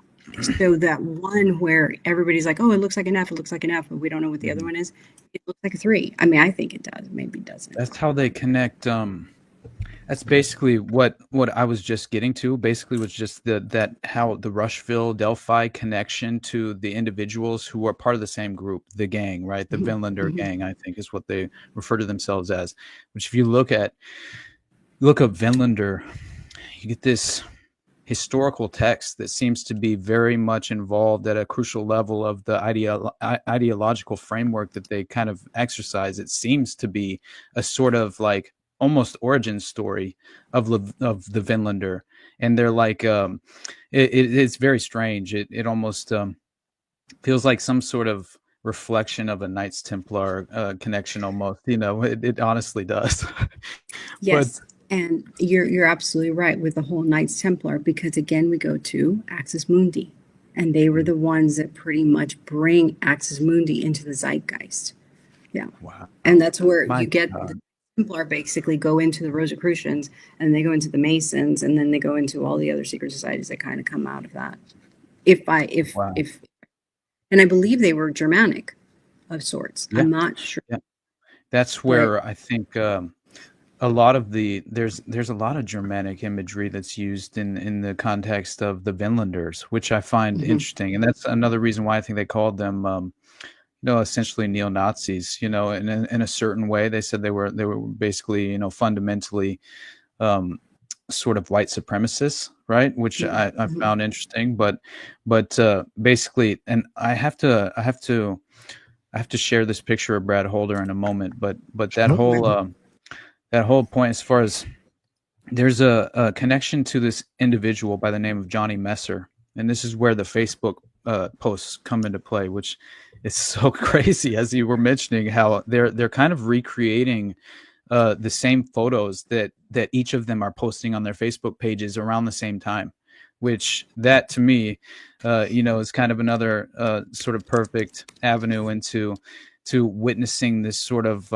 S2: that one where everybody's like, oh, it looks like an F, but we don't know what the other one is. It looks like a 3. I mean, I think it does. Maybe it doesn't.
S3: That's how they connect. That's basically what I was just getting to. Basically, was just that how the Rushville Delphi connection to the individuals who are part of the same group, the gang, right? The Vinlander gang, I think, is what they refer to themselves as. Which, if you look up Vinlander, you get this historical text that seems to be very much involved at a crucial level of the ideological framework that they kind of exercise. It seems to be a sort of like almost origin story of the Vinlander, and they're like it's very strange. It almost feels like some sort of reflection of a Knights Templar connection almost. It honestly does.
S2: Yes. And you're absolutely right with the whole Knights Templar, because again, we go to Axis Mundi, and they were the ones that pretty much bring Axis Mundi into the zeitgeist. Yeah.
S3: Wow.
S2: And that's where
S3: My
S2: you get
S3: God.
S2: the Templar basically go into the Rosicrucians, and they go into the Masons, and then they go into all the other secret societies that kind of come out of that.
S3: Wow.
S2: And I believe they were Germanic of sorts.
S3: Yeah.
S2: I'm not sure.
S3: Yeah. That's where I think a lot of there's a lot of Germanic imagery that's used in the context of the Vinlanders, which I find interesting, and that's another reason why I think they called them essentially neo-Nazis. In a certain way, they said they were basically fundamentally sort of white supremacists, right? Which I found interesting, but basically, and I have to share this picture of Brad Holder in a moment, but that whole point, as far as there's a connection to this individual by the name of Johnny Messer, and this is where the Facebook posts come into play, which is so crazy, as you were mentioning, how they're kind of recreating the same photos that each of them are posting on their Facebook pages around the same time. which that to me, is kind of another sort of perfect avenue into witnessing this sort of,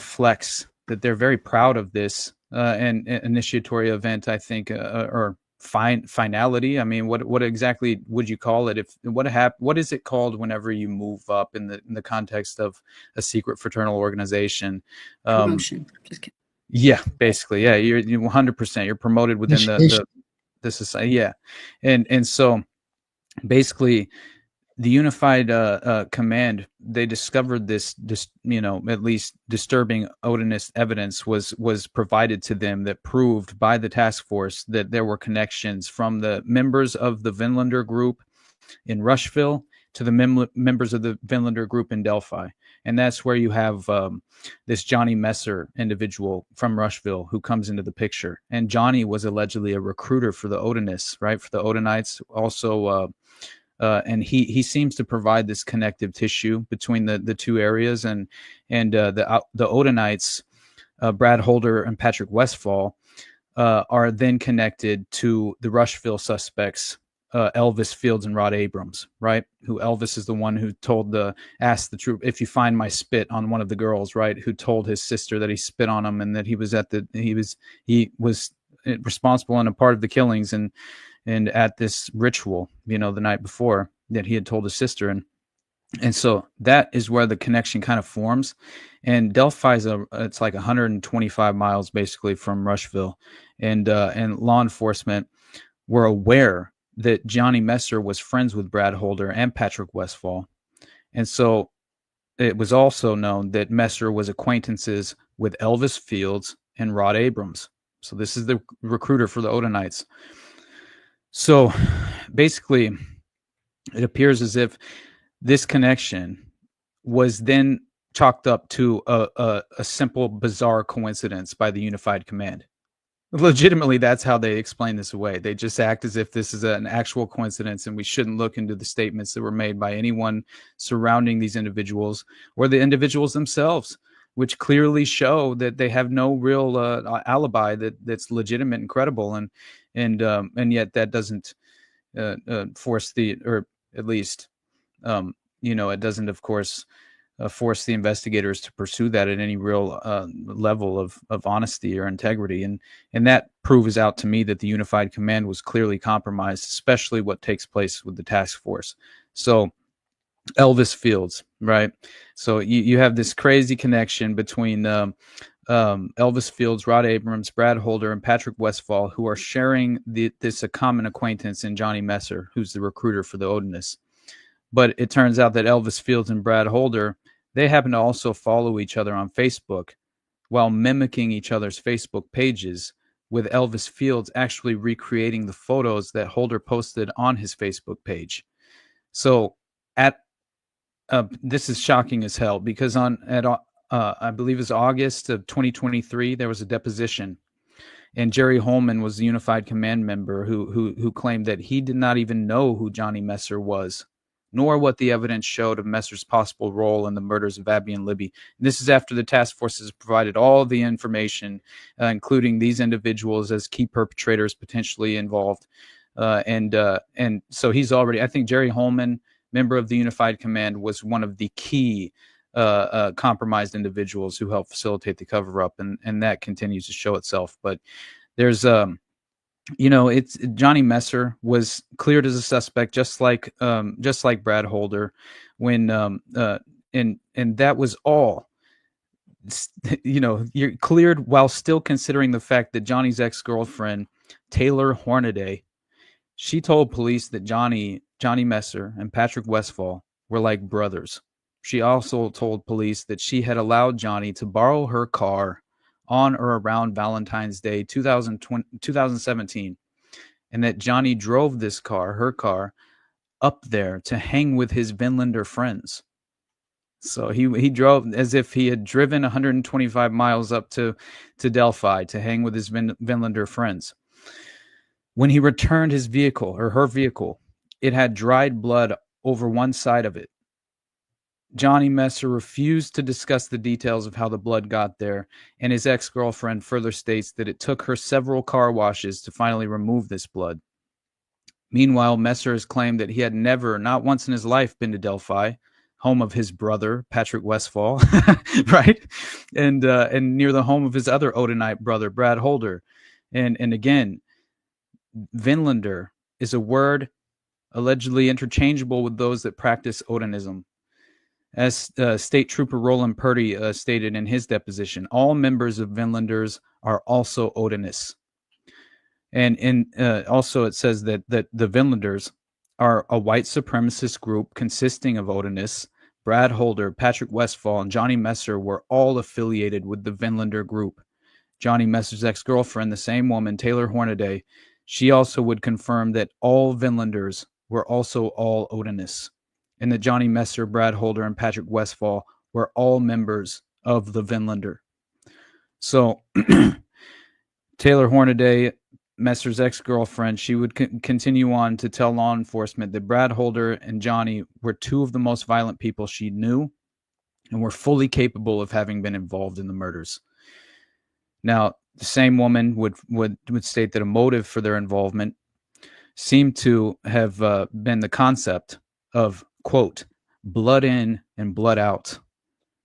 S3: flex that they're very proud of this and initiatory event, I think, or finality. I mean, what exactly would you call it? What is it called whenever you move up in the context of a secret fraternal organization?
S2: Promotion. Just kidding.
S3: Yeah, basically, yeah. You're 100%. You're promoted within the society. Yeah, and so basically, the unified command, they discovered this at least disturbing Odinist evidence was provided to them that proved by the task force that there were connections from the members of the Vinlander group in Rushville to the members of the Vinlander group in Delphi. And that's where you have this Johnny Messer individual from Rushville who comes into the picture. And Johnny was allegedly a recruiter for the Odinists, right? For the Odinites. Also, and he seems to provide this connective tissue between the two areas. And the Odinites, Brad Holder and Patrick Westfall, are then connected to the Rushville suspects, Elvis Fields and Rod Abrams, right? Who Elvis is the one who asked the troop, if you find my spit on one of the girls, right? Who told his sister that he spit on him and that he was responsible and a part of the killings and at this ritual, the night before that he had told his sister. And so that is where the connection kind of forms. And Delphi it's like 125 miles basically from Rushville, and law enforcement were aware that Johnny Messer was friends with Brad Holder and Patrick Westfall. And so it was also known that Messer was acquaintances with Elvis Fields and Rod Abrams. So this is the recruiter for the Odinites. So basically, it appears as if this connection was then chalked up to a simple, bizarre coincidence by the Unified Command. Legitimately, that's how they explain this away. They just act as if this is an actual coincidence and we shouldn't look into the statements that were made by anyone surrounding these individuals or the individuals themselves, which clearly show that they have no real alibi that's legitimate and credible. And yet that doesn't force or at least, it doesn't, of course, force the investigators to pursue that at any real level of honesty or integrity. And that proves out to me that the Unified Command was clearly compromised, especially what takes place with the task force. So Elvis Fields, right? So you have this crazy connection between Elvis Fields, Rod Abrams, Brad Holder, and Patrick Westfall, who are sharing this common acquaintance in Johnny Messer, who's the recruiter for the Odinists. But it turns out that Elvis Fields and Brad Holder, they happen to also follow each other on Facebook while mimicking each other's Facebook pages, with Elvis Fields actually recreating the photos that Holder posted on his Facebook page. So this is shocking as hell, because I believe it's August of 2023, there was a deposition, and Jerry Holman was the Unified Command member who claimed that he did not even know who Johnny Messer was, nor what the evidence showed of Messer's possible role in the murders of Abby and Libby. And this is after the task forces provided all the information, including these individuals as key perpetrators potentially involved. And so he's already, I think Jerry Holman, member of the Unified Command, was one of the key compromised individuals who helped facilitate the cover-up, and that continues to show itself. But there's it's Johnny Messer was cleared as a suspect, just like Brad Holder, when and that was all. You're cleared while still considering the fact that Johnny's ex-girlfriend, Taylor Hornaday, she told police that Johnny Messer and Patrick Westfall were like brothers. She also told police that she had allowed Johnny to borrow her car on or around Valentine's Day 2017, and that Johnny drove her car, up there to hang with his Vinlander friends. So he drove as if he had driven 125 miles up to Delphi to hang with his Vinlander friends. When he returned his vehicle, or her vehicle, it had dried blood over one side of it. Johnny Messer refused to discuss the details of how the blood got there, and his ex-girlfriend further states that it took her several car washes to finally remove this blood. Meanwhile, Messer has claimed that he had never, not once in his life, been to Delphi, home of his brother, Patrick Westphal, right? And near the home of his other Odinite brother, Brad Holder. And again, Vinlander is a word allegedly interchangeable with those that practice Odinism. As State Trooper Roland Purdy stated in his deposition, all members of Vinlanders are also Odinists. And also it says that the Vinlanders are a white supremacist group consisting of Odinists. Brad Holder, Patrick Westphal, and Johnny Messer were all affiliated with the Vinlander group. Johnny Messer's ex-girlfriend, the same woman, Taylor Hornaday, she also would confirm that all Vinlanders were also all Odinists, and that Johnny Messer, Brad Holder, and Patrick Westphal were all members of the Vinlander. So Taylor Hornaday, Messer's ex-girlfriend, she would continue on to tell law enforcement that Brad Holder and Johnny were two of the most violent people she knew and were fully capable of having been involved in the murders. Now, the same woman would state that a motive for their involvement seemed to have been the concept of, quote, blood in and blood out,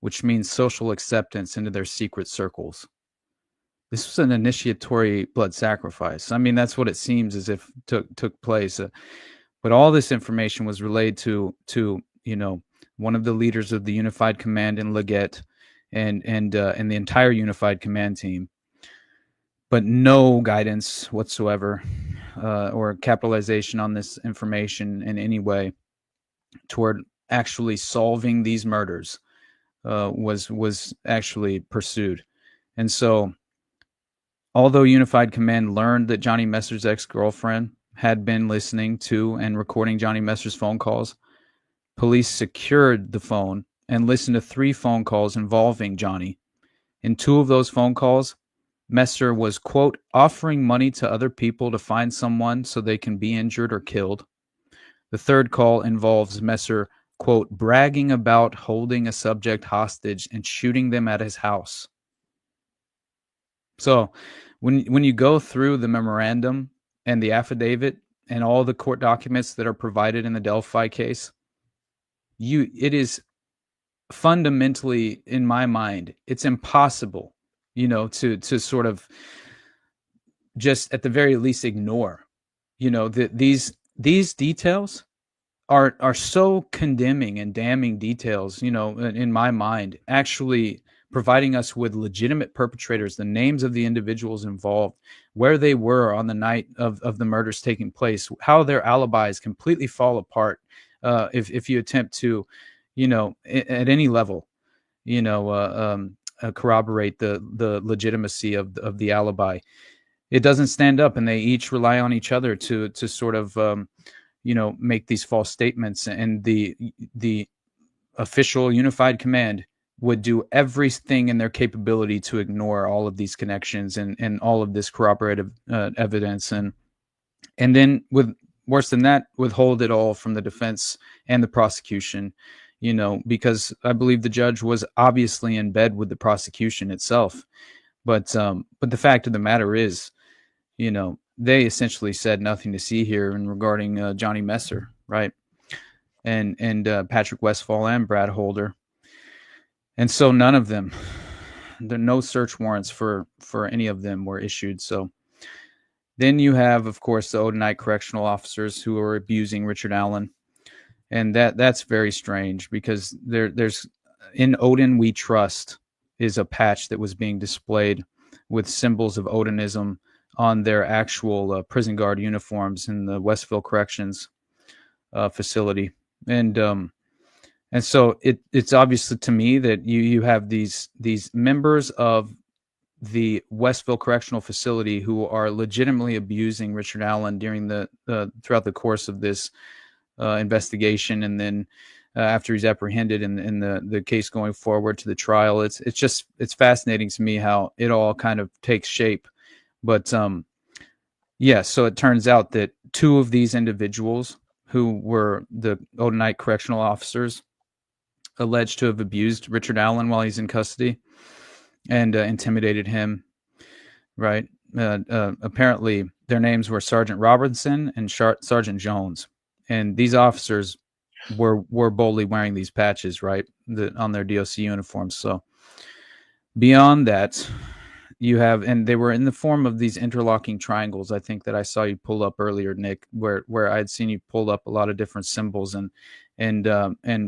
S3: which means social acceptance into their secret circles. This was an initiatory blood sacrifice. I mean, that's what it seems as if took place. But all this information was relayed to one of the leaders of the Unified Command in Leggett and the entire Unified Command team. But no guidance whatsoever or capitalization on this information in any way toward actually solving these murders was actually pursued. And so, although Unified Command learned that Johnny Messer's ex-girlfriend had been listening to and recording Johnny Messer's phone calls, police secured the phone and listened to 3 phone calls involving Johnny. In 2 of those phone calls, Messer was, quote, offering money to other people to find someone so they can be injured or killed. The 3rd call involves Messer, quote, bragging about holding a subject hostage and shooting them at his house. So when you go through the memorandum and the affidavit and all the court documents that are provided in the Delphi case, it is fundamentally, in my mind, it's impossible, to sort of just at the very least ignore, these details are so condemning and damning details, in my mind, actually providing us with legitimate perpetrators, the names of the individuals involved, where they were on the night of the murders taking place, how their alibis completely fall apart if you attempt to, at any level, corroborate the legitimacy of the alibi. It doesn't stand up, and they each rely on each other to sort of make these false statements, and the official Unified Command would do everything in their capability to ignore all of these connections and all of this corroborative evidence, and then, with worse than that, withhold it all from the defense and the prosecution, because I believe the judge was obviously in bed with the prosecution itself. But the fact of the matter is, they essentially said nothing to see here in regarding Johnny Messer, right? And Patrick Westphal and Brad Holder. And so none of them, no search warrants for any of them were issued. So then you have, of course, the Odinite correctional officers who are abusing Richard Allen. And that's very strange, because there's in Odin We Trust is a patch that was being displayed with symbols of Odinism on their actual prison guard uniforms in the Westville Corrections facility. And so it's obvious to me that you have these members of the Westville Correctional Facility who are legitimately abusing Richard Allen during throughout the course of this investigation, and then after he's apprehended in the case going forward to the trial. It's fascinating to me how it all kind of takes shape. But so it turns out that 2 of these individuals who were the Odinite correctional officers alleged to have abused Richard Allen while he's in custody and intimidated him, right? apparently their names were Sergeant Robinson and Sergeant Jones, and these officers were boldly wearing these patches, right, on their DOC uniforms. So beyond that, you have, and they were in the form of these interlocking triangles. I think that I saw you pull up earlier, Nick, where I had seen you pull up a lot of different symbols, and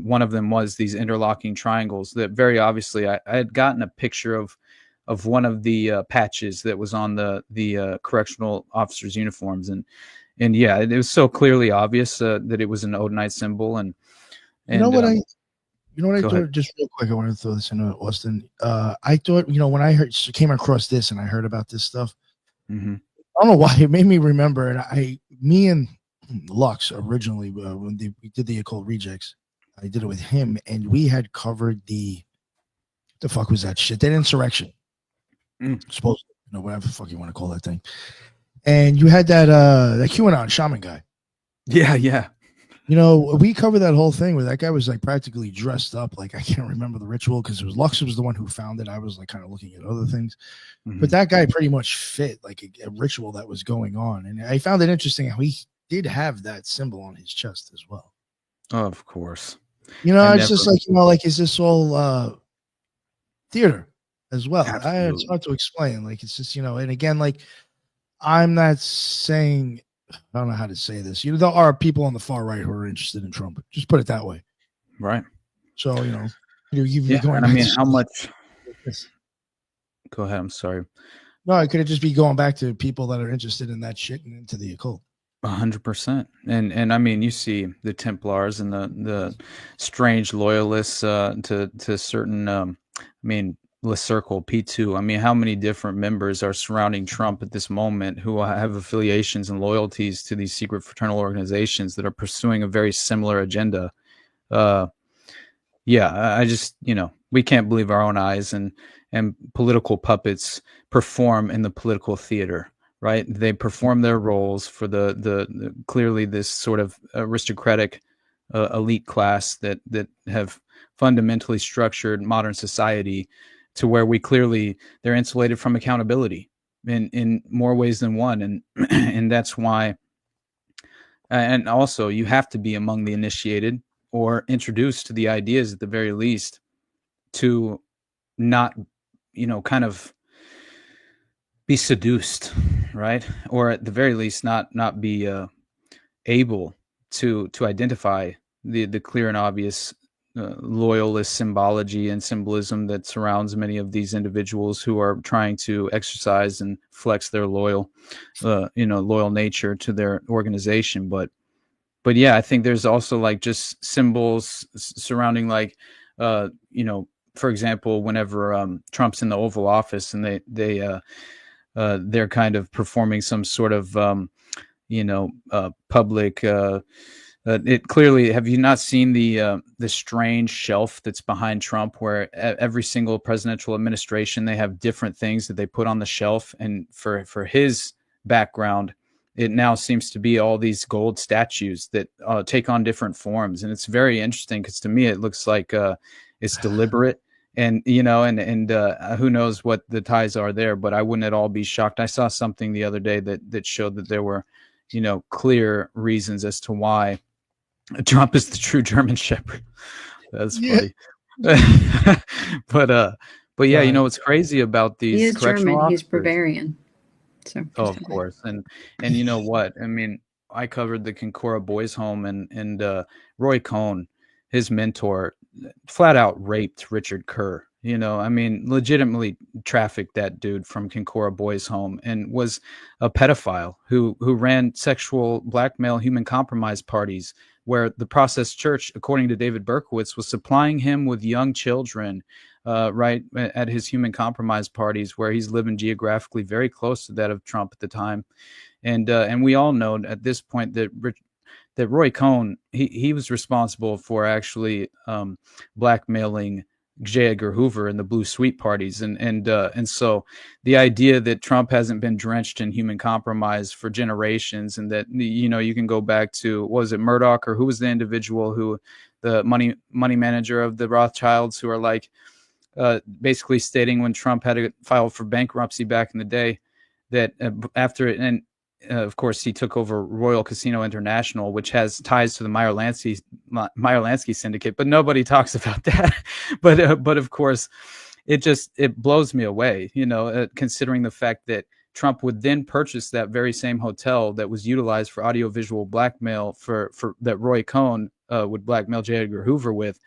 S3: one of them was these interlocking triangles that very obviously I had gotten a picture of one of the patches that was on the correctional officers' uniforms, and yeah, it was so clearly obvious that it was an Odinite symbol, and
S1: you know what I thought,
S3: ahead.
S1: just real quick, I want to throw this into Austin. I thought, when I came across this and I heard about this stuff,
S3: Mm-hmm.
S1: I don't know why it made me remember. And me and Lux originally, when we did the Occult Rejects, I did it with him, and we had covered the fuck was that shit? That insurrection. Supposed to, whatever the fuck you want to call that thing. And you had that QAnon shaman guy.
S3: Yeah.
S1: We covered that whole thing where that guy was like practically dressed up. Like, I can't remember the ritual because Lux was the one who found it. I was like kind of looking at other things. Mm-hmm. But that guy pretty much fit like a ritual that was going on. And I found it interesting how he did have that symbol on his chest as well.
S3: Oh, of course.
S1: Just like, is this all theater as well? It's hard to explain. Like, it's just, and again, like, I'm not saying, I don't know how to say this. There are people on the far right who are interested in Trump. Just put it that way.
S3: Right.
S1: So,
S3: and I mean, how much? Go ahead. I'm sorry.
S1: No, it could just be going back to people that are interested in that shit and into the occult.
S3: 100%. And I mean, you see the Templars and the strange loyalists to certain, Le Circle, P2. I mean, how many different members are surrounding Trump at this moment who have affiliations and loyalties to these secret fraternal organizations that are pursuing a very similar agenda? I just, we can't believe our own eyes, and political puppets perform in the political theater, right? They perform their roles for the clearly this sort of aristocratic elite class that have fundamentally structured modern society to where they're insulated from accountability in more ways than one. And that's why, and also you have to be among the initiated or introduced to the ideas at the very least to not, kind of be seduced, right? Or at the very least not be able to identify the clear and obvious loyalist symbology and symbolism that surrounds many of these individuals who are trying to exercise and flex their loyal nature to their organization. But yeah, I think there's also like just symbols surrounding like, for example, whenever Trump's in the Oval Office and they're kind of performing some sort of, public, it clearly, have you not seen the strange shelf that's behind Trump where every single presidential administration, they have different things that they put on the shelf, and for his background, it now seems to be all these gold statues that take on different forms. And it's very interesting because to me, it looks like it's deliberate, and, who knows what the ties are there, but I wouldn't at all be shocked. I saw something the other day that showed that there were, clear reasons as to why Trump is the true German Shepherd. That's funny. But yeah, what's crazy about these?
S2: He is German.
S3: Officers,
S2: he's Bavarian. So
S3: of course, and you know what? I mean, I covered the Kinkora Boys Home, and Roy Cohn, his mentor, flat out raped Richard Kerr. Legitimately trafficked that dude from Kinkora Boys Home, and was a pedophile who ran sexual blackmail human compromise parties, where the Process Church, according to David Berkowitz, was supplying him with young children right at his human compromise parties, where he's living geographically very close to that of Trump at the time. And we all know at this point that Roy Cohn, he was responsible for actually blackmailing J. Edgar Hoover and the Blue Sweet parties. And so the idea that Trump hasn't been drenched in human compromise for generations, and that, you can go back to, was it Murdoch, or who was the individual who, the money manager of the Rothschilds, who are like basically stating when Trump had to file for bankruptcy back in the day, that after it, and of course he took over Royal Casino International, which has ties to the Meyer Lansky syndicate, but nobody talks about that. But of course, it blows me away, considering the fact that Trump would then purchase that very same hotel that was utilized for audiovisual blackmail for that Roy Cohn would blackmail J. Edgar Hoover with.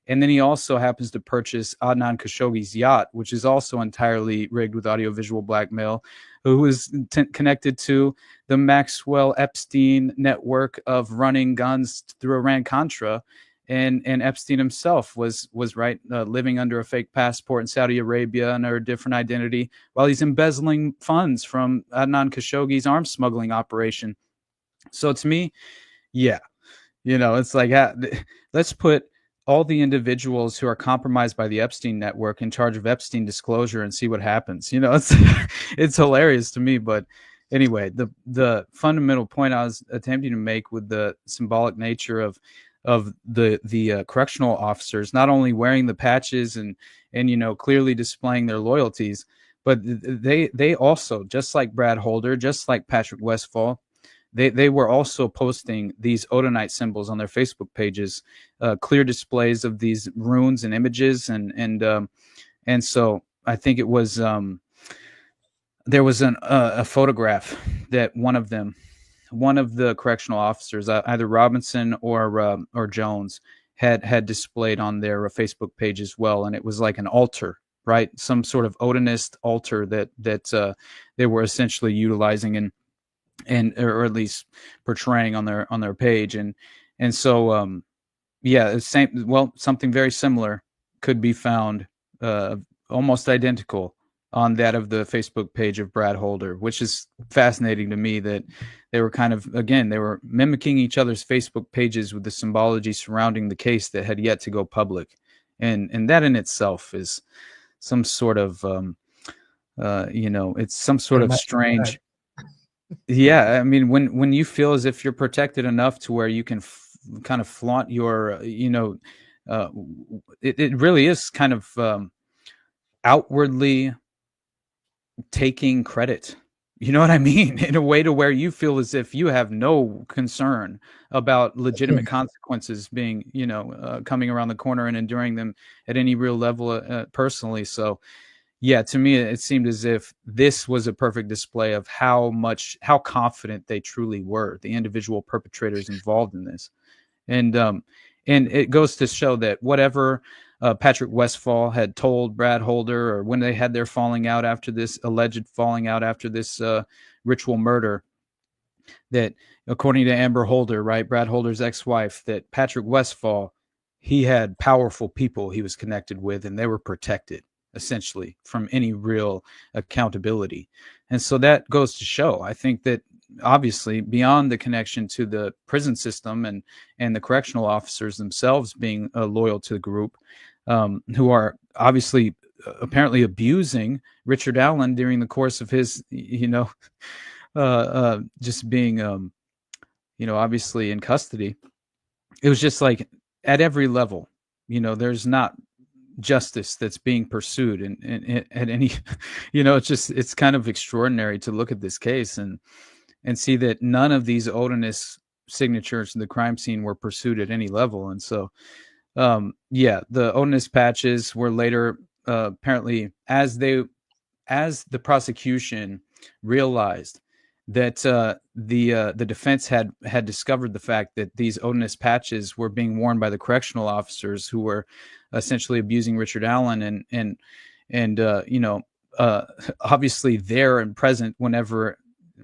S3: And then he also happens to purchase Adnan Khashoggi's yacht, which is also entirely rigged with audiovisual blackmail, who was connected to the Maxwell Epstein network of running guns through Iran-Contra. And Epstein himself was living under a fake passport in Saudi Arabia under a different identity while he's embezzling funds from Adnan Khashoggi's arms smuggling operation. So to me, yeah, it's like, let's put all the individuals who are compromised by the Epstein network in charge of Epstein disclosure and see what happens. It's hilarious to me. But anyway, the fundamental point I was attempting to make with the symbolic nature of the correctional officers not only wearing the patches and clearly displaying their loyalties, but they also, just like Brad Holder, just like Patrick Westphal, they were also posting these Odinite symbols on their Facebook pages, clear displays of these runes and images, and so I think it was there was a photograph that one of the correctional officers, either Robinson or Jones, had displayed on their Facebook page as well, and it was like an altar, right? Some sort of Odinist altar that they were essentially utilizing or at least portraying on their page, and so something very similar could be found, almost identical, on that of the Facebook page of Brad Holder, which is fascinating to me that they were they were mimicking each other's Facebook pages with the symbology surrounding the case that had yet to go public, and that in itself is some sort of it's some sort of strange. Yeah, I mean, when you feel as if you're protected enough to where you can kind of flaunt your, it really is kind of outwardly taking credit. You know what I mean? In a way to where you feel as if you have no concern about legitimate consequences being, coming around the corner and enduring them at any real level personally. So, yeah, to me, it seemed as if this was a perfect display of how confident they truly were, the individual perpetrators involved in this. And it goes to show that whatever Patrick Westphal had told Brad Holder, or when they had their alleged falling out after this ritual murder, that according to Amber Holder, right, Brad Holder's ex-wife, that Patrick Westphal, he had powerful people he was connected with, and they were protected essentially from any real accountability. And so that goes to show, I think, that obviously beyond the connection to the prison system and the correctional officers themselves being loyal to the group, who are obviously apparently abusing Richard Allen during the course of his, just being, obviously in custody. It was just like at every level, there's not justice that's being pursued and at any, it's kind of extraordinary to look at this case and see that none of these Odinist signatures in the crime scene were pursued at any level. And so, the Odinist patches were later apparently, as the prosecution realized that the defense had discovered the fact that these Odinist patches were being worn by the correctional officers who were essentially abusing Richard Allen and obviously there and present whenever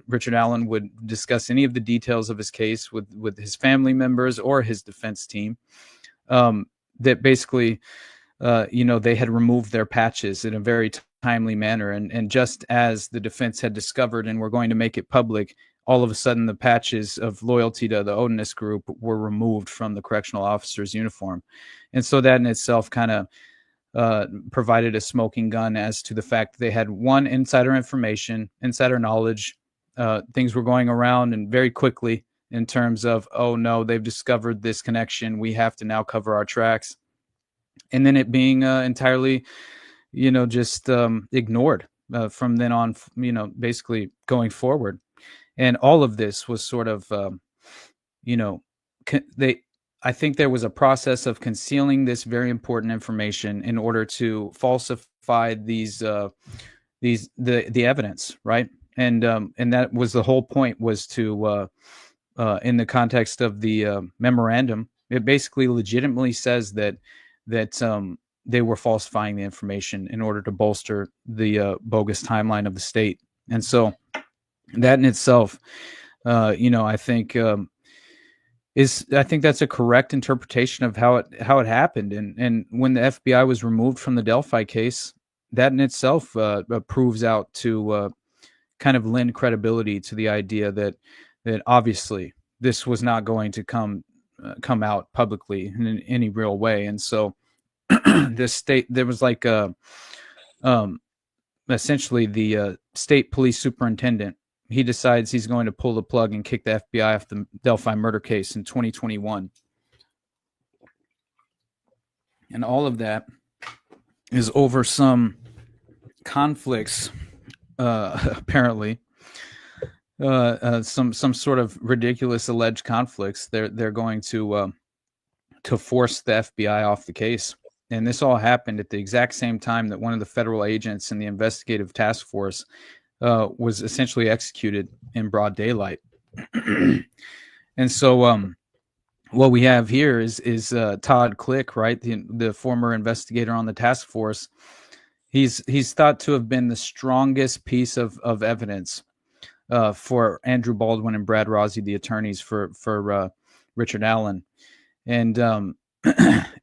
S3: Richard Allen would discuss any of the details of his case with his family members or his defense team, that basically, they had removed their patches in a very timely manner. And just as the defense had discovered and were going to make it public, all of a sudden the patches of loyalty to the Odinist group were removed from the correctional officer's uniform. And so that in itself kind of provided a smoking gun as to the fact that they had insider information, insider knowledge. Things were going around and very quickly in terms of, oh no, they've discovered this connection. We have to now cover our tracks. And then it being entirely, just ignored from then on, basically going forward. And all of this was sort of, I think there was a process of concealing this very important information in order to falsify the evidence, right? And that was the whole point, was to in the context of the memorandum, it basically legitimately says that they were falsifying the information in order to bolster the bogus timeline of the state. And so that in itself, I think that's a correct interpretation of how it happened. And when the FBI was removed from the Delphi case, that in itself proves out to kind of lend credibility to the idea that obviously this was not going to come out publicly in any real way. And so there was like essentially the state police superintendent, he decides he's going to pull the plug and kick the FBI off the Delphi murder case in 2021. And all of that is over some conflicts, apparently, some sort of ridiculous alleged conflicts. They're going to force the FBI off the case. And this all happened at the exact same time that one of the federal agents in the investigative task force was essentially executed in broad daylight. And so what we have here is Todd Click, right? The former investigator on the task force. He's thought to have been the strongest piece of evidence for Andrew Baldwin and Brad Rossi, the attorneys for Richard Allen. And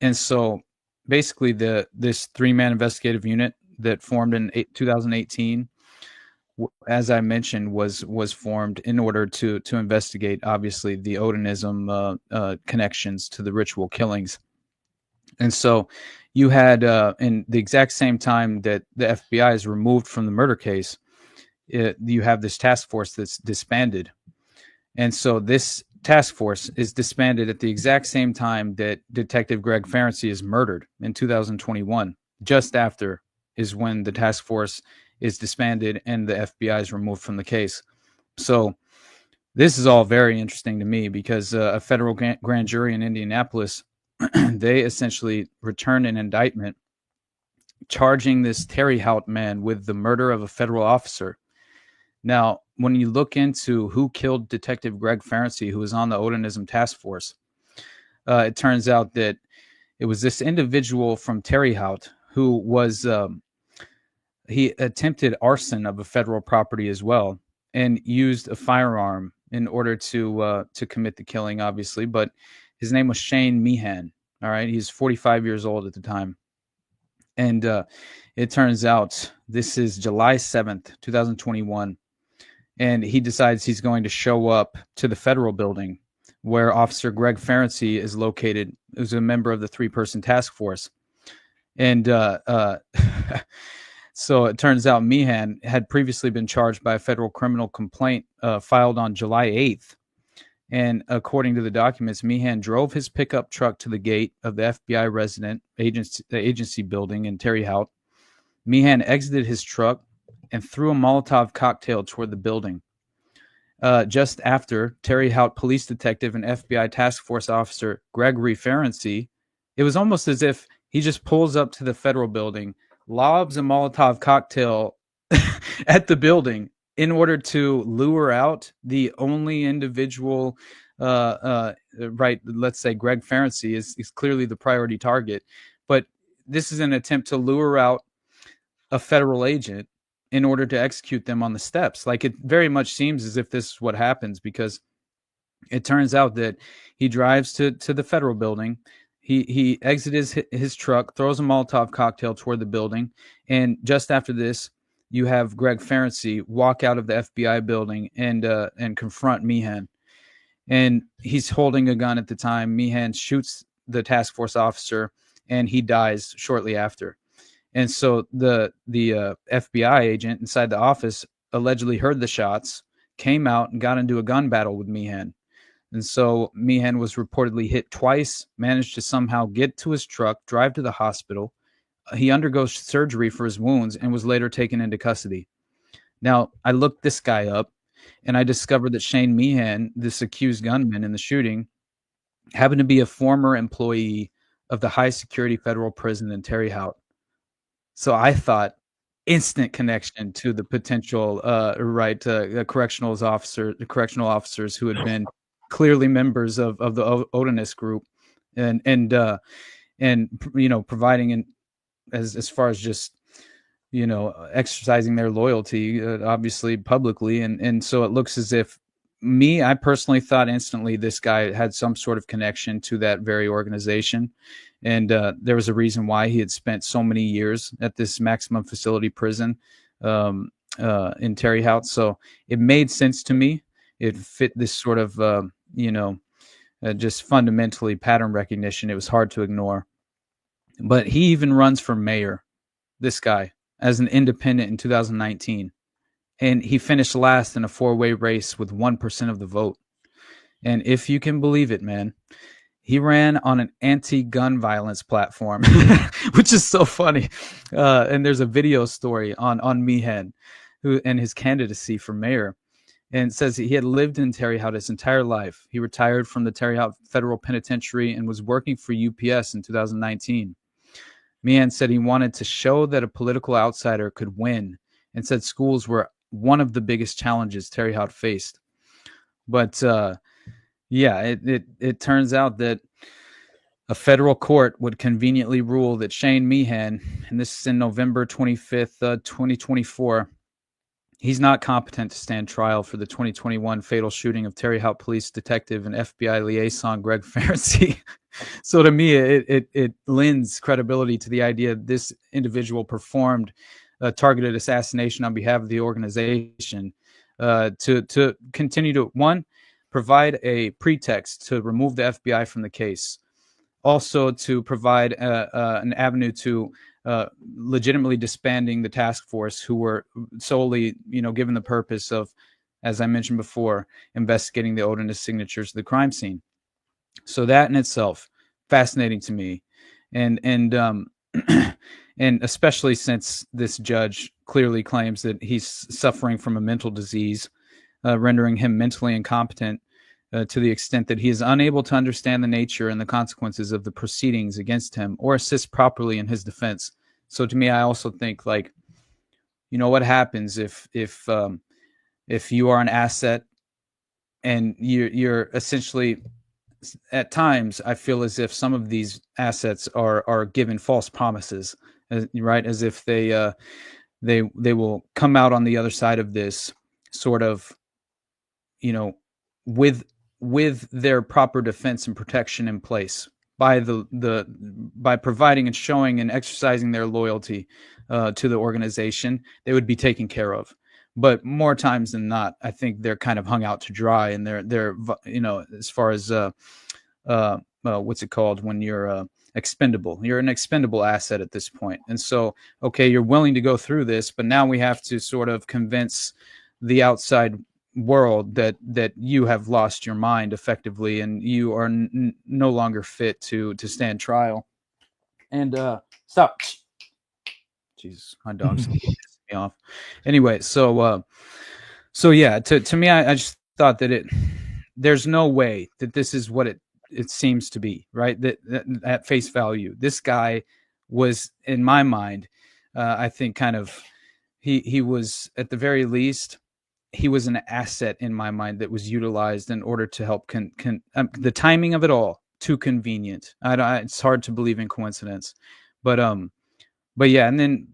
S3: and so basically this 3-man investigative unit that formed in 2018, as I mentioned, was formed in order to investigate, obviously, the Odinism connections to the ritual killings. And so you had, in the exact same time that the FBI is removed from the murder case, you have this task force that's disbanded. And so this task force is disbanded at the exact same time that Detective Greg Ferenczi is murdered in 2021. Just after is when the task force is disbanded and the FBI is removed from the case. So this is all very interesting to me because a federal grand jury in Indianapolis, they essentially returned an indictment charging this Terry Hout man with the murder of a federal officer. Now, when you look into who killed Detective Greg Ferenczi, who was on the Odinism task force, it turns out that it was this individual from Terry Hout who was he attempted arson of a federal property as well, and used a firearm in order to commit the killing, obviously. But his name was Shane Meehan. All right, he's 45 years old at the time, and it turns out this is July 7th, 2021. And he decides he's going to show up to the federal building where Officer Greg Ferenczi is located, who's a member of the 3-person task force. And so it turns out Meehan had previously been charged by a federal criminal complaint filed on July 8th. And according to the documents, Meehan drove his pickup truck to the gate of the FBI resident agency building in Terry Hout. Meehan exited his truck and threw a Molotov cocktail toward the building. Just after, Terry Hout police detective and FBI task force officer Gregory Ferenczi, it was almost as if he just pulls up to the federal building, lobs a Molotov cocktail at the building in order to lure out the only individual, right, let's say Greg Ferenczi is clearly the priority target. But this is an attempt to lure out a federal agent in order to execute them on the steps. Like, it very much seems as if this is what happens, because it turns out that he drives to the federal building. He exits his truck, throws a Molotov cocktail toward the building. And just after this, you have Greg Ferenczi walk out of the FBI building and confront Meehan. And he's holding a gun at the time. Meehan shoots the task force officer and he dies shortly after. And so the FBI agent inside the office allegedly heard the shots, came out and got into a gun battle with Meehan. And so Meehan was reportedly hit twice, managed to somehow get to his truck, drive to the hospital. he undergoes surgery for his wounds and was later taken into custody. Now, I looked this guy up, and I discovered that Shane Meehan, this accused gunman in the shooting, happened to be a former employee of the high security federal prison in Terre Haute. So I thought instant connection to the potential correctional officers who had been clearly members of the Odinist group, and providing as far as just exercising their loyalty, obviously publicly, and so it looks as if I personally thought instantly this guy had some sort of connection to that very organization. And there was a reason why he had spent so many years at this maximum facility prison in Terre Haute. So it made sense to me. It fit this sort of, just fundamentally pattern recognition. It was hard to ignore. But he even runs for mayor, this guy, as an independent in 2019. And he finished last in a 4-way race with 1% of the vote. And if you can believe it, man, he ran on an anti-gun violence platform, which is so funny. And there's a video story on Meehan and his candidacy for mayor. And it says he had lived in Terre Haute his entire life. He retired from the Terre Haute Federal Penitentiary and was working for UPS in 2019. Meehan said he wanted to show that a political outsider could win, and said schools were one of the biggest challenges Terre Haute faced. But it turns out that a federal court would conveniently rule that Shane Meehan, and this is in November 25th, 2024, he's not competent to stand trial for the 2021 fatal shooting of Terre Haute police detective and FBI liaison Greg Ferenczi. So to me, it lends credibility to the idea that this individual performed a targeted assassination on behalf of the organization to continue to, one, provide a pretext to remove the FBI from the case, also to provide an avenue to legitimately disbanding the task force, who were solely, given the purpose of, as I mentioned before, investigating the Odinist signatures of the crime scene. So that in itself, fascinating to me, and especially since this judge clearly claims that he's suffering from a mental disease, rendering him mentally incompetent to the extent that he is unable to understand the nature and the consequences of the proceedings against him or assist properly in his defense. So to me, I also think, what happens if you are an asset and you're essentially, at times, I feel as if some of these assets are given false promises, right? As if they will come out on the other side of this sort of, with their proper defense and protection in place by by providing and showing and exercising their loyalty to the organization, they would be taken care of. But more times than not, I think they're kind of hung out to dry, and they're as far as what's it called when you're expendable. You're an expendable asset at this point. And so, okay, you're willing to go through this, but now we have to sort of convince the outside world that you have lost your mind effectively, and you are no longer fit to stand trial. And stop. Jesus, my dog's pissing me off. Anyway, so yeah, to me, I just thought that there's no way that this is what it seems to be, right? That at face value, this guy was, in my mind, I think kind of, he was, at the very least, he was an asset in my mind that was utilized in order to help the timing of it all too convenient. It's hard to believe in coincidence, but yeah. And then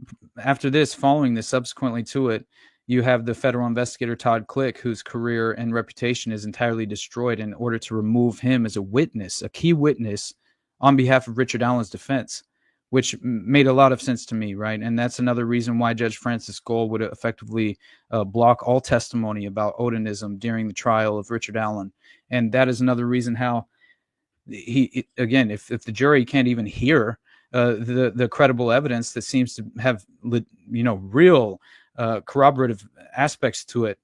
S3: after this, following this, subsequently to it, you have the federal investigator Todd Click, whose career and reputation is entirely destroyed in order to remove him as a key witness on behalf of Richard Allen's defense, which made a lot of sense to me, right? And that's another reason why Judge Francis Gold would effectively block all testimony about Odinism during the trial of Richard Allen. And that is another reason how again, if the jury can't even hear the credible evidence that seems to have, real corroborative aspects to it,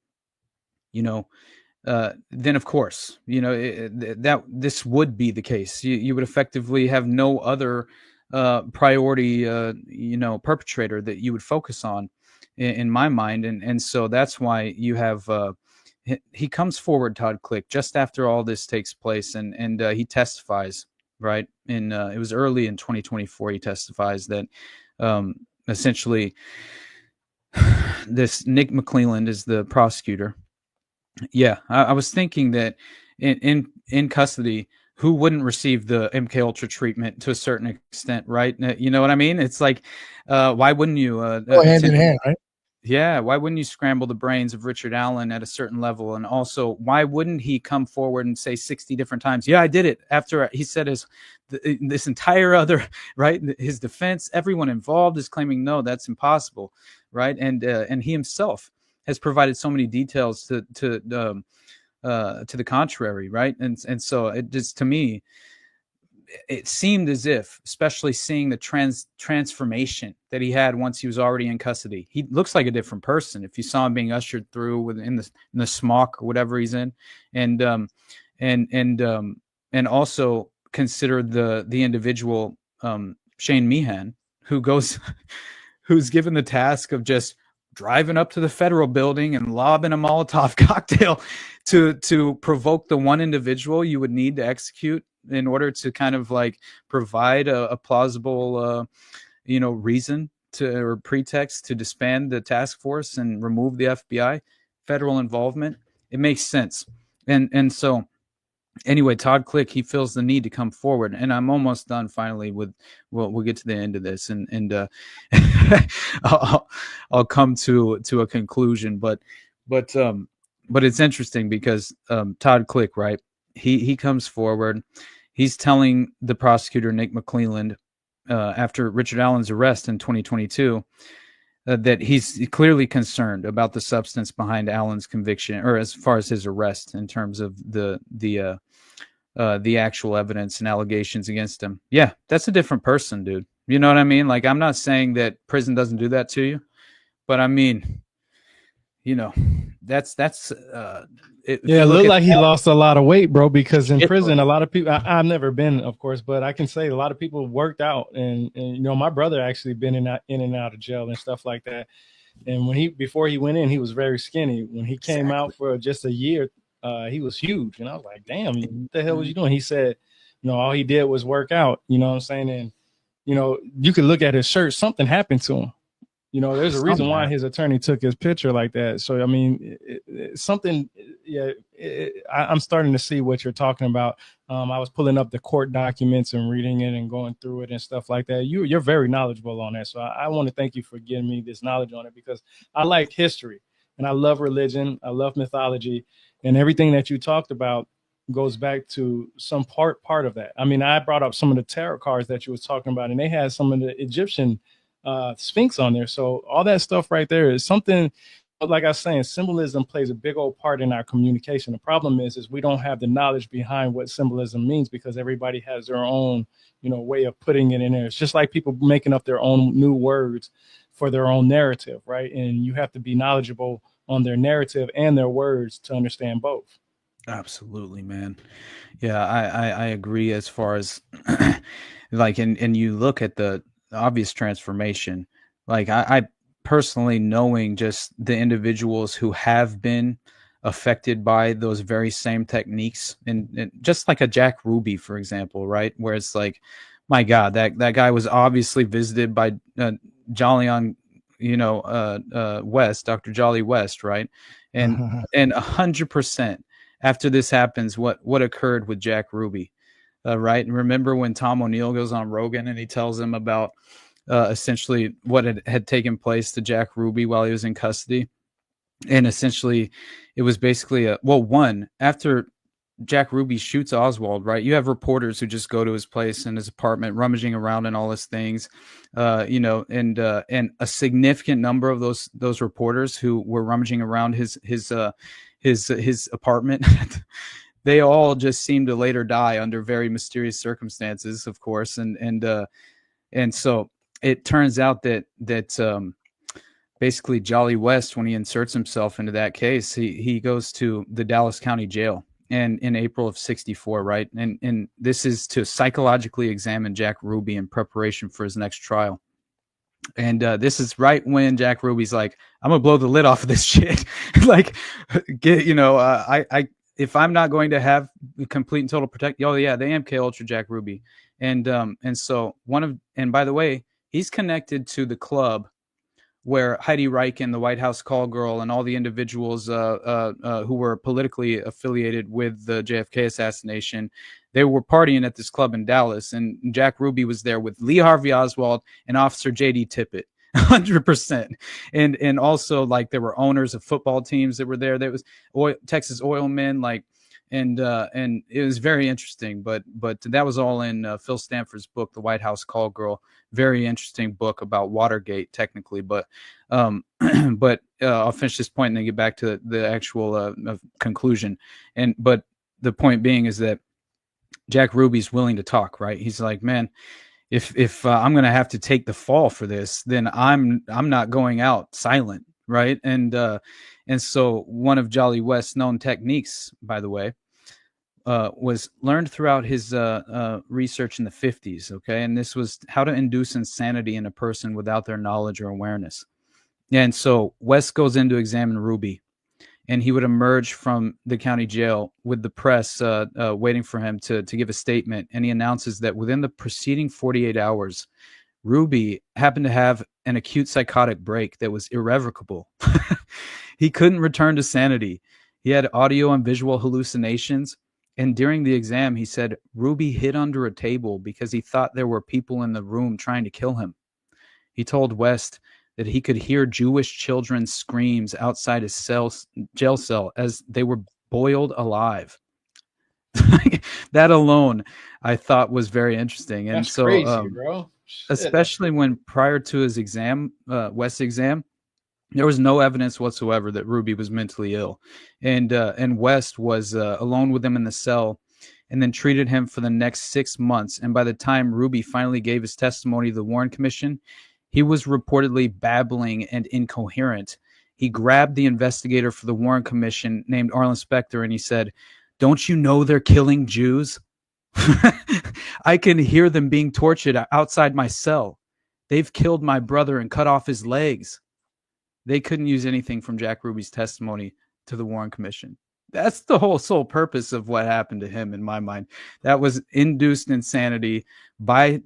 S3: then of course, that this would be the case. You would effectively have no other priority, perpetrator that you would focus on in my mind. And so that's why you have, he comes forward, Todd Click, just after all this takes place, and he testifies, right? And it was early in 2024. He testifies that essentially this Nick McClelland is the prosecutor. Yeah, I was thinking that in custody, who wouldn't receive the MK Ultra treatment to a certain extent, right? You know what I mean? It's like, why wouldn't you?
S1: Go hand in hand, right?
S3: Yeah, why wouldn't you scramble the brains of Richard Allen at a certain level? And also, why wouldn't he come forward and say 60 different times, yeah, I did it, after he said this entire other, right? His defense, everyone involved is claiming, no, that's impossible, right? And he himself has provided so many details to the contrary, right? And so it just, to me, it seemed as if, especially seeing the transformation that he had once he was already in custody, he looks like a different person. If you saw him being ushered through in the smock or whatever he's in, and also consider the individual, Shane Meehan, who's given the task of just driving up to the federal building and lobbing a Molotov cocktail to provoke the one individual you would need to execute in order to kind of like provide a plausible, reason or pretext to disband the task force and remove the FBI. Federal involvement, it makes sense. And so anyway, Todd Click, he feels the need to come forward, and I'm almost done finally with, we'll get to the end of this, and I'll come to a conclusion, but it's interesting because Todd Click, right? He comes forward. He's telling the prosecutor, Nick McClelland, after Richard Allen's arrest in 2022, that he's clearly concerned about the substance behind Allen's conviction, or as far as his arrest, in terms of the actual evidence and allegations against him. Yeah, that's a different person, dude. You know what I mean? Like, I'm not saying that prison doesn't do that to you, but I mean, that's
S4: it looked like he lost a lot of weight, bro, because in prison, a lot of people, I've never been, of course, but I can say a lot of people worked out, and my brother actually been in and out of jail and stuff like that. And before he went in, he was very skinny. When he came out for just a year, he was huge. And I was like, damn, what the hell was you doing? He said, all he did was work out, you know what I'm saying? And, you could look at his shirt, something happened to him. There's a reason why his attorney took his picture like that. So, I mean, I'm starting to see what you're talking about. I was pulling up the court documents and reading it and going through it and stuff like that. You're very knowledgeable on that. So I want to thank you for giving me this knowledge on it, because I like history and I love religion. I love mythology, and everything that you talked about goes back to some part of that. I mean, I brought up some of the tarot cards that you was talking about, and they had some of the Egyptian Sphinx on there. So all that stuff right there is something, like I was saying, symbolism plays a big old part in our communication. The problem is we don't have the knowledge behind what symbolism means, because everybody has their own, way of putting it in there. It's just like people making up their own new words for their own narrative, right? And you have to be knowledgeable on their narrative and their words to understand both.
S3: Absolutely, man. Yeah, I agree as far as like, and you look at the obvious transformation. Like, I personally, knowing just the individuals who have been affected by those very same techniques, and just like a Jack Ruby, for example, right? Where it's like, my God, that guy was obviously visited by Jolyon, West, Dr. Jolly West, right? And 100% after this happens, what occurred with Jack Ruby, right? And remember when Tom O'Neill goes on Rogan and he tells him about essentially what had taken place to Jack Ruby while he was in custody. And essentially it was basically after Jack Ruby shoots Oswald, right? You have reporters who just go to his place in his apartment, rummaging around in all his things, and a significant number of those reporters who were rummaging around his apartment, they all just seemed to later die under very mysterious circumstances, of course. And so it turns out that basically Jolly West, when he inserts himself into that case, he goes to the Dallas County Jail, and in April of 64, right? And this is to psychologically examine Jack Ruby in preparation for his next trial. And this is right when Jack Ruby's like, I'm gonna blow the lid off of this shit. Like, get, you know, I if I'm not going to have complete and total protect, oh yeah, the MK Ultra Jack Ruby. And so and by the way, he's connected to the club where Heidi Reichen, the White House call girl, and all the individuals who were politically affiliated with the JFK assassination, they were partying at this club in Dallas, and Jack Ruby was there with Lee Harvey Oswald and Officer J.D. Tippit, 100%. And also, like, there were owners of football teams that were there. There was Texas oil men, like, and it was very interesting. But that was all in Phil Stanford's book, The White House Call Girl. Very interesting book about Watergate, technically. But I'll finish this point and then get back to the actual conclusion. But the point being is that Jack Ruby's willing to talk, right? He's like, man, if I'm going to have to take the fall for this, then I'm not going out silent, right? And so one of Jolly West's known techniques, by the way, was learned throughout his research in the 50s, okay? And this was how to induce insanity in a person without their knowledge or awareness. And so West goes in to examine Ruby, and he would emerge from the county jail with the press waiting for him to give a statement. And he announces that within the preceding 48 hours, Ruby happened to have an acute psychotic break that was irrevocable. He couldn't return to sanity. He had audio and visual hallucinations. And during the exam, he said Ruby hid under a table because he thought there were people in the room trying to kill him. He told West that he could hear Jewish children's screams outside his jail cell as they were boiled alive. That alone, I thought, was very interesting. And
S4: that's
S3: so,
S4: crazy, bro.
S3: Especially when prior to his exam, West's exam, there was no evidence whatsoever that Ruby was mentally ill. And West was alone with him in the cell and then treated him for the next 6 months. And by the time Ruby finally gave his testimony to the Warren Commission, he was reportedly babbling and incoherent. He grabbed the investigator for the Warren Commission named Arlen Specter, and he said, "Don't you know they're killing Jews? I can hear them being tortured outside my cell. They've killed my brother and cut off his legs." They couldn't use anything from Jack Ruby's testimony to the Warren Commission. That's the whole sole purpose of what happened to him, in my mind. That was induced insanity by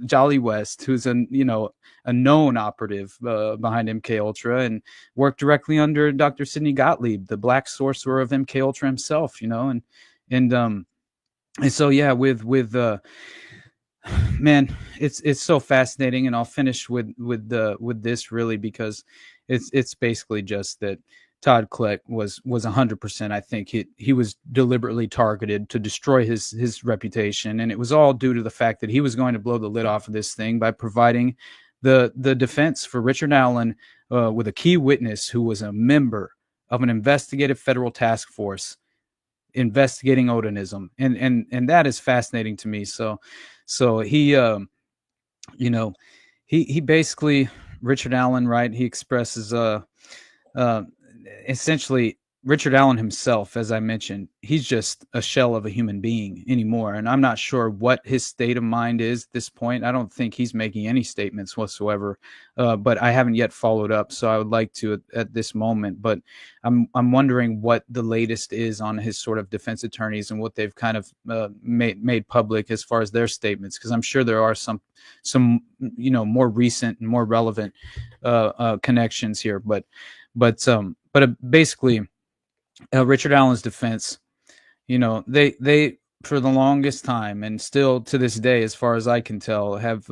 S3: Jolly West, who's a known operative behind MK Ultra and worked directly under Dr. Sidney Gottlieb, the black sorcerer of MK Ultra himself. And so yeah, with man, it's so fascinating. And I'll finish with this really, because it's basically just that Todd Kleck was 100%. I think he was deliberately targeted to destroy his reputation, and it was all due to the fact that he was going to blow the lid off of this thing by providing the defense for Richard Allen with a key witness who was a member of an investigative federal task force investigating Odinism, and that is fascinating to me. So he he basically, Richard Allen, right? He expresses essentially Richard Allen himself, as I mentioned, he's just a shell of a human being anymore. And I'm not sure what his state of mind is at this point. I don't think he's making any statements whatsoever, but I haven't yet followed up. So I would like to at this moment, but I'm wondering what the latest is on his sort of defense attorneys and what they've kind of made public as far as their statements. Cause I'm sure there are some, more recent and more relevant connections here, but basically, Richard Allen's defense, they for the longest time and still to this day, as far as I can tell, have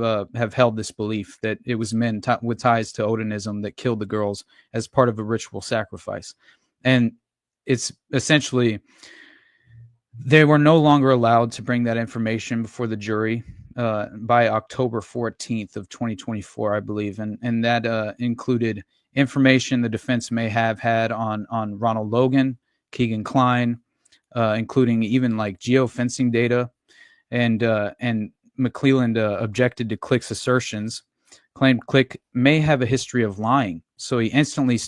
S3: held this belief that it was men with ties to Odinism that killed the girls as part of a ritual sacrifice. And it's essentially, they were no longer allowed to bring that information before the jury by October 14th of 2024, I believe. And that included information the defense may have had on Ronald Logan, Keegan Kline, including even like geofencing data. And McClelland objected to Click's assertions, claimed Click may have a history of lying. So he instantly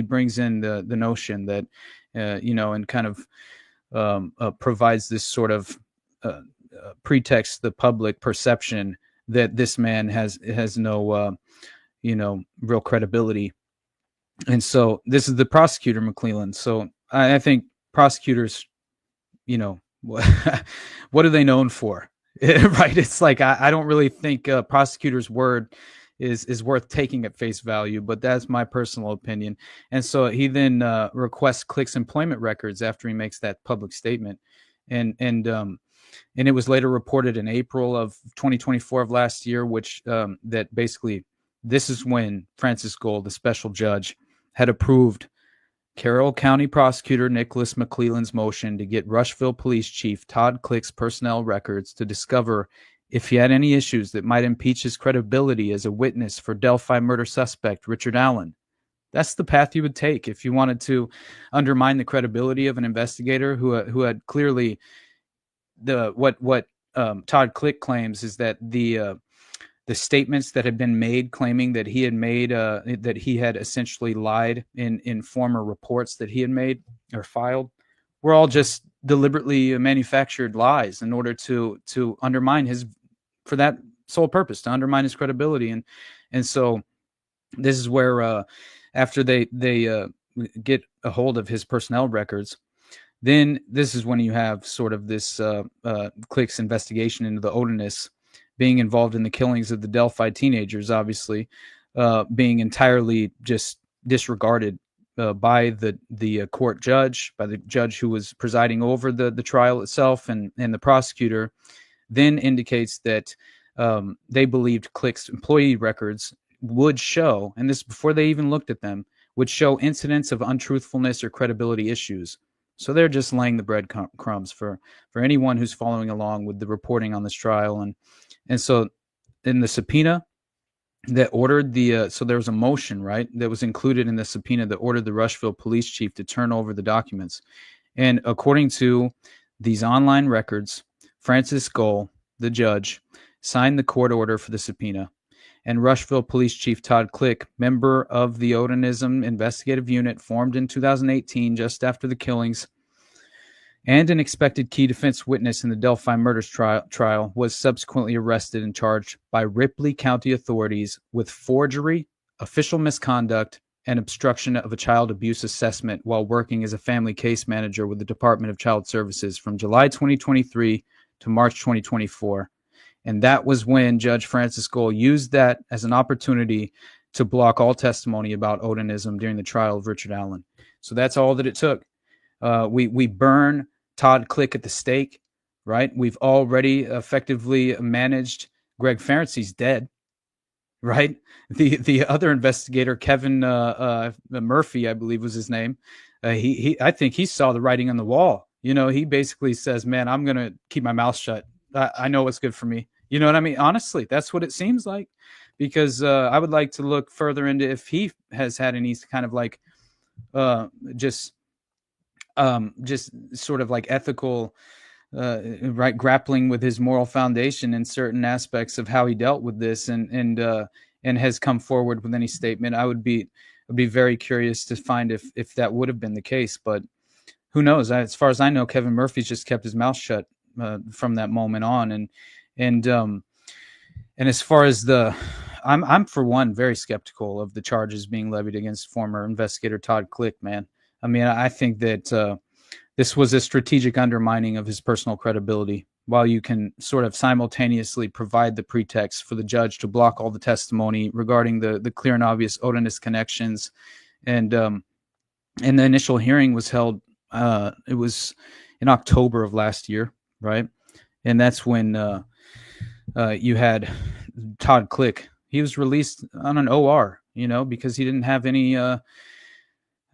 S3: brings in the notion that, and kind of provides this sort of pretext, the public perception that this man has no real credibility. And so this is the prosecutor, McClelland. So I think prosecutors, what are they known for? Right? It's like I don't really think a prosecutor's word is worth taking at face value, but that's my personal opinion. And so he then requests Click's employment records after he makes that public statement, and it was later reported in April of 2024 of last year, which that basically this is when Francis Gold, the special judge, had approved Carroll County Prosecutor Nicholas McClelland's motion to get Rushville Police Chief Todd Click's personnel records to discover if he had any issues that might impeach his credibility as a witness for Delphi murder suspect Richard Allen. That's the path you would take if you wanted to undermine the credibility of an investigator who had clearly what Todd Click claims is that the statements that had been made claiming that he had essentially lied in former reports that he had made or filed were all just deliberately manufactured lies in order to undermine his, for that sole purpose, to undermine his credibility. And so this is where after they get a hold of his personnel records, then this is when you have sort of this Click's investigation into the Odinists being involved in the killings of the Delphi teenagers, obviously being entirely just disregarded by the court judge, by the judge who was presiding over the trial itself, and the prosecutor then indicates that they believed Click's employee records would show, and this before they even looked at them, would show incidents of untruthfulness or credibility issues. So they're just laying the breadcrumbs for anyone who's following along with the reporting on this trial. And so in the subpoena that ordered so there was a motion, right, that was included in the subpoena that ordered the Rushville police chief to turn over the documents. And according to these online records, Francis Goll, the judge, signed the court order for the subpoena. And Rushville Police Chief Todd Click, member of the Odinism investigative unit formed in 2018, just after the killings, and an expected key defense witness in the Delphi murders trial, was subsequently arrested and charged by Ripley County authorities with forgery, official misconduct, and obstruction of a child abuse assessment while working as a family case manager with the Department of Child Services from July 2023 to March 2024. And that was when Judge Francis Goll used that as an opportunity to block all testimony about Odinism during the trial of Richard Allen. So that's all that it took. We burn Todd Click at the stake, right? We've already effectively managed Greg Ferenczi's dead, right? The other investigator, Kevin Murphy, I believe was his name. I think he saw the writing on the wall. He basically says, "Man, I'm going to keep my mouth shut. I know what's good for me." You know what I mean? Honestly, that's what it seems like, because I would like to look further into if he has had any kind of like just sort of like ethical right grappling with his moral foundation in certain aspects of how he dealt with this and has come forward with any statement. I would be very curious to find if that would have been the case, but who knows? As far as I know, Kevin Murphy's just kept his mouth shut from that moment on. And as far as I'm for one very skeptical of the charges being levied against former investigator Todd Click, man. I mean, I think that this was a strategic undermining of his personal credibility, while you can sort of simultaneously provide the pretext for the judge to block all the testimony regarding the clear and obvious Odinist connections. And the initial hearing was held, it was in October of last year, right? And that's when you had Todd Click. He was released on an OR, because he didn't have any,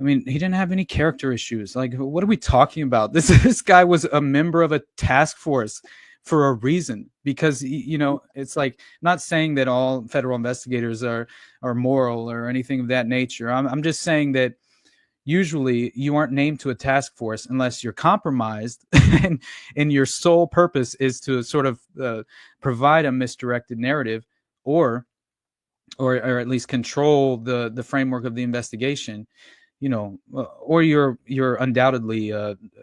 S3: he didn't have any character issues. Like, what are we talking about? This guy was a member of a task force for a reason, because, it's like, not saying that all federal investigators are moral or anything of that nature. I'm just saying that usually you aren't named to a task force unless you're compromised and your sole purpose is to sort of provide a misdirected narrative or at least control the framework of the investigation. or you're undoubtedly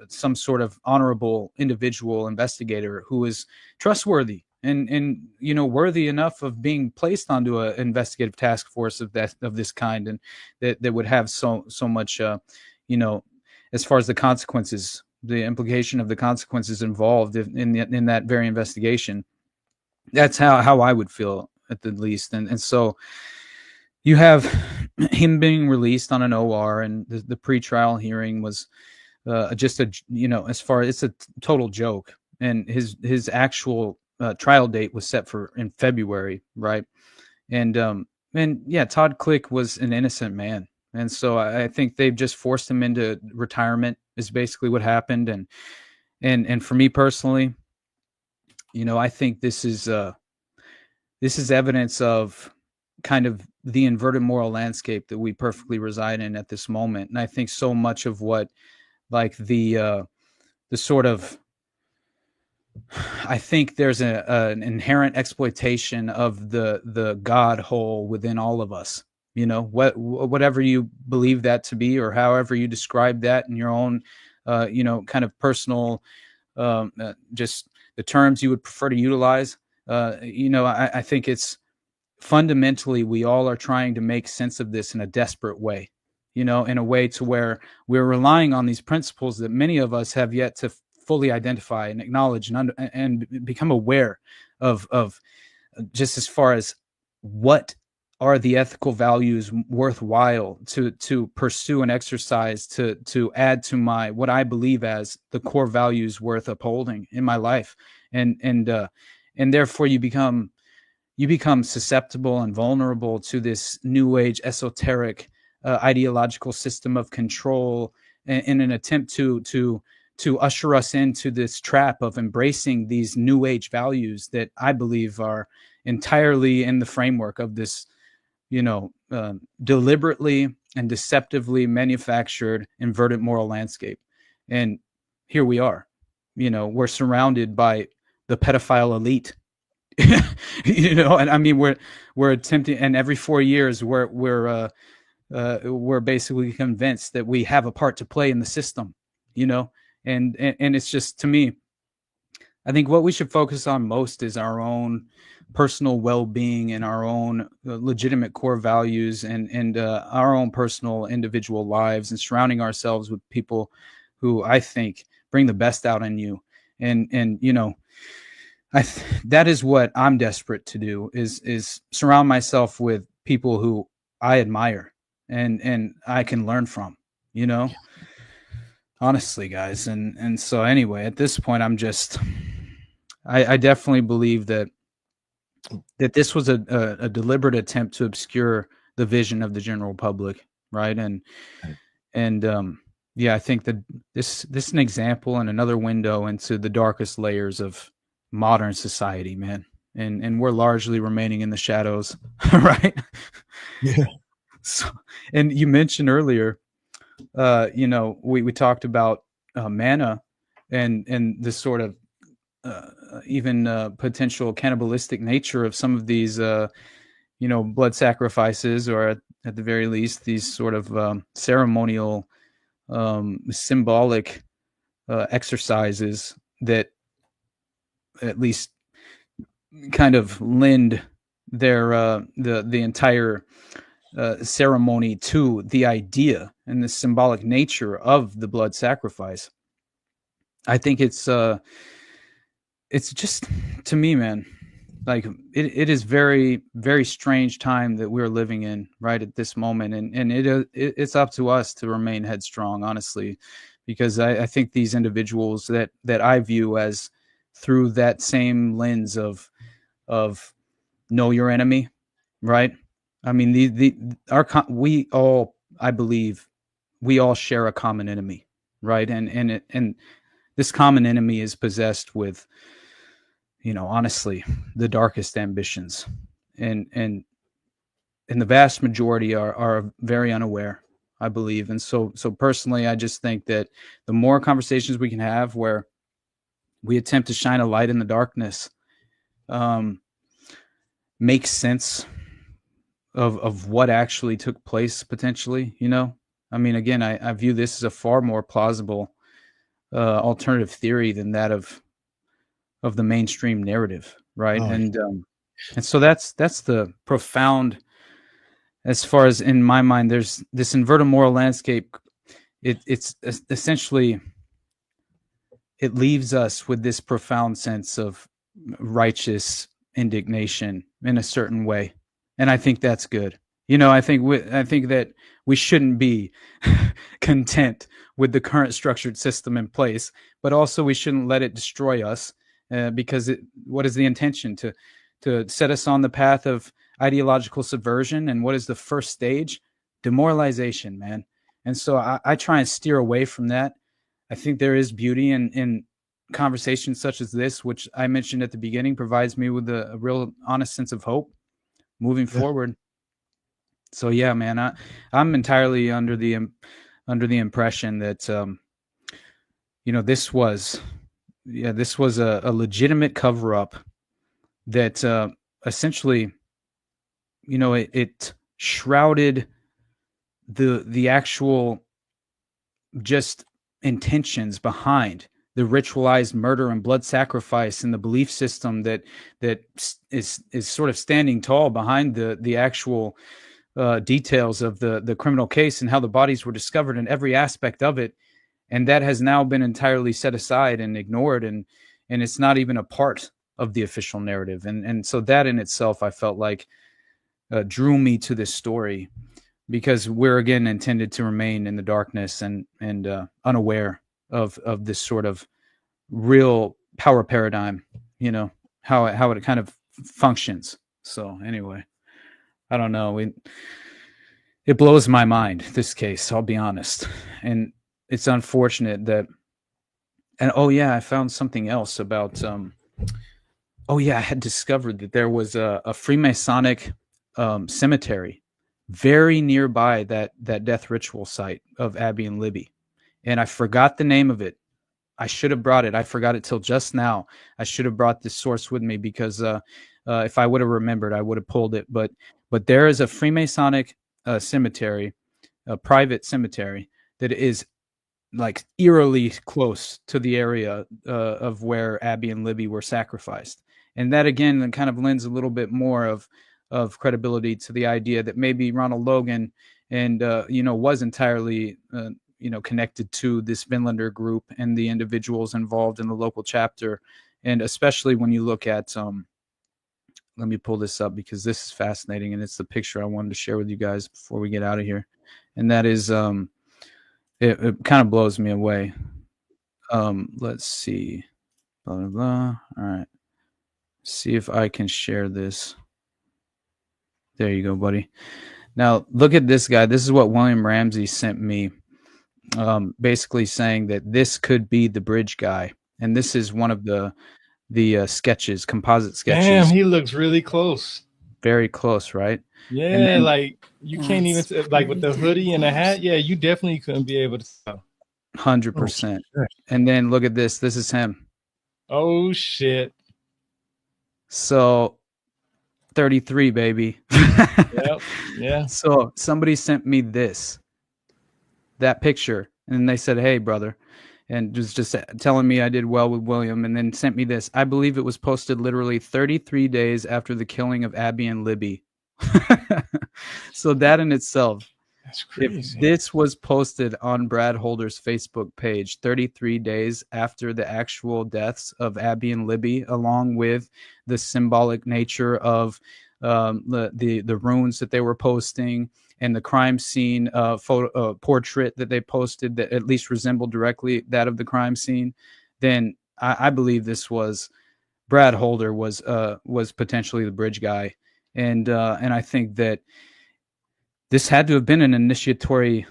S3: some sort of honorable individual investigator who is trustworthy and worthy enough of being placed onto an investigative task force of this kind, and that would have so much as far as the consequences, the implication of the consequences involved in that very investigation. That's how I would feel, at the least. And so you have him being released on an OR, and the pretrial hearing was just as far as, it's a total joke. And his actual trial date was set in February, right? And yeah, Todd Click was an innocent man, and so I think they've just forced him into retirement is basically what happened. And for me personally, I think this is evidence of kind of the inverted moral landscape that we perfectly reside in at this moment. And I think so much of what, like, the sort of, I think there's an inherent exploitation of the God hole within all of us. Whatever you believe that to be, or however you describe that in your own, kind of personal, just the terms you would prefer to utilize. I think it's fundamentally, we all are trying to make sense of this in a desperate way, in a way to where we're relying on these principles that many of us have yet to fully identify and acknowledge and become aware of, just as far as what are the ethical values worthwhile to pursue and exercise, to add to what I believe as the core values worth upholding in my life. And therefore you become susceptible and vulnerable to this new age esoteric ideological system of control in an attempt to usher us into this trap of embracing these new age values that I believe are entirely in the framework of this, deliberately and deceptively manufactured inverted moral landscape. And here we are, we're surrounded by the pedophile elite. And I mean, we're attempting, and every 4 years we're basically convinced that we have a part to play in the system, and it's just, to me, I think what we should focus on most is our own personal well-being and our own legitimate core values and our own personal individual lives, and surrounding ourselves with people who I think bring the best out in you. And that is what I'm desperate to do, is surround myself with people who I admire and I can learn from, honestly, guys. And so anyway, at this point, I definitely believe that this was a deliberate attempt to obscure the vision of the general public. Right. And yeah, I think that this is an example and another window into the darkest layers of modern society, man. And we're largely remaining in the shadows. Right.
S1: Yeah.
S3: So, and you mentioned earlier, we talked about mana and this sort of even potential cannibalistic nature of some of these, blood sacrifices, or at the very least, these sort of ceremonial, symbolic exercises that at least kind of lend their the entire ceremony to the idea and the symbolic nature of the blood sacrifice. I think it's just, to me, man, like it is very, very strange time that we're living in right at this moment, and it's up to us to remain headstrong, honestly, because I think these individuals that I view as through that same lens of know your enemy, right? I mean, we all, I believe, we all share a common enemy, right? And this common enemy is possessed with, honestly, the darkest ambitions, and the vast majority are very unaware, I believe. And so personally, I just think that the more conversations we can have where we attempt to shine a light in the darkness, make sense of what actually took place potentially, I mean, again, I view this as a far more plausible alternative theory than that of the mainstream narrative, right?
S1: Oh,
S3: And so that's the profound, as far as in my mind, there's this inverted moral landscape. It's essentially, it leaves us with this profound sense of righteous indignation in a certain way, and I think that's good. I think that we shouldn't be content with the current structured system in place, but also we shouldn't let it destroy us, because what is the intention? To set us on the path of ideological subversion, and what is the first stage? Demoralization, man. And so I try and steer away from that. I think there is beauty in conversations such as this, which I mentioned at the beginning, provides me with a real honest sense of hope moving forward. So yeah, man, I'm entirely under the impression that this was a legitimate cover up that essentially, it shrouded the actual just intentions behind the ritualized murder and blood sacrifice, and the belief system that is sort of standing tall behind the actual details of the criminal case and how the bodies were discovered and every aspect of it. And that has now been entirely set aside and ignored, and it's not even a part of the official narrative. And so that in itself, I felt like drew me to this story, because we're again intended to remain in the darkness and unaware of this sort of real power paradigm, how it kind of functions. So anyway, I don't know. It blows my mind, this case, I'll be honest. And it's unfortunate that, and oh yeah, I found something else about, I had discovered that there was a Freemasonic cemetery very nearby that death ritual site of Abby and Libby. And I forgot the name of it. I should have brought it. I forgot it till just now. I should have brought this source with me, because if I would have remembered, I would have pulled it. But there is a Freemasonic cemetery, a private cemetery, that is like eerily close to the area of where Abby and Libby were sacrificed. And that again kind of lends a little bit more of credibility to the idea that maybe Ronald Logan and was entirely connected to this Vinlander group and the individuals involved in the local chapter. And especially when you look at let me pull this up, because this is fascinating, and it's the picture I wanted to share with you guys before we get out of here. And that is it kind of blows me away. Let's see, blah blah blah. All right, see if I can share this. There you go, buddy. Now look at this guy. This is what William Ramsey sent me, basically saying that this could be the bridge guy, and this is one of the sketches, composite sketches.
S4: Damn, he looks really close.
S3: Very close, right?
S4: Yeah,
S3: then,
S4: like you can't even like with the hoodie and the hat. Yeah, you definitely couldn't be able to tell.
S3: 100%. And then look at this. This is him.
S4: Oh shit.
S3: So 33, baby.
S4: Yep. Yeah.
S3: So somebody sent me that picture, and they said, "Hey, brother," and was just telling me I did well with William, and then sent me this. I believe it was posted literally 33 days after the killing of Abby and Libby. So that in itself,
S4: that's crazy.
S3: If this was posted on Brad Holder's Facebook page 33 days after the actual deaths of Abby and Libby, along with the symbolic nature of the runes that they were posting and the crime scene portrait that they posted that at least resembled directly that of the crime scene, then I believe this was Brad Holder was potentially the bridge guy, and I think that this had to have been an initiatory,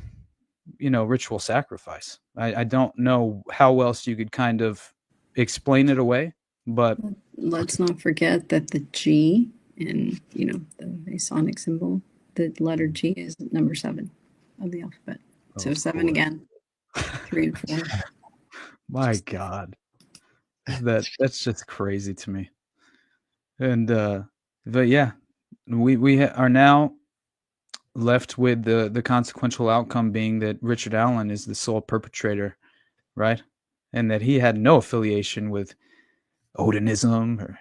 S3: ritual sacrifice. I don't know how else you could kind of explain it away, but
S2: let's not forget that the G in, the Masonic symbol, the letter G is number 7 of the alphabet. So 7 again, 3 and 4.
S3: My God, that's just crazy to me. And but yeah, we are now left with the consequential outcome being that Richard Allen is the sole perpetrator, right? And that he had no affiliation with Odinism or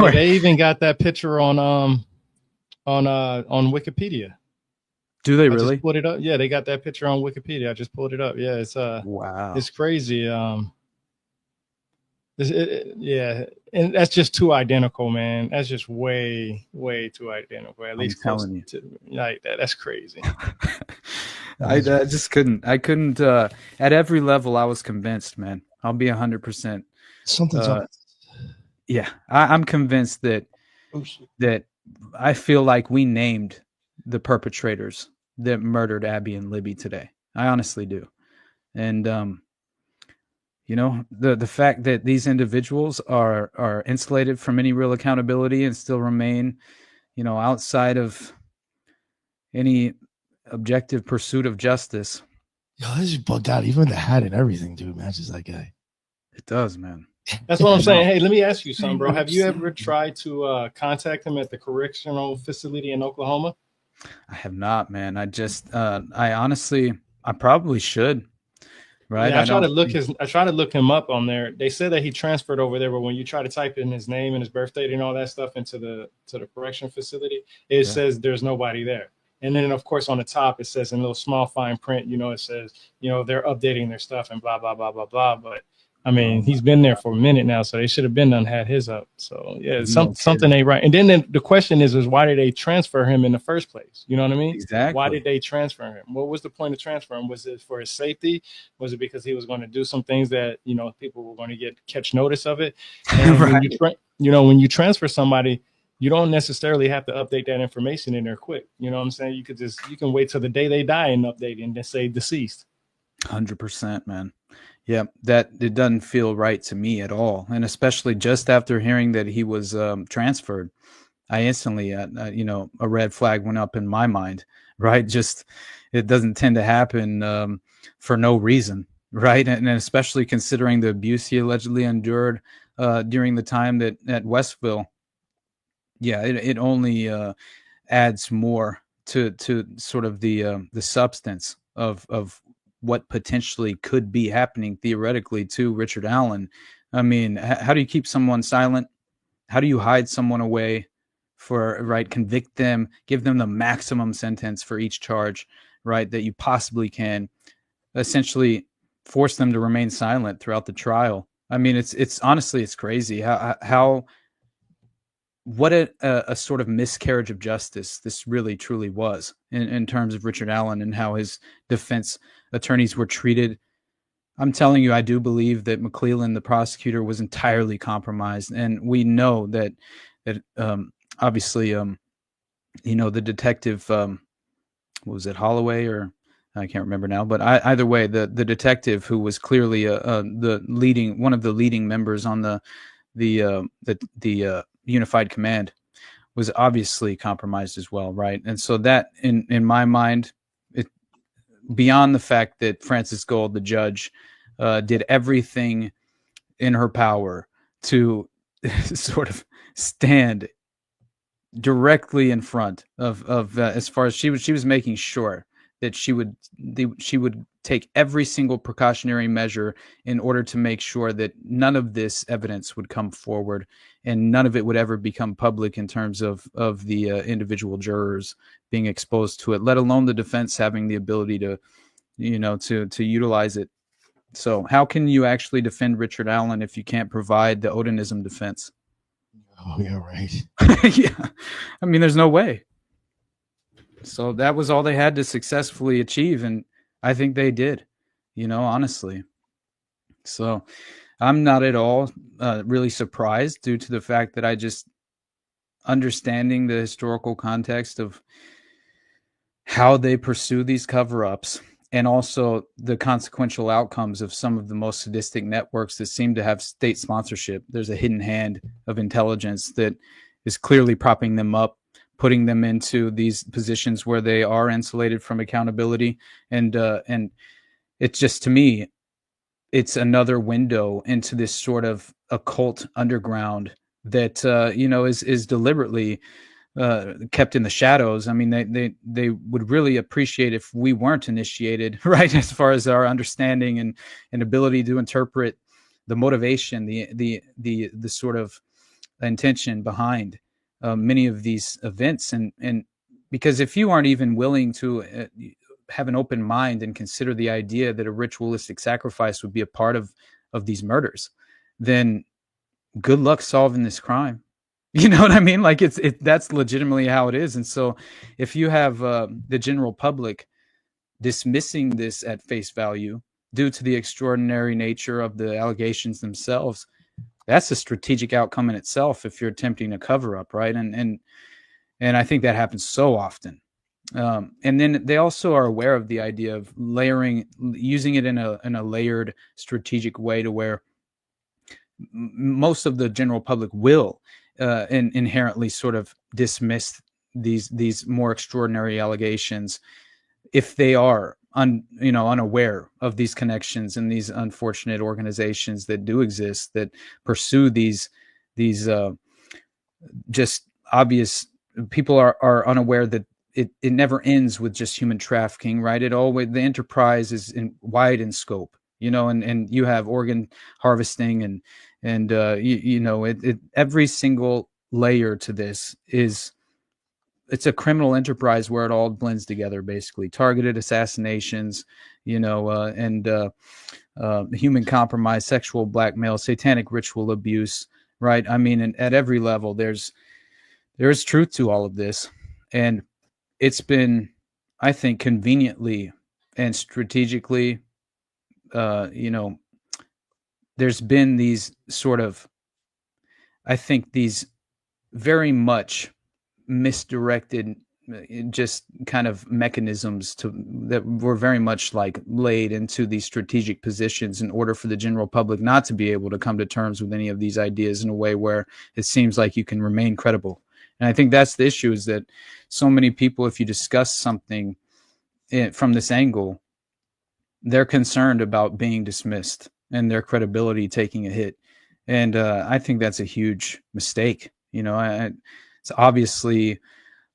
S4: Hey, they even got that picture on Wikipedia.
S3: Do they
S4: I
S3: really?
S4: just pulled it up. Yeah, they got that picture on Wikipedia. I just pulled it up. Yeah, it's
S3: Wow.
S4: it's crazy. Yeah, and that's just too identical, man. That's just way too identical. At least close to like that. That's crazy.
S3: I just couldn't. I couldn't. At every level, I was convinced, man. I'll be 100%.
S1: Something's up.
S3: Yeah, I'm convinced that that I feel like we named the perpetrators that murdered Abby and Libby today. I honestly do. And you know, the fact that these individuals are insulated from any real accountability and still remain, you know, outside of any objective pursuit of justice.
S1: Yo, this is bugged out. Even the hat and everything, dude, matches that guy.
S3: It does, man.
S4: That's what I'm saying. Hey, let me ask you something, bro. Have you ever tried to contact him at the correctional facility in Oklahoma?
S3: I have not, man. I just, I honestly, I probably should. Right.
S4: Yeah, I try to look him up on there. They said that he transferred over there, but when you try to type in his name and his birth date and all that stuff into the correction facility, it says there's nobody there. And then, of course, on the top, it says in little small fine print, you know, it says, you know, they're updating their stuff and blah, blah, blah, blah, blah. But I mean, he's been there for a minute now, so they should have been done had his up. So yeah, something ain't right. And then the question is why did they transfer him in the first place? You know what I mean?
S3: Exactly.
S4: Why did they transfer him? What was the point of transferring him? Was it for his safety? Was it because he was going to do some things that, you know, people were going to catch notice of it? And
S3: right.
S4: when you transfer somebody, you don't necessarily have to update that information in there quick. You know what I'm saying? You can wait till the day they die and update it and then say deceased.
S3: 100%, man. Yeah, that it doesn't feel right to me at all. And especially just after hearing that he was transferred, I instantly, you know, a red flag went up in my mind, right? Just, it doesn't tend to happen for no reason, right? And especially considering the abuse he allegedly endured during the time that at Westville. Yeah, it only adds more to sort of the substance of what potentially could be happening theoretically to Richard Allen. I mean, how do you keep someone silent? How do you hide someone away convict them, give them the maximum sentence for each charge, right, that you possibly can, essentially force them to remain silent throughout the trial? I mean, it's honestly, it's crazy how what a sort of miscarriage of justice this really truly was in terms of Richard Allen and how his defense attorneys were treated. I'm telling you, I do believe that McClellan, the prosecutor, was entirely compromised. And we know that obviously, you know, the detective, what was it, Holloway, or I can't remember now, but either way, the detective who was clearly one of the leading members on the Unified Command was obviously compromised as well, right? And so that, in my mind, beyond the fact that Frances Gold, the judge, did everything in her power to sort of stand directly in front of as far as she was making sure that she would take every single precautionary measure in order to make sure that none of this evidence would come forward and none of it would ever become public in terms of the individual jurors being exposed to it, let alone the defense having the ability to, you know, to utilize it. So how can you actually defend Richard Allen if you can't provide the Odinism defense?
S1: Oh, yeah, right.
S3: Yeah. I mean, there's no way. So that was all they had to successfully achieve. And I think they did, you know, honestly. So I'm not at all really surprised due to the fact that I just understanding the historical context of how they pursue these cover-ups and also the consequential outcomes of some of the most sadistic networks that seem to have state sponsorship. There's a hidden hand of intelligence that is clearly propping them up, putting them into these positions where they are insulated from accountability. And it's just, to me, it's another window into this sort of occult underground that, you know, is deliberately kept in the shadows. I mean, they would really appreciate if we weren't initiated, right? As far as our understanding and ability to interpret the motivation, the sort of intention behind many of these events, and because if you aren't even willing to have an open mind and consider the idea that a ritualistic sacrifice would be a part of these murders, then good luck solving this crime. You know what I mean? Like that's legitimately how it is. And so if you have the general public dismissing this at face value due to the extraordinary nature of the allegations themselves, that's a strategic outcome in itself if you're attempting a cover up, right? And I think that happens so often. And then they also are aware of the idea of using it in a layered strategic way to where most of the general public will inherently sort of dismiss these more extraordinary allegations if they are unaware of these connections and these unfortunate organizations that do exist that pursue these just obvious. People are unaware that it never ends with just human trafficking, right? The enterprise is wide in scope, and you have organ harvesting and every single layer to this it's a criminal enterprise where it all blends together, basically targeted assassinations, and human compromise, sexual blackmail, satanic ritual abuse, right? I mean, and at every level, there's truth to all of this. And it's been, I think, conveniently and strategically, there's been these sort of, I think, these very much misdirected just kind of mechanisms that were very much like laid into these strategic positions in order for the general public not to be able to come to terms with any of these ideas in a way where it seems like you can remain credible. And I think that's the issue, is that so many people, if you discuss something from this angle, they're concerned about being dismissed and their credibility taking a hit. And I think that's a huge mistake. It's obviously,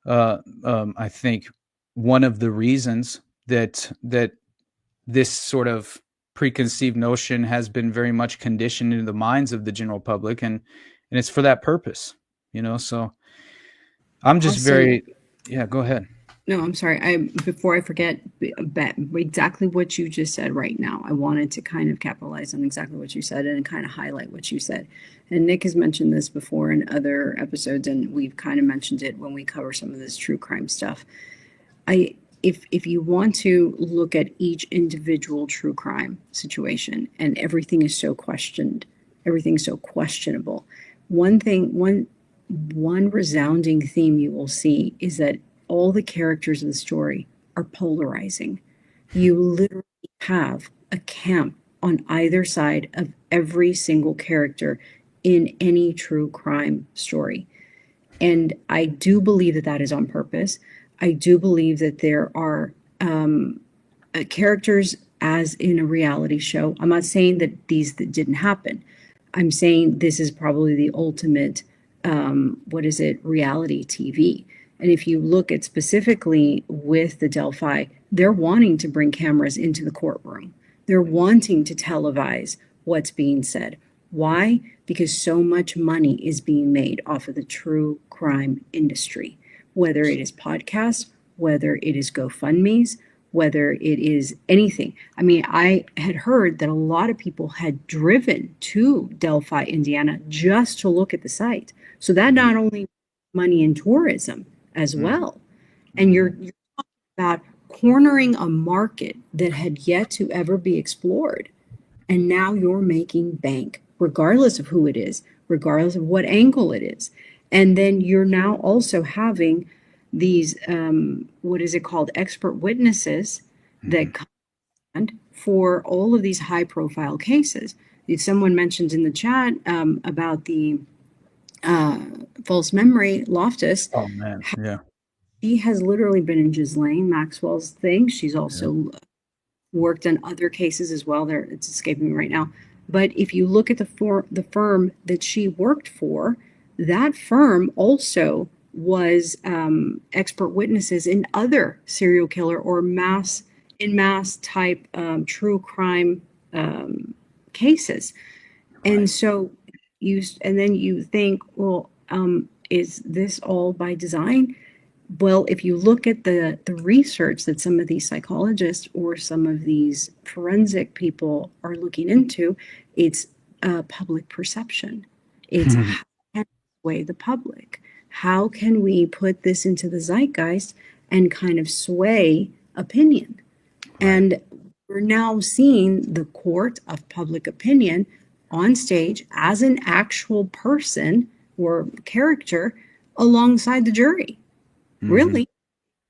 S3: I think, one of the reasons that this sort of preconceived notion has been very much conditioned into the minds of the general public, and it's for that purpose, so I'm just go ahead.
S2: No, I'm sorry. Before I forget exactly what you just said right now, I wanted to kind of capitalize on exactly what you said and kind of highlight what you said. And Nick has mentioned this before in other episodes, and we've kind of mentioned it when we cover some of this true crime stuff. If you want to look at each individual true crime situation, and everything is so questioned, everything's so questionable, one resounding theme you will see is that all the characters of the story are polarizing. You literally have a camp on either side of every single character in any true crime story. And I do believe that is on purpose. I do believe that there are characters as in a reality show. I'm not saying that that didn't happen. I'm saying this is probably the ultimate, reality TV. And if you look at specifically with the Delphi, they're wanting to bring cameras into the courtroom. They're wanting to televise what's being said. Why? Because so much money is being made off of the true crime industry, whether it is podcasts, whether it is GoFundMes, whether it is anything. I mean, I had heard that a lot of people had driven to Delphi, Indiana, just to look at the site. So that not only money in tourism as well. And you're talking about cornering a market that had yet to ever be explored. And now you're making bank, regardless of who it is, regardless of what angle it is. And then you're now also having these, expert witnesses that come for all of these high profile cases. If someone mentioned in the chat about the false memory, Loftus.
S3: Oh man, yeah.
S2: She has literally been in Ghislaine Maxwell's thing. She's also worked on other cases as well. It's escaping me right now. But if you look at the firm that she worked for, that firm also was expert witnesses in other serial killer or mass type true crime cases. And so then you think, well, is this all by design? Well, if you look at the research that some of these psychologists or some of these forensic people are looking into, it's public perception. It's how can we sway the public? How can we put this into the zeitgeist and kind of sway opinion? Right. And we're now seeing the court of public opinion on stage as an actual person or character alongside the jury. Really,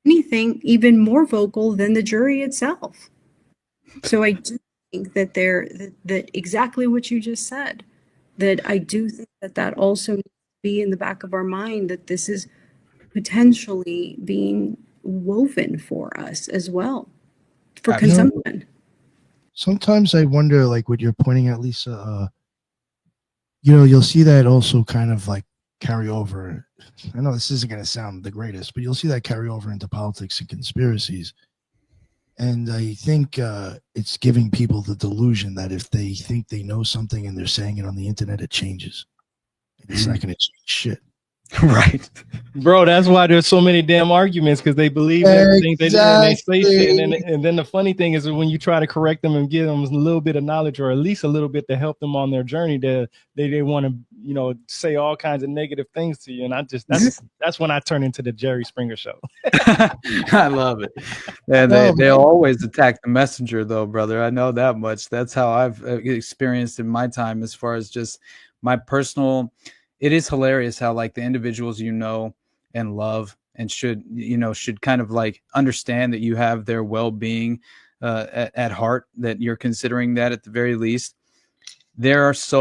S2: anything even more vocal than the jury itself. So I do think that that exactly what you just said, that I do think that also needs to be in the back of our mind, that this is potentially being woven for us as well for consumption.
S1: Sometimes I wonder, like what you're pointing at, Lisa, you'll see that also kind of like carry over. I know this isn't going to sound the greatest, but you'll see that carry over into politics and conspiracies. And I think it's giving people the delusion that if they think they know something and they're saying it on the internet, it changes. It's not going to change shit.
S4: Right, bro. That's why there's so many damn arguments, because they believe everything they say shit. And then the funny thing is that when you try to correct them and give them a little bit of knowledge, or at least a little bit to help them on their journey, they want to say all kinds of negative things to you. And that's when I turn into the Jerry Springer show.
S3: I love it. And they'll always attack the messenger, though, brother. I know that much. That's how I've experienced in my time, as far as just my personal. It is hilarious how like the individuals and love and should kind of like understand that you have their well-being at heart, that you're considering that at the very least. It's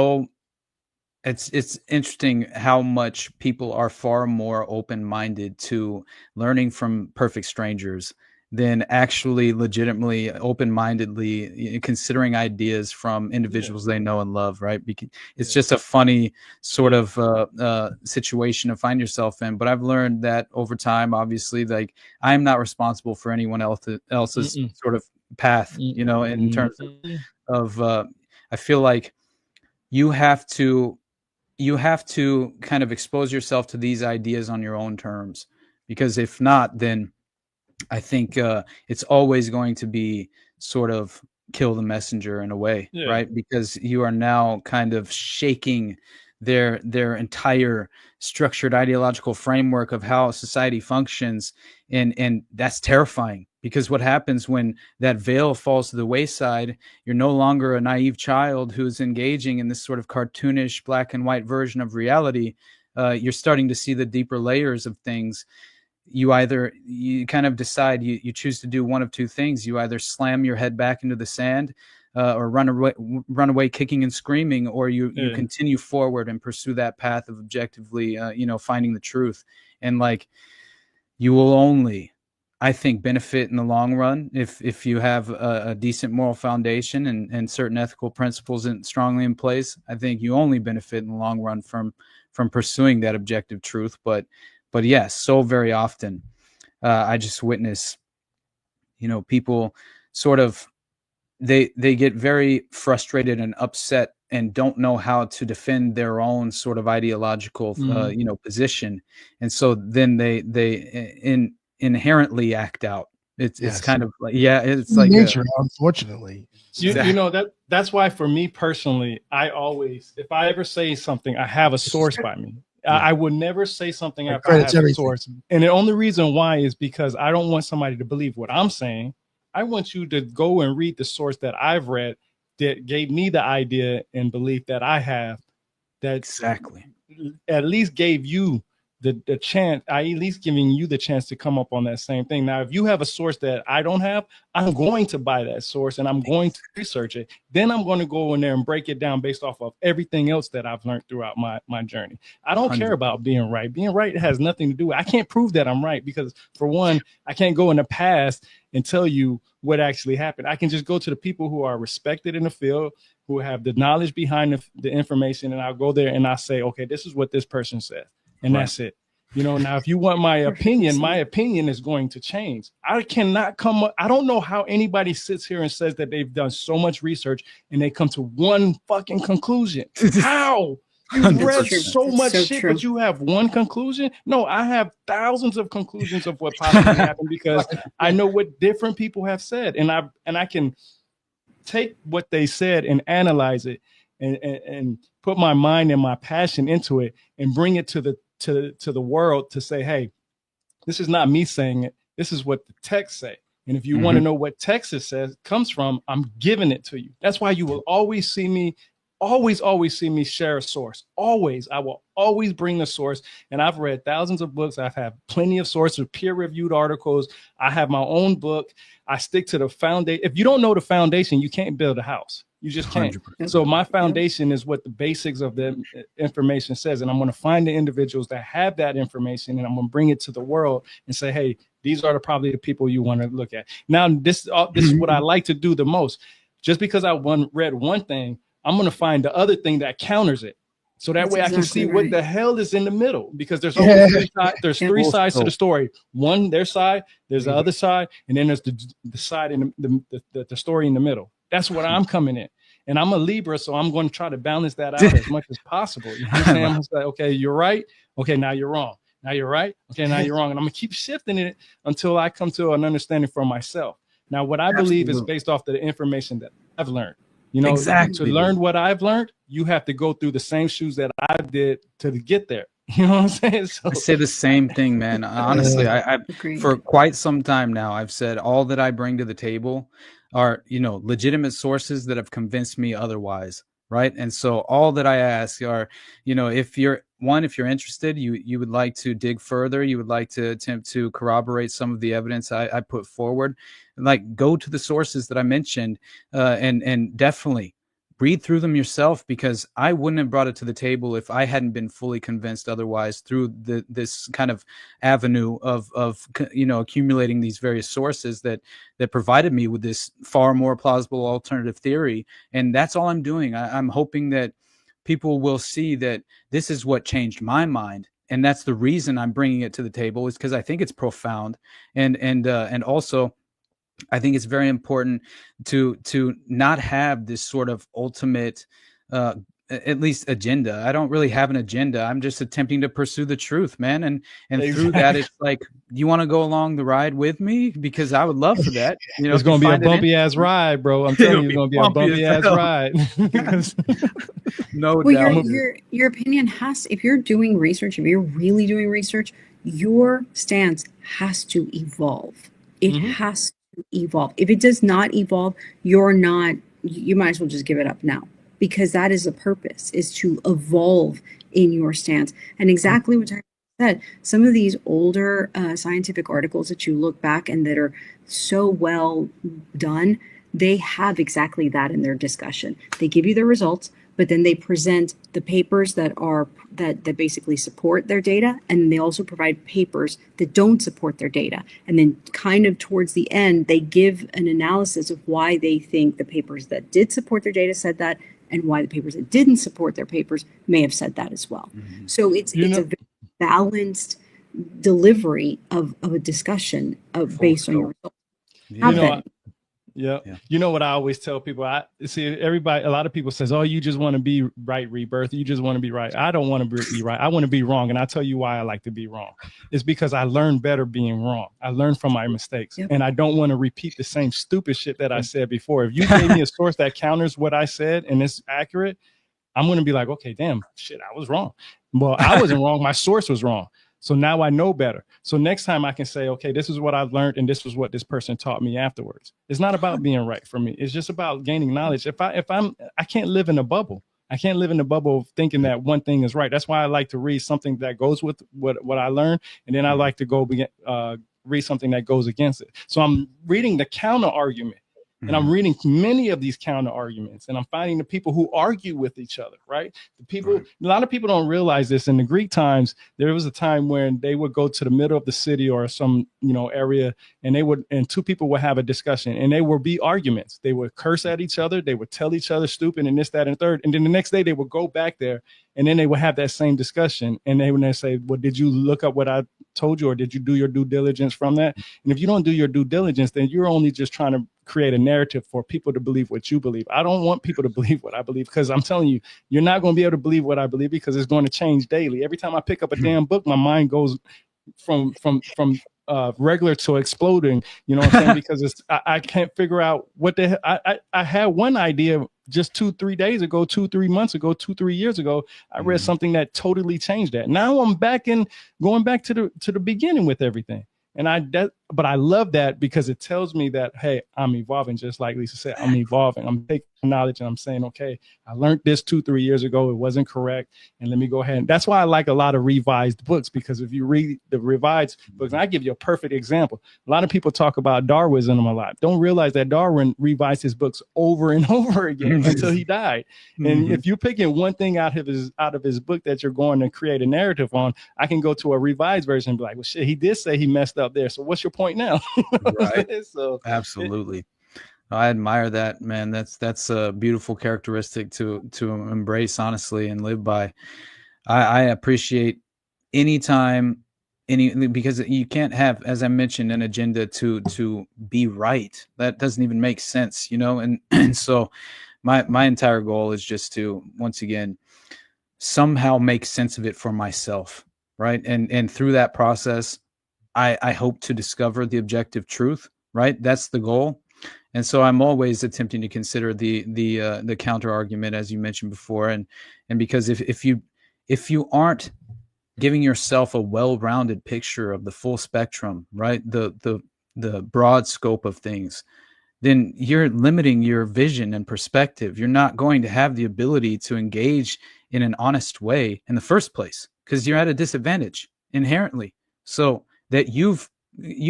S3: interesting how much people are far more open-minded to learning from perfect strangers than actually legitimately open-mindedly considering ideas from individuals they know and love, right? Because it's just a funny sort of situation to find yourself in. But I've learned that over time, obviously, like I'm not responsible for anyone else's sort of path, in terms of I feel like you have to kind of expose yourself to these ideas on your own terms, because if not, then I think it's always going to be sort of kill the messenger in a way, right? Because you are now kind of shaking their entire structured ideological framework of how society functions, and that's terrifying, because what happens when that veil falls to the wayside, you're no longer a naive child who's engaging in this sort of cartoonish black and white version of reality. You're starting to see the deeper layers of things. You kind of decide you choose to do one of two things. You either slam your head back into the sand or run away kicking and screaming, or you continue forward and pursue that path of objectively finding the truth. And like, you will only, I think, benefit in the long run if you have a decent moral foundation and certain ethical principles strongly in place. I think you only benefit in the long run from pursuing that objective truth. But yes, so very often I just witness, people sort of, they get very frustrated and upset and don't know how to defend their own sort of ideological, position. And so then they inherently act out. It's kind of like, it's like
S1: nature, unfortunately.
S4: That's why for me personally, if I ever say something, I have a source by me. I would never say something after I have a source. And the only reason why is because I don't want somebody to believe what I'm saying. I want you to go and read the source that I've read that gave me the idea and belief that I have, that
S3: exactly
S4: at least gave you the chance, at least giving you the chance to come up on that same thing. Now, if you have a source that I don't have, I'm going to buy that source and I'm going to research it. Then I'm going to go in there and break it down based off of everything else that I've learned throughout my journey. I don't care about being right. Being right has nothing to do with it. I can't prove that I'm right, because for one, I can't go in the past and tell you what actually happened. I can just go to the people who are respected in the field, who have the knowledge behind the information, and I'll go there and I'll say, okay, this is what this person said. And that's it. Now, if you want my opinion is going to change. I cannot come up. I don't know how anybody sits here and says that they've done so much research and they come to one fucking conclusion. How? You've read so much shit, but you have one conclusion? No, I have thousands of conclusions of what possibly happened because I know what different people have said. And I can take what they said and analyze it and put my mind and my passion into it and bring it to the world to say, hey, this is not me saying it. This is what the text say. And if you want to know what text it says comes from, I'm giving it to you. That's why you will always see me share a source. Always. I will always bring the source. And I've read thousands of books. I've had plenty of sources, peer-reviewed articles. I have my own book. I stick to the foundation. If you don't know the foundation, you can't build a house. You just can't. 100%. So my foundation is what the basics of the information says. And I'm going to find the individuals that have that information, and I'm going to bring it to the world and say, hey, these are probably the people you want to look at. Now, this is what I like to do the most. Just because I read one thing, I'm going to find the other thing that counters it. So that way I can see what the hell is in the middle, because there's always three sides to the story. One, their side, there's the other side, and then there's the side in the story in the middle. That's what I'm coming in. And I'm a Libra, so I'm going to try to balance that out as much as possible. You know what I'm saying? I'm like, okay, you're right. Okay, now you're wrong. Now you're right. Okay, now you're wrong. And I'm going to keep shifting it until I come to an understanding for myself. Now, what I believe is based off the information that I've learned. To learn what I've learned, you have to go through the same shoes that I did to get there. You know what I'm saying? So,
S3: I say the same thing, man. Honestly, I for quite some time now, I've said all that I bring to the table are, legitimate sources that have convinced me otherwise. Right. And so all that I ask are, if you're interested, you would like to dig further, you would like to attempt to corroborate some of the evidence I put forward, like go to the sources that I mentioned, and definitely read through them yourself, because I wouldn't have brought it to the table if I hadn't been fully convinced otherwise through this kind of avenue of accumulating these various sources that provided me with this far more plausible alternative theory. And that's all I'm doing. I'm hoping that people will see that this is what changed my mind. And that's the reason I'm bringing it to the table, is because I think it's profound. And also, I think it's very important to not have this sort of ultimate, at least agenda. I don't really have an agenda. I'm just attempting to pursue the truth, man. And through that, it's like, you want to go along the ride with me? Because I would love for that.
S4: It's going to be a bumpy ass ride, bro. I'm telling you, it's going to be a bumpy ass ride.
S2: No doubt. Your opinion if you're doing research, if you're really doing research, your stance has to evolve. It has to evolve. If it does not evolve, you might as well just give it up now, because that is the purpose, is to evolve in your stance. And exactly what I said, some of these older scientific articles that you look back and that are so well done, they have exactly that in their discussion. They give you the results, but then they present the papers that basically support their data, and they also provide papers that don't support their data. And then kind of towards the end, they give an analysis of why they think the papers that did support their data said that, and why the papers that didn't support their papers may have said that as well. So it's a very balanced delivery of a discussion based on your results.
S4: Yeah. You know what I always tell people? I see a lot of people says, oh, you just want to be right, Rebirth. You just want to be right. I don't want to be right. I want to be wrong. And I'll tell you why I like to be wrong. It's because I learn better being wrong. I learn from my mistakes. And I don't want to repeat the same stupid shit that I said before. If you gave me a source that counters what I said and it's accurate, I'm going to be like, okay, damn, shit, I was wrong. Well, I wasn't wrong. My source was wrong. So now I know better. So next time I can say, okay, this is what I've learned, and this was what this person taught me afterwards. It's not about being right for me. It's just about gaining knowledge. I can't live in a bubble. I can't live in a bubble of thinking that one thing is right. That's why I like to read something that goes with what I learned, and then I like to go read something that goes against it. So I'm reading the counter argument. And I'm reading many of these counter arguments, and I'm finding the people who argue with each other, right? The people, a lot of people don't realize this. In the Greek times, there was a time when they would go to the middle of the city or some, area, and two people would have a discussion, and there would be arguments. They would curse at each other. They would tell each other stupid and this, that, and third. And then the next day they would go back there, and then they would have that same discussion. And they would say, well, did you look up what I told you, or did you do your due diligence from that? And if you don't do your due diligence, then you're only just trying to create a narrative for people to believe what you believe. I don't want people to believe what I believe, because I'm telling you, you're not going to be able to believe what I believe, because it's going to change daily. Every time I pick up a damn book, my mind goes from regular to exploding, you know what I'm saying? Because I can't figure out what the hell. I had one idea just 2-3 days ago, 2-3 months ago, 2-3 years ago. I read something that totally changed that. Now I'm going back to the beginning with everything. But I love that, because it tells me that, hey, I'm evolving. Just like Lisa said, I'm evolving. I'm taking knowledge and I'm saying, okay, I learned this 2-3 years ago. It wasn't correct. And let me go ahead. And that's why I like a lot of revised books, because if you read the revised books, and I give you a perfect example. A lot of people talk about Darwinism a lot. Don't realize that Darwin revised his books over and over again until he died. And if you're picking one thing out of his book that you're going to create a narrative on, I can go to a revised version and be like, well, shit, he did say he messed up there. So what's your point now?
S3: Right.
S4: So
S3: absolutely. I admire that, man. That's a beautiful characteristic to embrace, honestly, and live by. I appreciate because you can't have, as I mentioned, an agenda to be right. That doesn't even make sense, and so my entire goal is just to, once again, somehow make sense of it for myself, right? And through that process, I hope to discover the objective truth, right? That's the goal. And so I'm always attempting to consider the counter argument, as you mentioned before, and because if you aren't giving yourself a well-rounded picture of the full spectrum, right, the broad scope of things, then you're limiting your vision and perspective. You're not going to have the ability to engage in an honest way in the first place, because you're at a disadvantage inherently. So that you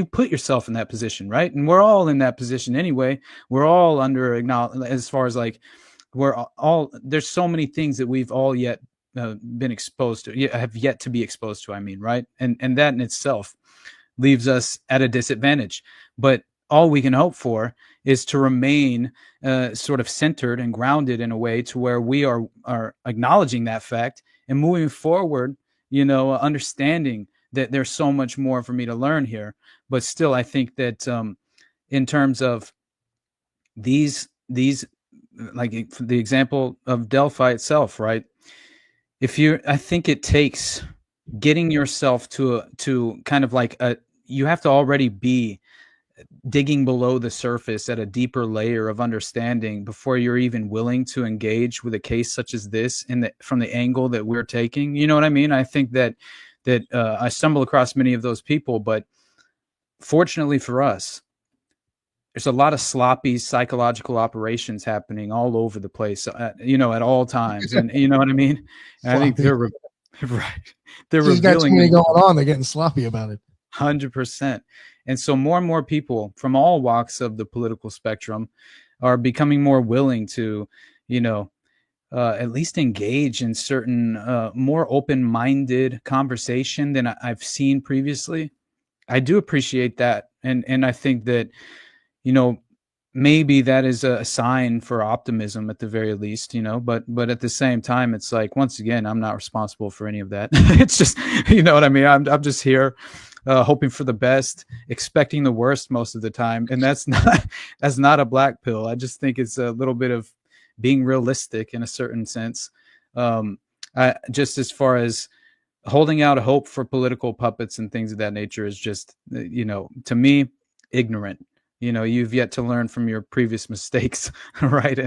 S3: put yourself in that position, right? And we're all in that position anyway. We're all under as far as like there's so many things that we've all yet been exposed to, have yet to be exposed to, I mean, right? And that in itself leaves us at a disadvantage. But all we can hope for is to remain sort of centered and grounded in a way to where we are acknowledging that fact and moving forward, understanding that there's so much more for me to learn here. But still, I think that in terms of these, like the example of Delphi itself, right? I think it takes getting yourself to kind of like you have to already be digging below the surface at a deeper layer of understanding before you're even willing to engage with a case such as this from the angle that we're taking. You know what I mean? I think that I stumble across many of those people, but fortunately for us, there's a lot of sloppy psychological operations happening all over the place, at all times. And you know what I mean? I think they're right. They're revealing.
S1: Got too many going on. They're getting sloppy about it.
S3: 100%. And so more and more people from all walks of the political spectrum are becoming more willing to, at least engage in certain more open-minded conversation than I've seen previously. I do appreciate that. And I think that, maybe that is a sign for optimism at the very least, but at the same time, it's like, once again, I'm not responsible for any of that. It's just, you know what I mean? I'm just here hoping for the best, expecting the worst most of the time. And that's not a black pill. I just think it's a little bit of being realistic in a certain sense. Just as far as holding out hope for political puppets and things of that nature is just, to me, ignorant. You've yet to learn from your previous mistakes, right?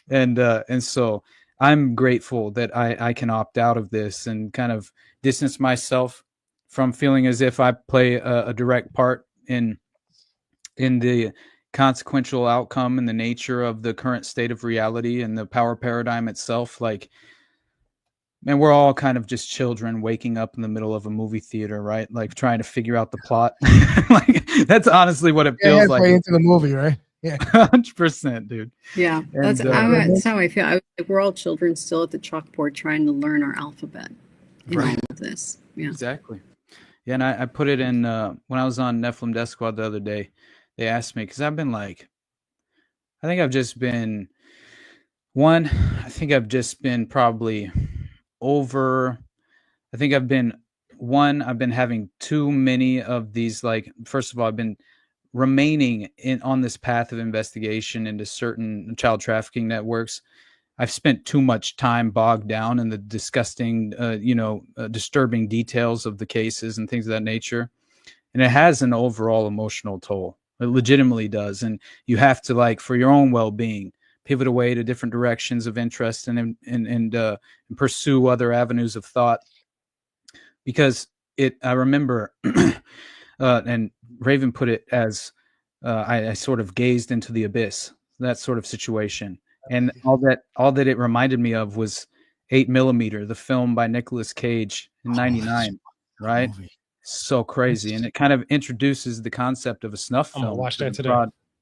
S3: And so I'm grateful that I can opt out of this and kind of distance myself from feeling as if I play a direct part in the consequential outcome and the nature of the current state of reality and the power paradigm itself. Like, man, we're all kind of just children waking up in the middle of a movie theater, right? Like trying to figure out the plot. Like that's honestly what it feels like.
S1: Way into the movie, right? Yeah.
S3: 100%, dude.
S2: Yeah,
S3: And
S2: that's how I feel. Like we're all children still at the chalkboard trying to learn our alphabet in all of this. Yeah,
S3: exactly. Yeah, and I put it in when I was on Nephilim Death Squad the other day. They asked me because I've been like, I think I've just been one. I think I've just been probably over. I think I've been one. I've been having too many of these. Like, first of all, I've been remaining on this path of investigation into certain child trafficking networks. I've spent too much time bogged down in the disgusting, disturbing details of the cases and things of that nature. And it has an overall emotional toll. It legitimately does. And you have to, like, for your own well-being, pivot away to different directions of interest and pursue other avenues of thought. Because I remember, and Raven put it as I sort of gazed into the abyss, that sort of situation. And all that it reminded me of was 8mm, the film by Nicolas Cage in '99, right?
S1: Movie.
S3: So crazy, and it kind of introduces the concept of a snuff film.
S4: I'm gonna watch that today.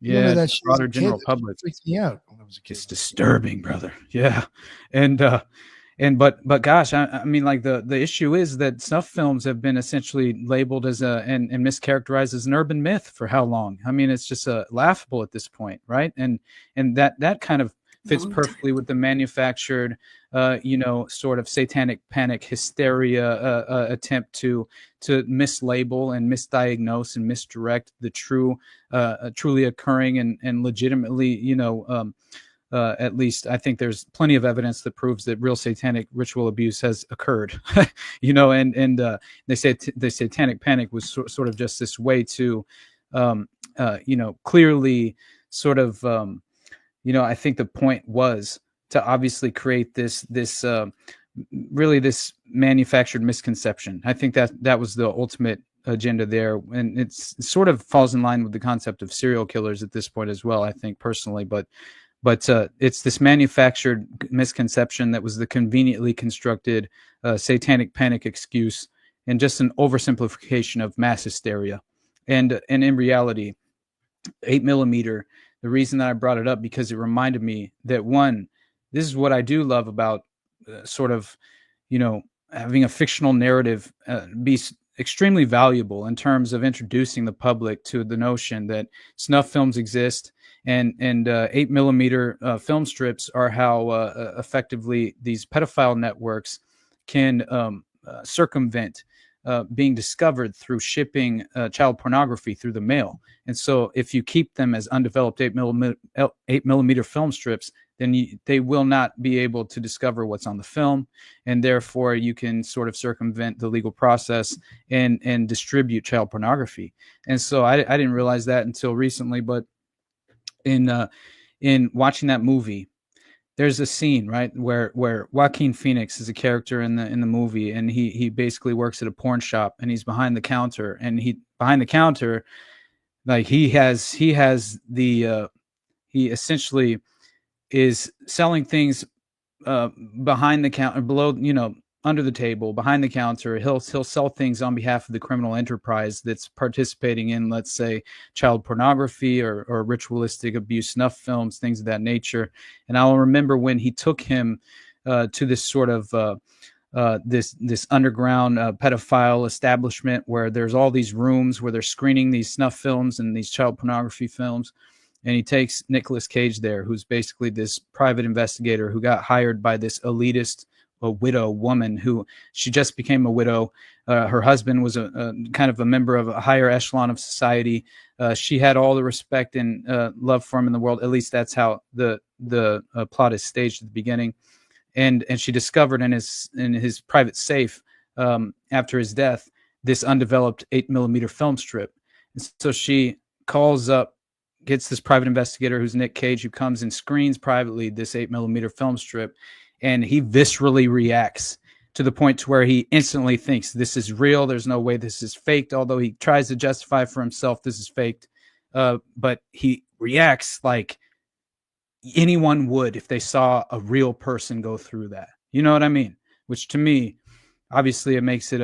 S1: Remember that shit as a
S3: broader
S1: kid?
S3: general
S1: It
S3: public.
S1: freaked me out when I was a kid.
S3: It's disturbing, brother. Yeah, but gosh, I mean, like the issue is that snuff films have been essentially labeled as and mischaracterized as an urban myth for how long? I mean, it's just laughable at this point, right? And that kind of fits perfectly with the manufactured, sort of satanic panic hysteria attempt to mislabel and misdiagnose and misdirect the truly occurring and legitimately, at least I think there's plenty of evidence that proves that real satanic ritual abuse has occurred, and they say the satanic panic was sort of just this way to, clearly sort of, I think the point was to obviously create this really this manufactured misconception. I think that was the ultimate agenda there, and it sort of falls in line with the concept of serial killers at this point as well, I think personally, but it's this manufactured misconception that was the conveniently constructed satanic panic excuse and just an oversimplification of mass hysteria. And in reality, 8mm, the reason that I brought it up, because it reminded me that, one, this is what I do love about sort of, having a fictional narrative be extremely valuable in terms of introducing the public to the notion that snuff films exist, and 8mm film strips are how effectively these pedophile networks can circumvent being discovered through shipping child pornography through the mail. And so if you keep them as undeveloped 8mm film strips, then they will not be able to discover what's on the film, and therefore you can sort of circumvent the legal process and distribute child pornography. And so I didn't realize that until recently, but in watching that movie, there's a scene, right, where Joaquin Phoenix is a character in the movie, and he basically works at a porn shop, and he's behind the counter, like he essentially is selling things behind the counter, below, under the table, behind the counter. He'll sell things on behalf of the criminal enterprise that's participating in, let's say, child pornography or ritualistic abuse snuff films, things of that nature. And I'll remember when he took him to this sort of this underground pedophile establishment where there's all these rooms where they're screening these snuff films and these child pornography films. And he takes Nicolas Cage there, who's basically this private investigator who got hired by this elitist, a widow woman who she just became a widow. Her husband was a kind of a member of a higher echelon of society. She had all the respect and love for him in the world. At least that's how the plot is staged at the beginning. And she discovered in his private safe after his death this undeveloped 8mm film strip. And so she calls up, gets this private investigator who's Nick Cage, who comes and screens privately this 8mm film strip, and he viscerally reacts to the point to where he instantly thinks this is real. There's no way this is faked, although he tries to justify for himself this is faked. But he reacts like anyone would if they saw a real person go through that. You know what I mean? Which to me, obviously, it makes it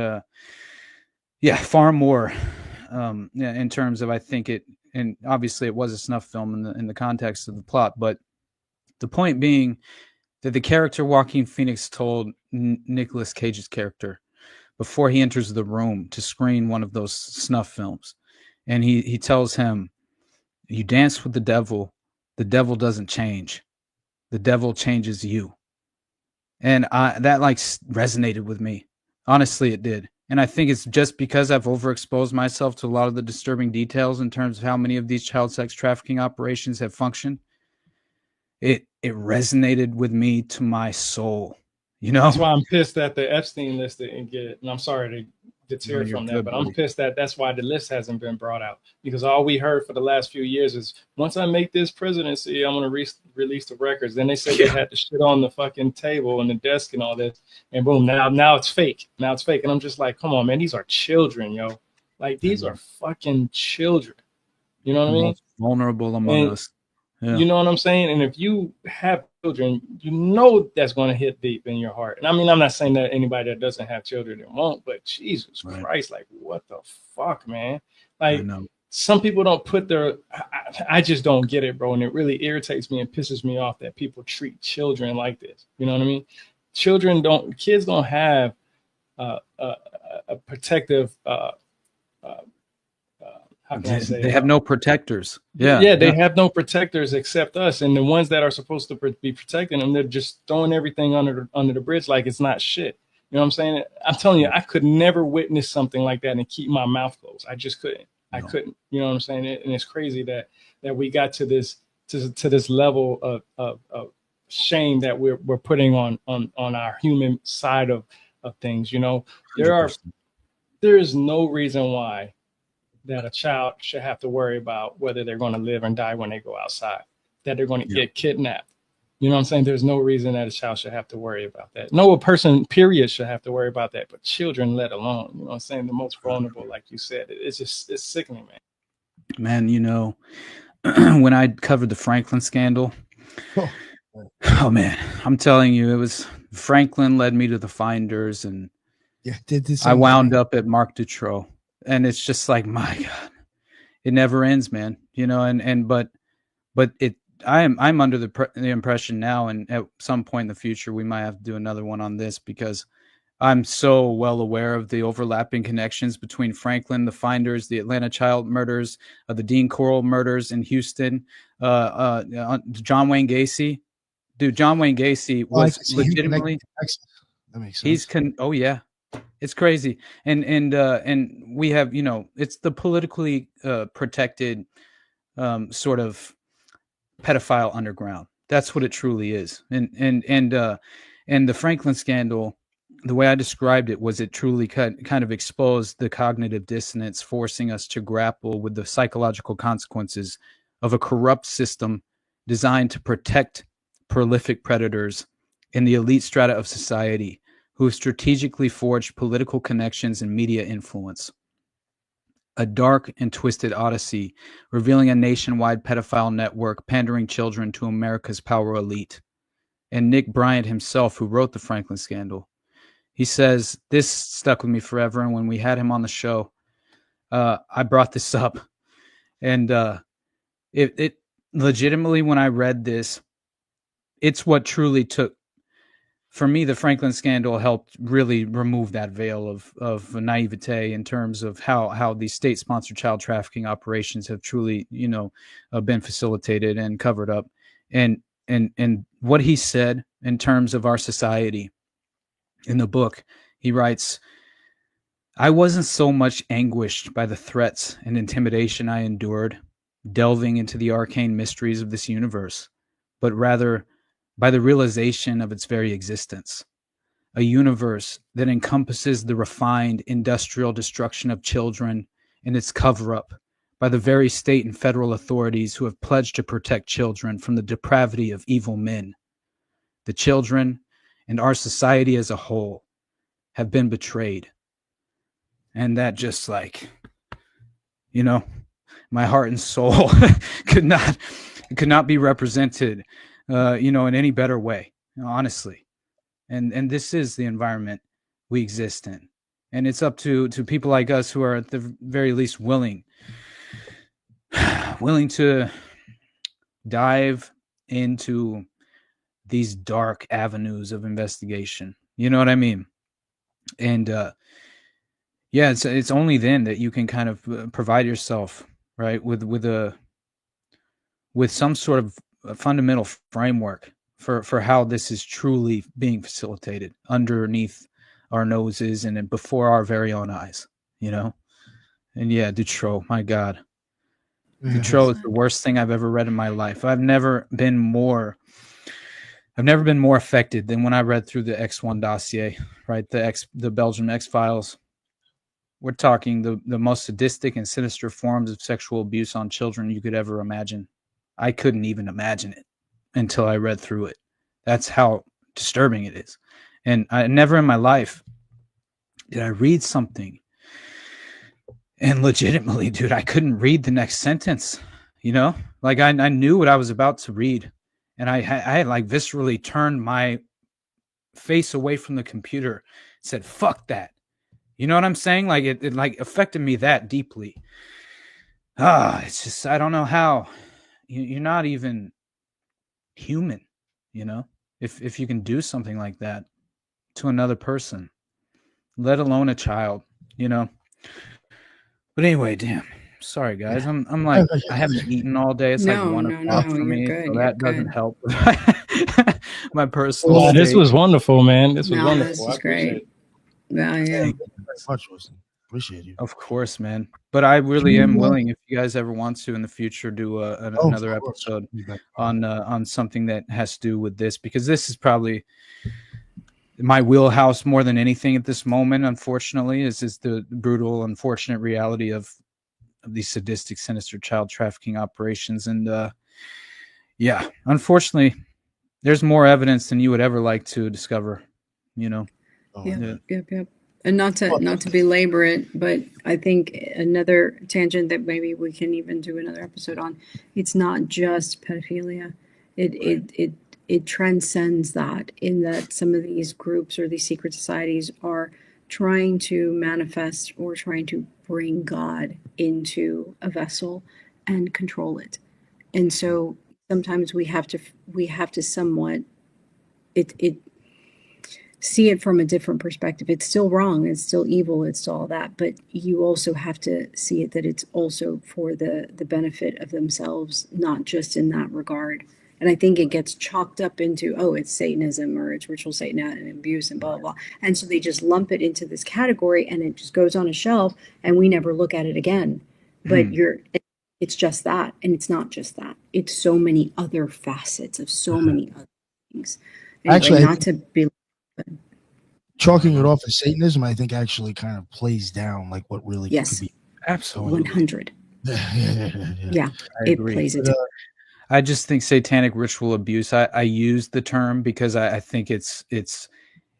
S3: far more in terms of, I think it and obviously it was a snuff film in the context of the plot, but the point being that the character Joaquin Phoenix told Nicolas Cage's character before he enters the room to screen one of those snuff films, and he tells him, "You dance with the devil doesn't change. The devil changes you." And that like resonated with me. Honestly, it did. And I think it's just because I've overexposed myself to a lot of the disturbing details in terms of how many of these child sex trafficking operations have functioned. It resonated with me to my soul. You know,
S4: that's why I'm pissed that the Epstein list didn't get it. And I'm sorry to deter from that, but I'm pissed that that's why the list hasn't been brought out, because all we heard for the last few years is, once I make this presidency, I'm going to release the records. Then they said they had the shit on the fucking table and the desk and all this, and boom, now it's fake. Now it's fake. And I'm just like, come on, man, these are children, yo. Like, these are fucking children. You know what I mean?
S3: Most vulnerable among us.
S4: Yeah. You know what I'm saying? And if you have children, you know that's going to hit deep in your heart. And I mean, I'm not saying that anybody that doesn't have children won't, but Jesus Christ, like, what the fuck, man? Like, some people don't put their, I just don't get it, bro. And it really irritates me and pisses me off that people treat children like this. You know what I mean? Kids don't have a protective, how can I say
S3: they have no protectors.
S4: They have no protectors except us, and the ones that are supposed to be protecting them, they're just throwing everything under the bridge like it's not shit. You know what I'm saying? I'm telling you, I could never witness something like that and keep my mouth closed. I just couldn't. I couldn't. You know what I'm saying? And it's crazy that we got to this level of shame that we're putting on our human side of things. You know, there is no reason why that a child should have to worry about whether they're going to live and die when they go outside, that they're going to get kidnapped. You know what I'm saying? There's no reason that a child should have to worry about that. No person, period, should have to worry about that, but children let alone. You know what I'm saying? The most vulnerable, like you said. It's sickening, man.
S3: Man, you know, when I covered the Franklin scandal, oh man, I'm telling you, it was Franklin led me to the Finders, and I wound up at Marc Dutroux. And it's just like, my God, it never ends, man. You know, but I'm under the impression now, and at some point in the future, we might have to do another one on this, because I'm so well aware of the overlapping connections between Franklin, the Finders, the Atlanta child murders, the Dean Corll murders in Houston, John Wayne Gacy. Dude, John Wayne Gacy was legitimately.
S1: That makes sense.
S3: Oh yeah. It's crazy. And we have, you know, it's the politically protected sort of pedophile underground. That's what it truly is. And the Franklin scandal, the way I described it was, it truly kind of exposed the cognitive dissonance, forcing us to grapple with the psychological consequences of a corrupt system designed to protect prolific predators in the elite strata of society, who strategically forged political connections and media influence. A dark and twisted odyssey revealing a nationwide pedophile network pandering children to America's power elite. And Nick Bryant himself, who wrote the Franklin scandal, he says, this stuck with me forever. And when we had him on the show, I brought this up. And it legitimately, when I read this, it's what truly took, for me, the Franklin scandal helped really remove that veil of naivete in terms of how these state-sponsored child trafficking operations have truly, you know, been facilitated and covered up. And what he said in terms of our society in the book, he writes, I wasn't so much anguished by the threats and intimidation I endured, delving into the arcane mysteries of this universe, but rather by the realization of its very existence, a universe that encompasses the refined industrial destruction of children and its cover-up by the very state and federal authorities who have pledged to protect children from the depravity of evil men. The children and our society as a whole have been betrayed. And that just, like, you know, my heart and soul could not be represented you know, in any better way, honestly. And this is the environment we exist in. And it's up to people like us who are at the very least willing willing to dive into these dark avenues of investigation. You know what I mean? And yeah, it's only then that you can kind of provide yourself, right, with some sort of a fundamental framework for how this is truly being facilitated underneath our noses and then before our very own eyes, you know? And yeah, Dutroux, my God. Dutroux is the worst thing I've ever read in my life. I've never been more affected than when I read through the X1 dossier, right? The Belgium X-Files. We're talking the most sadistic and sinister forms of sexual abuse on children you could ever imagine. I couldn't even imagine it until I read through it. That's how disturbing it is. And I never in my life did I read something and legitimately, dude, I couldn't read the next sentence, you know? Like I knew what I was about to read, and I had like viscerally turned my face away from the computer, said, fuck that. You know what I'm saying? Like it like affected me that deeply. It's just, I don't know how. You're not even human, you know, if you can do something like that to another person, let alone a child, you know. But anyway, damn. Sorry, guys. I'm like, I haven't eaten all day. It's like 1 o'clock for me,
S2: good,
S3: so that doesn't help my personal
S4: Well,
S3: state.
S4: this was wonderful, man. This was wonderful.
S2: This was great. Yeah.
S1: Thank you very much, Wilson. Appreciate you.
S3: Of course, man. But I really am willing, if you guys ever want to in the future, do another episode on something that has to do with this, because this is probably my wheelhouse more than anything at this moment. Unfortunately, is the brutal, unfortunate reality of these sadistic, sinister child trafficking operations. And yeah, unfortunately, there's more evidence than you would ever like to discover. You know.
S2: Yep. And not to belabor it, but I think another tangent that maybe we can even do another episode on. It's not just pedophilia. It transcends that, in that some of these groups or these secret societies are trying to manifest or trying to bring God into a vessel and control it. And so sometimes we have to somewhat see it from a different perspective. It's still wrong, it's still evil, it's still all that, but you also have to see it that it's also for the benefit of themselves, not just in that regard. And I think it gets chalked up into, oh, it's Satanism or it's ritual Satan and abuse and blah, blah, blah. And so they just lump it into this category and it just goes on a shelf and we never look at it again. But it's just that. And it's not just that. It's so many other facets of so many other things. Anyway,
S1: actually,
S2: not to be
S1: chalking it off as Satanism, I think actually kind of plays down like what really could be.
S3: Absolutely.
S2: 100. Yeah, it plays it down.
S3: I just think satanic ritual abuse, I use the term because I think it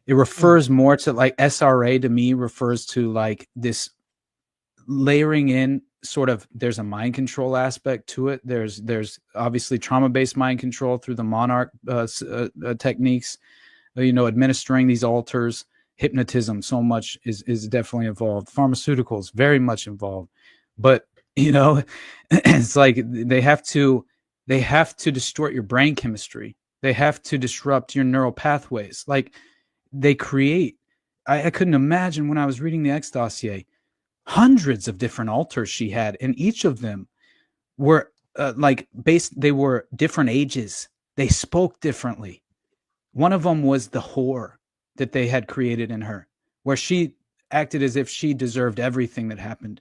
S3: refers more to, like, SRA to me refers to like this layering in sort of, there's a mind control aspect to it. There's obviously trauma-based mind control through the monarch techniques, you know, administering these altars. Hypnotism so much is definitely involved. Pharmaceuticals very much involved. But, you know, it's like they have to distort your brain chemistry. They have to disrupt your neural pathways. Like they create, I couldn't imagine when I was reading the X dossier, hundreds of different altars she had, and each of them were they were different ages. They spoke differently. One of them was the whore that they had created in her, where she acted as if she deserved everything that happened.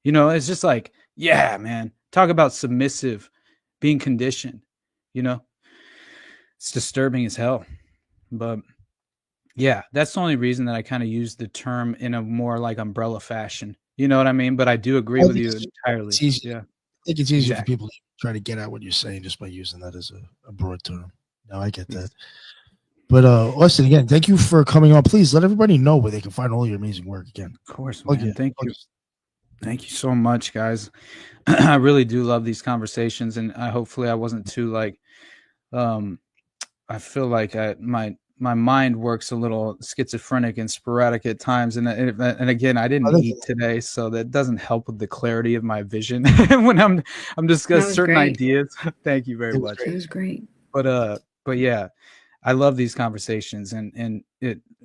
S3: You know, it's just like, yeah, man, talk about submissive, being conditioned, you know, it's disturbing as hell. But yeah, that's the only reason that I kind of use the term in a more like umbrella fashion. You know what I mean? But I do agree with you entirely. Yeah.
S1: I think it's easier for people to try to get out what you're saying just by using that as a broad term. No, I get that. But Austin, again, thank you for coming on. Please let everybody know where they can find all your amazing work again.
S3: Of course, man. Thank you. Thank you so much, guys. I really do love these conversations, and hopefully I wasn't too like I feel like my my mind works a little schizophrenic and sporadic at times, and again, I didn't eat today, so that doesn't help with the clarity of my vision when I'm discussing certain ideas. Thank you very much.
S2: It was great.
S3: But yeah, I love these conversations and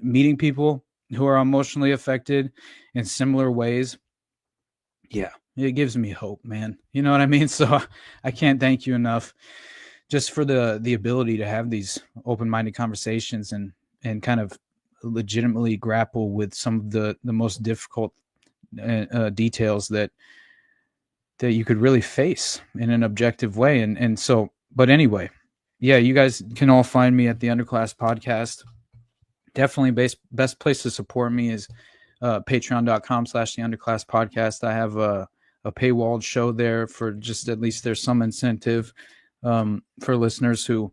S3: meeting people who are emotionally affected in similar ways. Yeah, it gives me hope, man. You know what I mean? So I can't thank you enough just for the ability to have these open-minded conversations and kind of legitimately grapple with some of the most difficult details that you could really face in an objective way. And so, but anyway, yeah, you guys can all find me at the Underclass Podcast. Definitely best place to support me is patreon.com/the Underclass Podcast. I have a paywalled show there for just, at least there's some incentive for listeners who,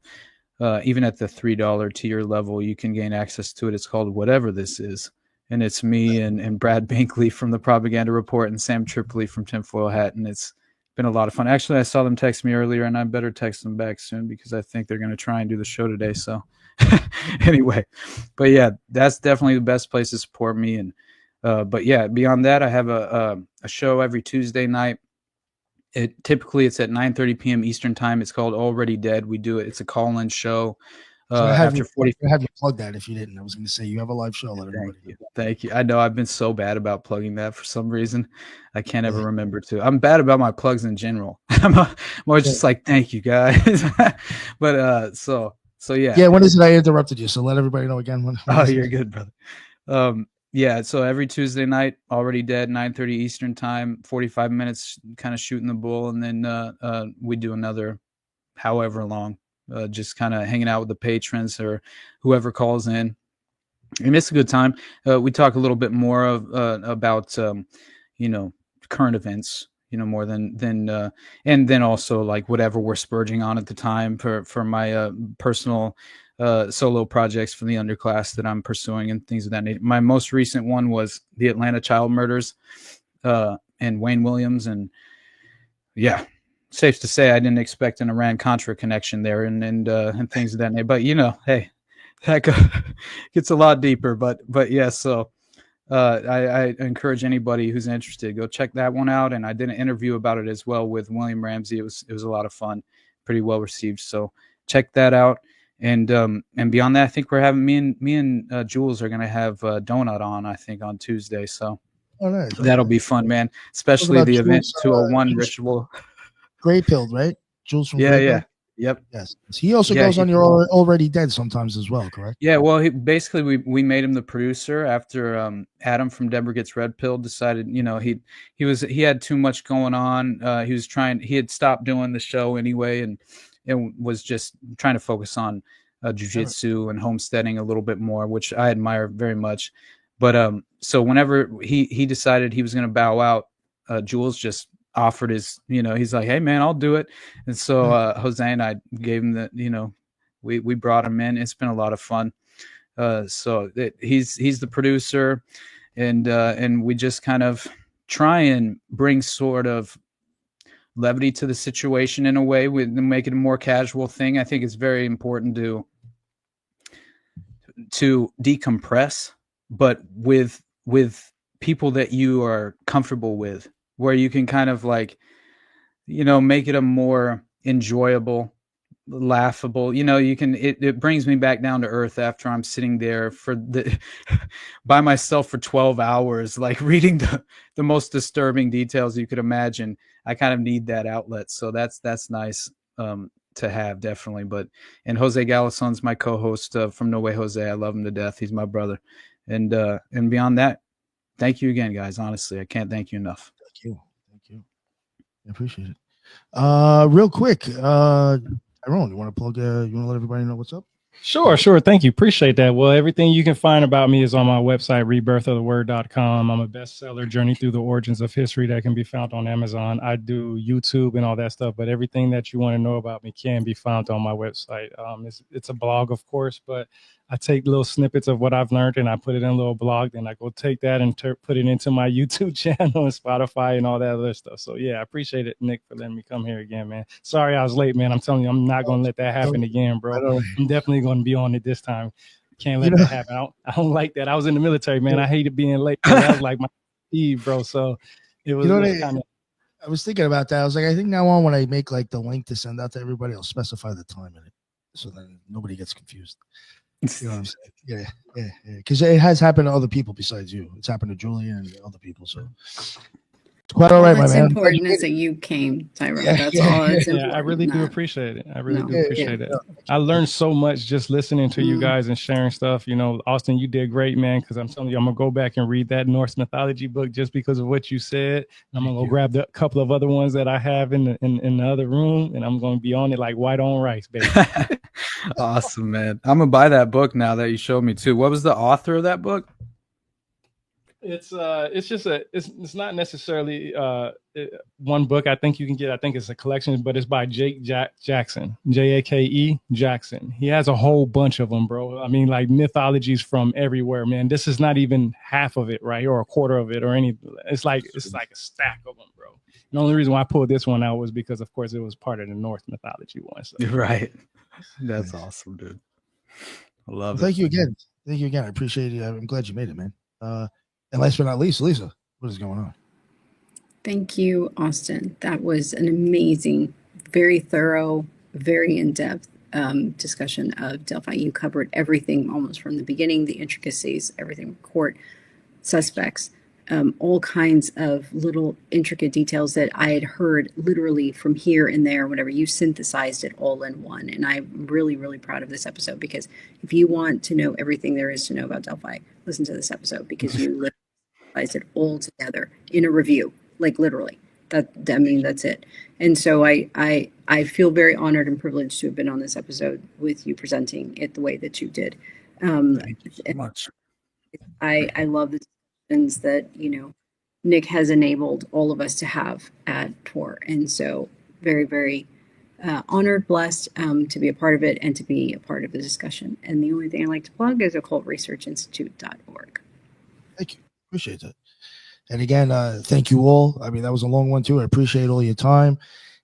S3: even at the $3 tier level, you can gain access to it. It's called Whatever This Is. And it's me and Brad Binkley from the Propaganda Report and Sam Tripoli from Tinfoil Hat. And it's been a lot of fun. Actually, I saw them text me earlier, and I better text them back soon because I think they're going to try and do the show today. So anyway, but yeah, that's definitely the best place to support me. And but yeah, beyond that, I have a show every Tuesday night. Typically it's at 9:30 p.m. Eastern time. It's called Already Dead. We do it. It's a call-in show.
S1: So I have you plug that if you didn't. I was going to say you have a live show. Let everybody know.
S3: Thank you. I know I've been so bad about plugging that for some reason. I can't ever remember to. I'm bad about my plugs in general. I'm always just like, thank you guys. But so yeah.
S1: Yeah. When is it I interrupted you? So let everybody know again. When
S3: you're good, brother. Yeah, so every Tuesday night, Already Dead, 9:30 Eastern time, 45 minutes, kind of shooting the bull, and then we do another however long, just kind of hanging out with the patrons or whoever calls in. And it's a good time. We talk a little bit more about current events, more than and then also like whatever we're spurging on at the time for my personal solo projects from the Underclass that I'm pursuing and things of that nature. My most recent one was the Atlanta child murders and Wayne Williams. And yeah, safe to say I didn't expect an Iran-Contra connection there and things of that nature. But, hey, that gets a lot deeper. But yeah, so I encourage anybody who's interested, go check that one out. And I did an interview about it as well with William Ramsey. It was a lot of fun, pretty well received. So check that out. And beyond that, I think we're having me and Jules are going to have Donut on, I think, on Tuesday. So
S1: nice.
S3: That'll be fun, man. Especially the Event 201 ritual.
S1: Gray Pilled, right? Jules from
S3: Yeah. Yep.
S1: Yes. He also goes on your Already Dead sometimes as well, correct? Yeah.
S3: Well, we made him the producer after Adam from Deborah Gets Red Pilled decided, he had too much going on. He had stopped doing the show anyway, and was just trying to focus on jiu-jitsu and homesteading a little bit more, which I admire very much. But so whenever he decided he was going to bow out, Jules just offered his, he's like, hey man, I'll do it. And so Jose and I gave him we brought him in. It's been a lot of fun. So he's the producer, and we just kind of try and bring sort of levity to the situation in a way, with make it a more casual thing. I think it's very important to decompress, but with people that you are comfortable with, where you can kind of like, make it a more enjoyable, laughable, you can, it brings me back down to earth after I'm sitting there by myself for 12 hours, like reading the most disturbing details you could imagine. I kind of need that outlet. So that's nice to have, definitely. And Jose Gallison's my co-host from No Way Jose. I love him to death. He's my brother. And beyond that, thank you again, guys. Honestly, I can't thank you enough.
S1: Thank you. I appreciate it. Real quick, Tyrone, you want to let everybody know what's up?
S4: Sure. Thank you. Appreciate that. Well, everything you can find about me is on my website, rebirthoftheword.com. I'm a bestseller, Journey Through the Origins of History, that can be found on Amazon. I do YouTube and all that stuff, but everything that you want to know about me can be found on my website. It's a blog, of course, but I take little snippets of what I've learned and I put it in a little blog. Then I go take that and put it into my YouTube channel and Spotify and all that other stuff. So yeah, I appreciate it, Nick, for letting me come here again, man. Sorry I was late, man. I'm telling you, I'm not going to let that happen again, bro. I'm definitely going to be on it this time. Can't let that happen. I don't like that. I was in the military, man. I hated being late. That was like my eve, bro. So it was, kind of.
S1: I was thinking about that. I was like, I think now on when I make like the link to send out to everybody, I'll specify the time in it, so then nobody gets confused. You know what I'm saying? Yeah. Because it has happened to other people besides you. It's happened to Julia and other people. So it's quite all right, my man.
S2: What's important is that you came, Tyrone. That's all. That's important.
S4: I really do appreciate it. I really do appreciate it. I learned so much just listening to you guys and sharing stuff. You know, Austin, you did great, man. Because I'm telling you, I'm gonna go back and read that Norse mythology book just because of what you said. And I'm gonna go grab a couple of other ones that I have in the other room, and I'm gonna be on it like white on rice, baby.
S3: Awesome, man. I'm gonna buy that book now that you showed me too. What was the author of that book?
S4: It's just it's not necessarily one book. I think it's a collection, but it's by Jake Jackson, Jake Jackson. He has a whole bunch of them, bro. I mean, like mythologies from everywhere, man. This is not even half of it, right, or a quarter of it, or any. It's like a stack of them, bro. And the only reason why I pulled this one out was because, of course, it was part of the Norse mythology one. So.
S3: Right. That's awesome, dude. I love it.
S1: Thank you again. I appreciate it. I'm glad you made it, man. And last but not least, Lisa, what is going on?
S2: Thank you, Austin. That was an amazing, very thorough, very in-depth discussion of Delphi. You covered everything almost from the beginning, the intricacies, everything, court, suspects, all kinds of little intricate details that I had heard literally from here and there, whenever you synthesized it all in one. And I'm really, really proud of this episode, because if you want to know everything there is to know about Delphi, listen to this episode, because you literally synthesized it all together in a review, like literally. That's it. And so I feel very honored and privileged to have been on this episode with you, presenting it the way that you did.
S1: Thank you so much.
S2: I love the discussions that, Nick has enabled all of us to have at Tor. And so very, very honored, blessed to be a part of it and to be a part of the discussion. And the only thing I like to plug is occultresearchinstitute.org.
S1: Thank you. Appreciate that. And again, thank you all. I mean, that was a long one too. I appreciate all your time.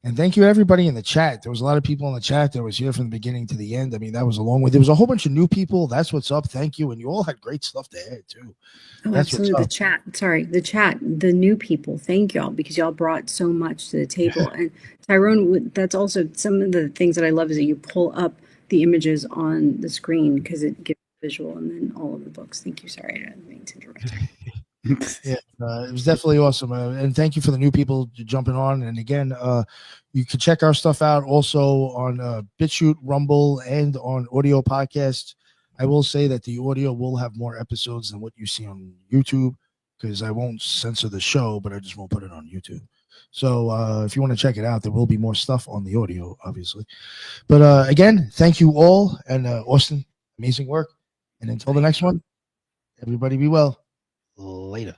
S1: And thank you everybody in the chat. There was a lot of people in the chat that was here from the beginning to the end. I mean, that was a long one. There was a whole bunch of new people. That's what's up. Thank you. And you all had great stuff to add too.
S2: Oh,
S1: that's
S2: absolutely. The chat, the new people. Thank y'all, because y'all brought so much to the table. And Tyrone, that's also some of the things that I love, is that you pull up the images on the screen because it gives visual, and then all of the books. Thank you. Sorry, I didn't mean to interrupt.
S1: Yeah, it was definitely awesome, and thank you for the new people jumping on. And again, you can check our stuff out also on BitChute, Rumble, and on audio podcasts. I will say that the audio will have more episodes than what you see on YouTube, because I won't censor the show, but I just won't put it on YouTube. So if you want to check it out, there will be more stuff on the audio, obviously. But again, thank you all, and Austin, amazing work. And until the next one, everybody be well. Later.